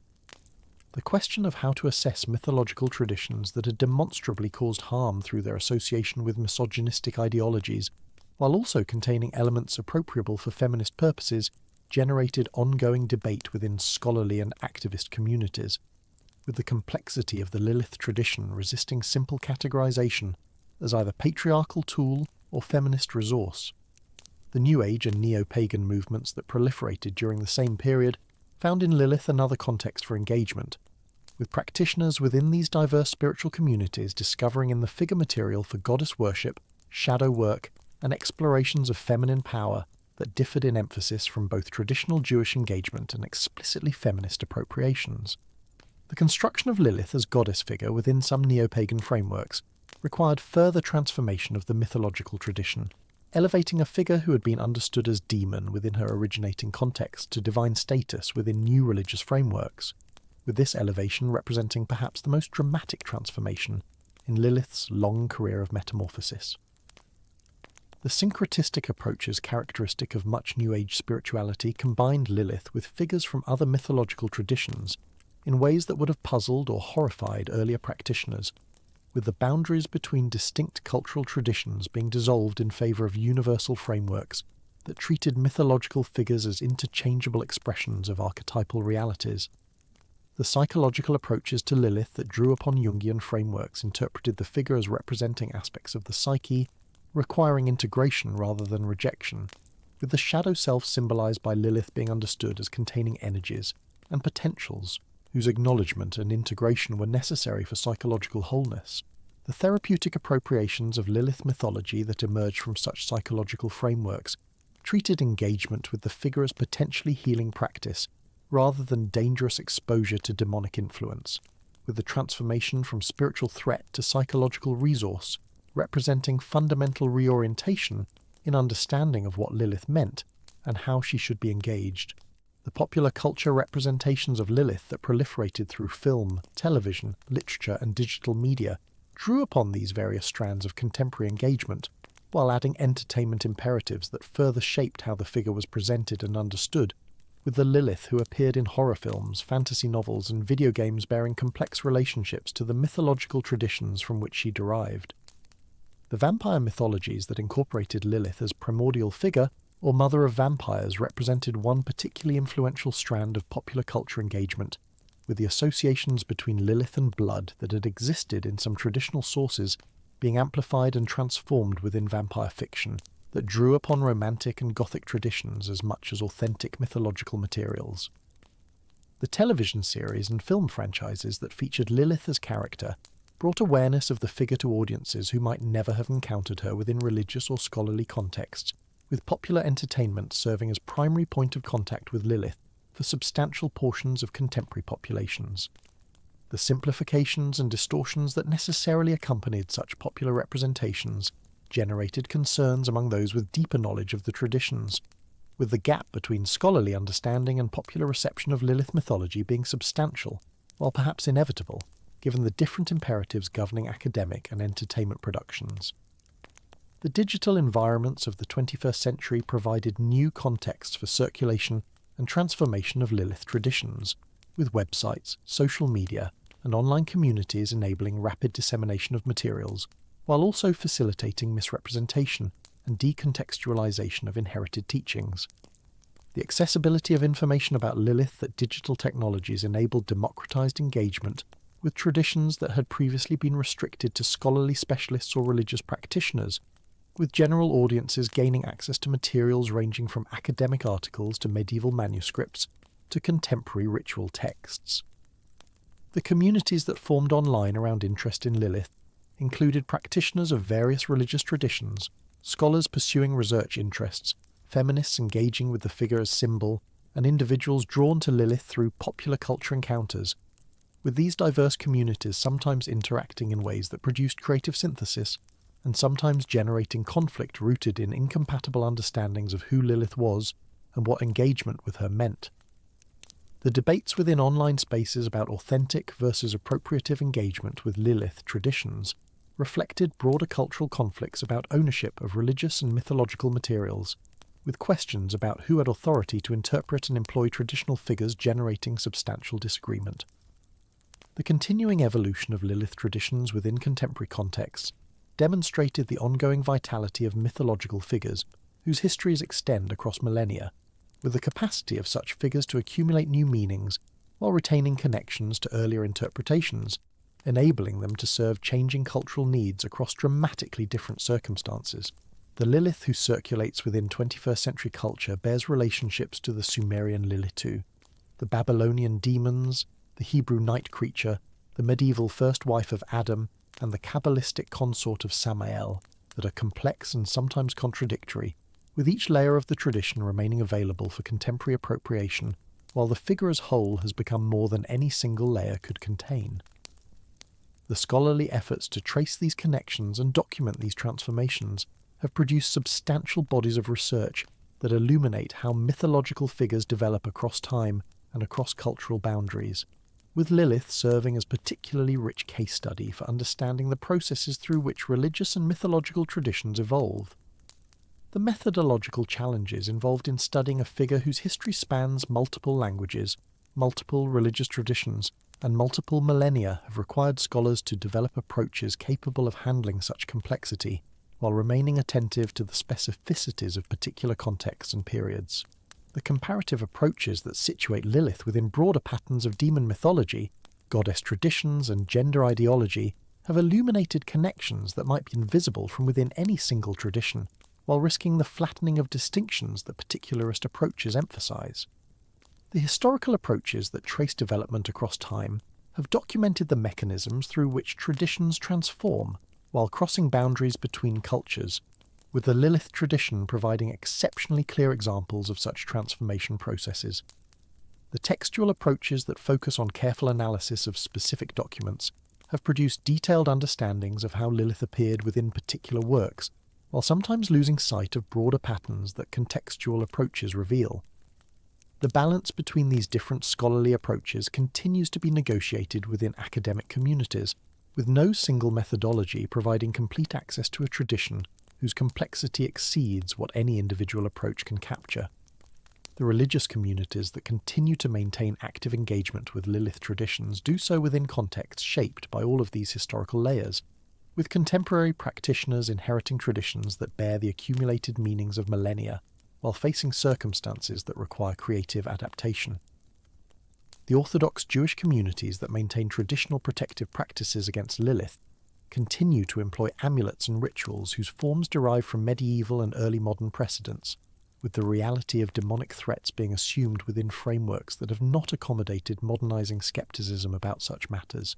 The question of how to assess mythological traditions that had demonstrably caused harm through their association with misogynistic ideologies, while also containing elements appropriable for feminist purposes, generated ongoing debate within scholarly and activist communities, with the complexity of the Lilith tradition resisting simple categorization as either patriarchal tool or feminist resource. The New Age and neo-pagan movements that proliferated during the same period found in Lilith another context for engagement, with practitioners within these diverse spiritual communities discovering in the figure material for goddess worship, shadow work, and explorations of feminine power that differed in emphasis from both traditional Jewish engagement and explicitly feminist appropriations. The construction of Lilith as goddess figure within some neo-pagan frameworks required further transformation of the mythological tradition, elevating a figure who had been understood as demon within her originating context to divine status within new religious frameworks, with this elevation representing perhaps the most dramatic transformation in Lilith's long career of metamorphosis. The syncretistic approaches characteristic of much New Age spirituality combined Lilith with figures from other mythological traditions in ways that would have puzzled or horrified earlier practitioners, with the boundaries between distinct cultural traditions being dissolved in favour of universal frameworks that treated mythological figures as interchangeable expressions of archetypal realities. The psychological approaches to Lilith that drew upon Jungian frameworks interpreted the figure as representing aspects of the psyche, requiring integration rather than rejection, with the shadow self symbolized by Lilith being understood as containing energies and potentials whose acknowledgement and integration were necessary for psychological wholeness. The therapeutic appropriations of Lilith mythology that emerged from such psychological frameworks treated engagement with the figure as potentially healing practice rather than dangerous exposure to demonic influence, with the transformation from spiritual threat to psychological resource representing fundamental reorientation in understanding of what Lilith meant and how she should be engaged. The popular culture representations of Lilith that proliferated through film, television, literature, and digital media drew upon these various strands of contemporary engagement, while adding entertainment imperatives that further shaped how the figure was presented and understood, with the Lilith who appeared in horror films, fantasy novels, and video games bearing complex relationships to the mythological traditions from which she derived. The vampire mythologies that incorporated Lilith as primordial figure or mother of vampires represented one particularly influential strand of popular culture engagement, with the associations between Lilith and blood that had existed in some traditional sources being amplified and transformed within vampire fiction that drew upon romantic and Gothic traditions as much as authentic mythological materials. The television series and film franchises that featured Lilith as character brought awareness of the figure to audiences who might never have encountered her within religious or scholarly contexts, with popular entertainment serving as primary point of contact with Lilith for substantial portions of contemporary populations. The simplifications and distortions that necessarily accompanied such popular representations generated concerns among those with deeper knowledge of the traditions, with the gap between scholarly understanding and popular reception of Lilith mythology being substantial, while perhaps inevitable, given the different imperatives governing academic and entertainment productions. The digital environments of the 21st century provided new contexts for circulation and transformation of Lilith traditions, with websites, social media, and online communities enabling rapid dissemination of materials, while also facilitating misrepresentation and decontextualization of inherited teachings. The accessibility of information about Lilith that digital technologies enabled democratized engagement with traditions that had previously been restricted to scholarly specialists or religious practitioners, with general audiences gaining access to materials ranging from academic articles to medieval manuscripts to contemporary ritual texts. The communities that formed online around interest in Lilith included practitioners of various religious traditions, scholars pursuing research interests, feminists engaging with the figure as symbol, and individuals drawn to Lilith through popular culture encounters, with these diverse communities sometimes interacting in ways that produced creative synthesis and sometimes generating conflict rooted in incompatible understandings of who Lilith was and what engagement with her meant. The debates within online spaces about authentic versus appropriative engagement with Lilith traditions reflected broader cultural conflicts about ownership of religious and mythological materials, with questions about who had authority to interpret and employ traditional figures generating substantial disagreement. The continuing evolution of Lilith traditions within contemporary contexts demonstrated the ongoing vitality of mythological figures whose histories extend across millennia, with the capacity of such figures to accumulate new meanings while retaining connections to earlier interpretations, enabling them to serve changing cultural needs across dramatically different circumstances. The Lilith who circulates within 21st century culture bears relationships to the Sumerian Lilitu, the Babylonian demons, the Hebrew night creature, the medieval first wife of Adam, and the Kabbalistic consort of Samael, that are complex and sometimes contradictory, with each layer of the tradition remaining available for contemporary appropriation, while the figure as whole has become more than any single layer could contain. The scholarly efforts to trace these connections and document these transformations have produced substantial bodies of research that illuminate how mythological figures develop across time and across cultural boundaries, with Lilith serving as particularly rich case study for understanding the processes through which religious and mythological traditions evolve. The methodological challenges involved in studying a figure whose history spans multiple languages, multiple religious traditions, and multiple millennia have required scholars to develop approaches capable of handling such complexity, while remaining attentive to the specificities of particular contexts and periods. The comparative approaches that situate Lilith within broader patterns of demon mythology, goddess traditions, and gender ideology have illuminated connections that might be invisible from within any single tradition, while risking the flattening of distinctions that particularist approaches emphasize. The historical approaches that trace development across time have documented the mechanisms through which traditions transform while crossing boundaries between cultures, with the Lilith tradition providing exceptionally clear examples of such transformation processes. The textual approaches that focus on careful analysis of specific documents have produced detailed understandings of how Lilith appeared within particular works, while sometimes losing sight of broader patterns that contextual approaches reveal. The balance between these different scholarly approaches continues to be negotiated within academic communities, with no single methodology providing complete access to a tradition whose complexity exceeds what any individual approach can capture. The religious communities that continue to maintain active engagement with Lilith traditions do so within contexts shaped by all of these historical layers, with contemporary practitioners inheriting traditions that bear the accumulated meanings of millennia, while facing circumstances that require creative adaptation. The Orthodox Jewish communities that maintain traditional protective practices against Lilith continue to employ amulets and rituals whose forms derive from medieval and early modern precedents, with the reality of demonic threats being assumed within frameworks that have not accommodated modernizing skepticism about such matters.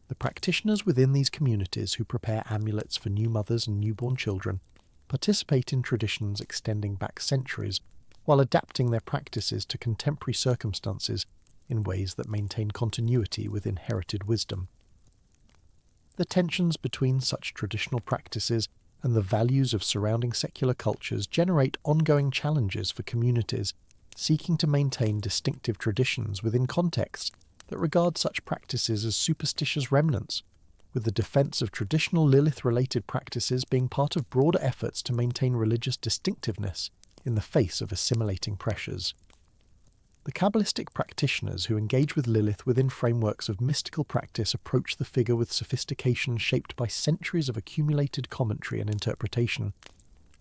The practitioners within these communities who prepare amulets for new mothers and newborn children participate in traditions extending back centuries, while adapting their practices to contemporary circumstances in ways that maintain continuity with inherited wisdom. The tensions between such traditional practices and the values of surrounding secular cultures generate ongoing challenges for communities seeking to maintain distinctive traditions within contexts that regard such practices as superstitious remnants, with the defense of traditional Lilith-related practices being part of broader efforts to maintain religious distinctiveness in the face of assimilating pressures. The Kabbalistic practitioners who engage with Lilith within frameworks of mystical practice approach the figure with sophistication shaped by centuries of accumulated commentary and interpretation,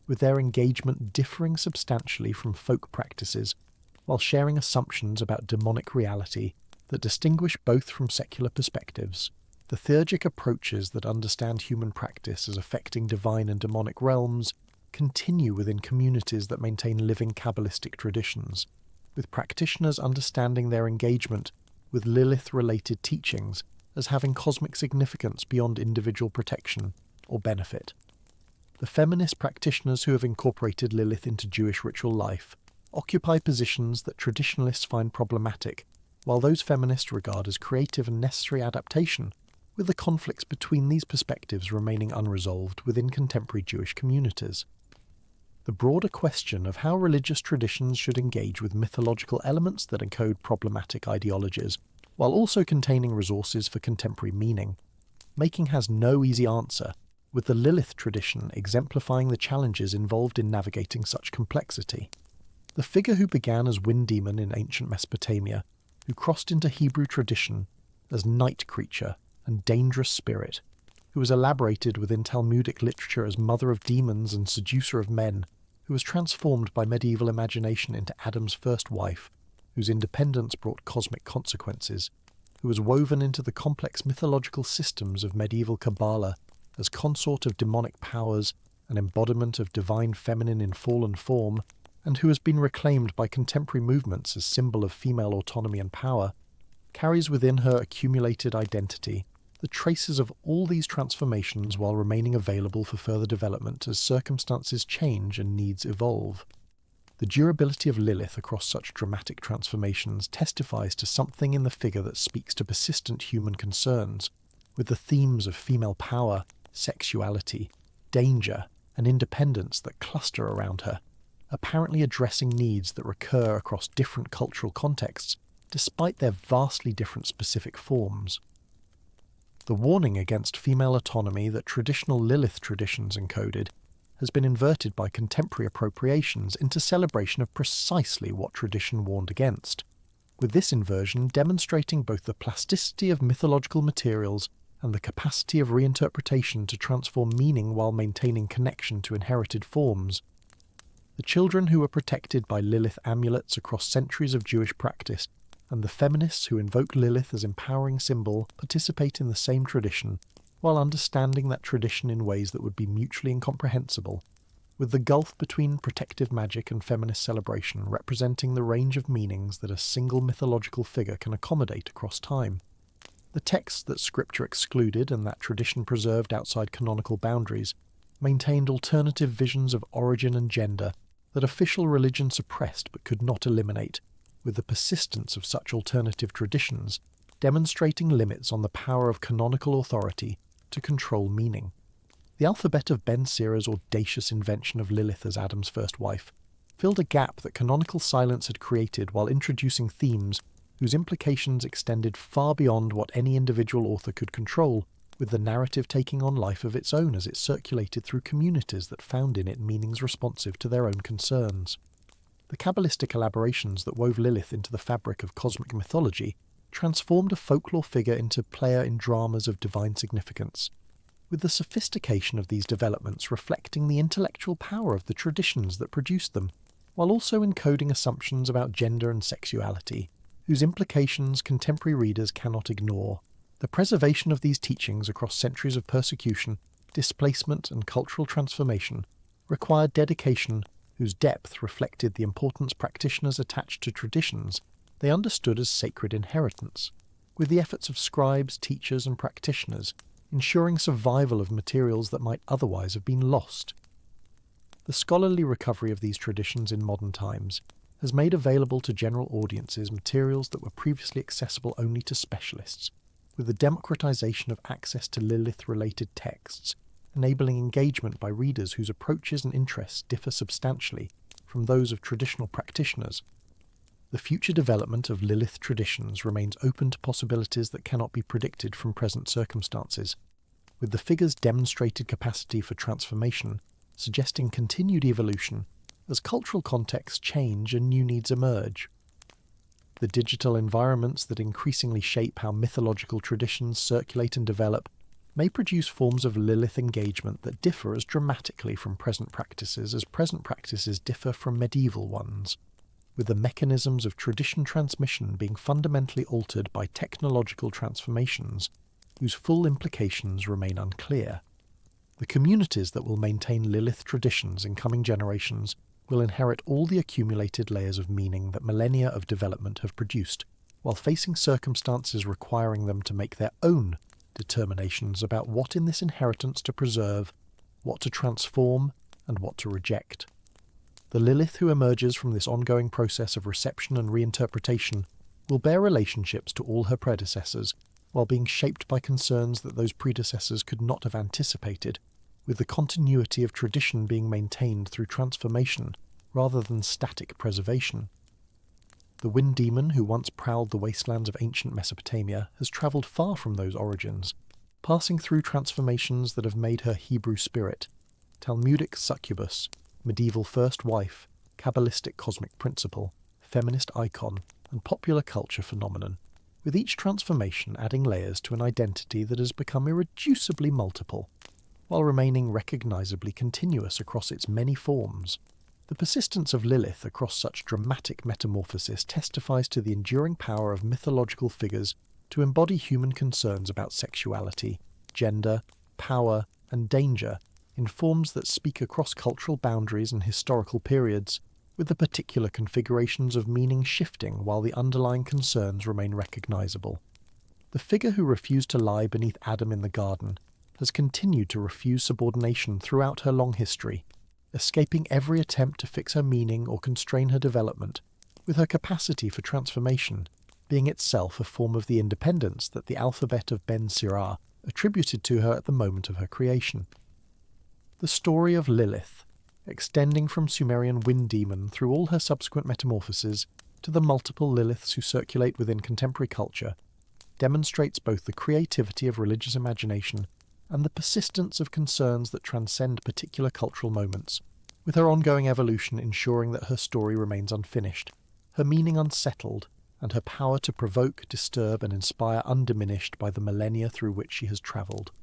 with their engagement differing substantially from folk practices, while sharing assumptions about demonic reality that distinguish both from secular perspectives. The theurgic approaches that understand human practice as affecting divine and demonic realms continue within communities that maintain living Kabbalistic traditions, with practitioners understanding their engagement with Lilith-related teachings as having cosmic significance beyond individual protection or benefit. The feminist practitioners who have incorporated Lilith into Jewish ritual life occupy positions that traditionalists find problematic, while those feminists regard as creative and necessary adaptation, with the conflicts between these perspectives remaining unresolved within contemporary Jewish communities. The broader question of how religious traditions should engage with mythological elements that encode problematic ideologies, while also containing resources for contemporary meaning, has no easy answer, with the Lilith tradition exemplifying the challenges involved in navigating such complexity. The figure who began as wind demon in ancient Mesopotamia, who crossed into Hebrew tradition as night creature and dangerous spirit, who was elaborated within Talmudic literature as mother of demons and seducer of men, who was transformed by medieval imagination into Adam's first wife, whose independence brought cosmic consequences, who was woven into the complex mythological systems of medieval Kabbalah as consort of demonic powers, an embodiment of divine feminine in fallen form, and who has been reclaimed by contemporary movements as symbol of female autonomy and power, carries within her accumulated identity the traces of all these transformations while remaining available for further development as circumstances change and needs evolve. The durability of Lilith across such dramatic transformations testifies to something in the figure that speaks to persistent human concerns, with the themes of female power, sexuality, danger, and independence that cluster around her, apparently addressing needs that recur across different cultural contexts, despite their vastly different specific forms. The warning against female autonomy that traditional Lilith traditions encoded has been inverted by contemporary appropriations into celebration of precisely what tradition warned against, with this inversion demonstrating both the plasticity of mythological materials and the capacity of reinterpretation to transform meaning while maintaining connection to inherited forms. The children who were protected by Lilith amulets across centuries of Jewish practice and the feminists who invoke Lilith as empowering symbol participate in the same tradition, while understanding that tradition in ways that would be mutually incomprehensible, with the gulf between protective magic and feminist celebration representing the range of meanings that a single mythological figure can accommodate across time. The texts that Scripture excluded and that tradition preserved outside canonical boundaries maintained alternative visions of origin and gender that official religion suppressed but could not eliminate, with the persistence of such alternative traditions demonstrating limits on the power of canonical authority to control meaning. The Alphabet of Ben Sira's audacious invention of Lilith as Adam's first wife filled a gap that canonical silence had created while introducing themes whose implications extended far beyond what any individual author could control, with the narrative taking on life of its own as it circulated through communities that found in it meanings responsive to their own concerns. The Kabbalistic elaborations that wove Lilith into the fabric of cosmic mythology transformed a folklore figure into player in dramas of divine significance, with the sophistication of these developments reflecting the intellectual power of the traditions that produced them, while also encoding assumptions about gender and sexuality, whose implications contemporary readers cannot ignore. The preservation of these teachings across centuries of persecution, displacement, and cultural transformation required dedication whose depth reflected the importance practitioners attached to traditions they understood as sacred inheritance, with the efforts of scribes, teachers, and practitioners ensuring survival of materials that might otherwise have been lost. The scholarly recovery of these traditions in modern times has made available to general audiences materials that were previously accessible only to specialists, with the democratization of access to Lilith-related texts, enabling engagement by readers whose approaches and interests differ substantially from those of traditional practitioners. The future development of Lilith traditions remains open to possibilities that cannot be predicted from present circumstances, with the figure's demonstrated capacity for transformation suggesting continued evolution as cultural contexts change and new needs emerge. The digital environments that increasingly shape how mythological traditions circulate and develop may produce forms of Lilith engagement that differ as dramatically from present practices as present practices differ from medieval ones, with the mechanisms of tradition transmission being fundamentally altered by technological transformations whose full implications remain unclear. The communities that will maintain Lilith traditions in coming generations will inherit all the accumulated layers of meaning that millennia of development have produced, while facing circumstances requiring them to make their own determinations about what in this inheritance to preserve, what to transform, and what to reject. The Lilith who emerges from this ongoing process of reception and reinterpretation will bear relationships to all her predecessors, while being shaped by concerns that those predecessors could not have anticipated, with the continuity of tradition being maintained through transformation rather than static preservation. The wind demon who once prowled the wastelands of ancient Mesopotamia has travelled far from those origins, passing through transformations that have made her Hebrew spirit, Talmudic succubus, medieval first wife, Kabbalistic cosmic principle, feminist icon, and popular culture phenomenon, with each transformation adding layers to an identity that has become irreducibly multiple, while remaining recognisably continuous across its many forms. The persistence of Lilith across such dramatic metamorphosis testifies to the enduring power of mythological figures to embody human concerns about sexuality, gender, power, and danger in forms that speak across cultural boundaries and historical periods, with the particular configurations of meaning shifting while the underlying concerns remain recognisable. The figure who refused to lie beneath Adam in the garden has continued to refuse subordination throughout her long history, escaping every attempt to fix her meaning or constrain her development, with her capacity for transformation being itself a form of the independence that the Alphabet of Ben Sira attributed to her at the moment of her creation. The story of Lilith, extending from Sumerian wind demon through all her subsequent metamorphoses to the multiple Liliths who circulate within contemporary culture, demonstrates both the creativity of religious imagination and the persistence of concerns that transcend particular cultural moments, with her ongoing evolution ensuring that her story remains unfinished, her meaning unsettled, and her power to provoke, disturb, and inspire undiminished by the millennia through which she has travelled.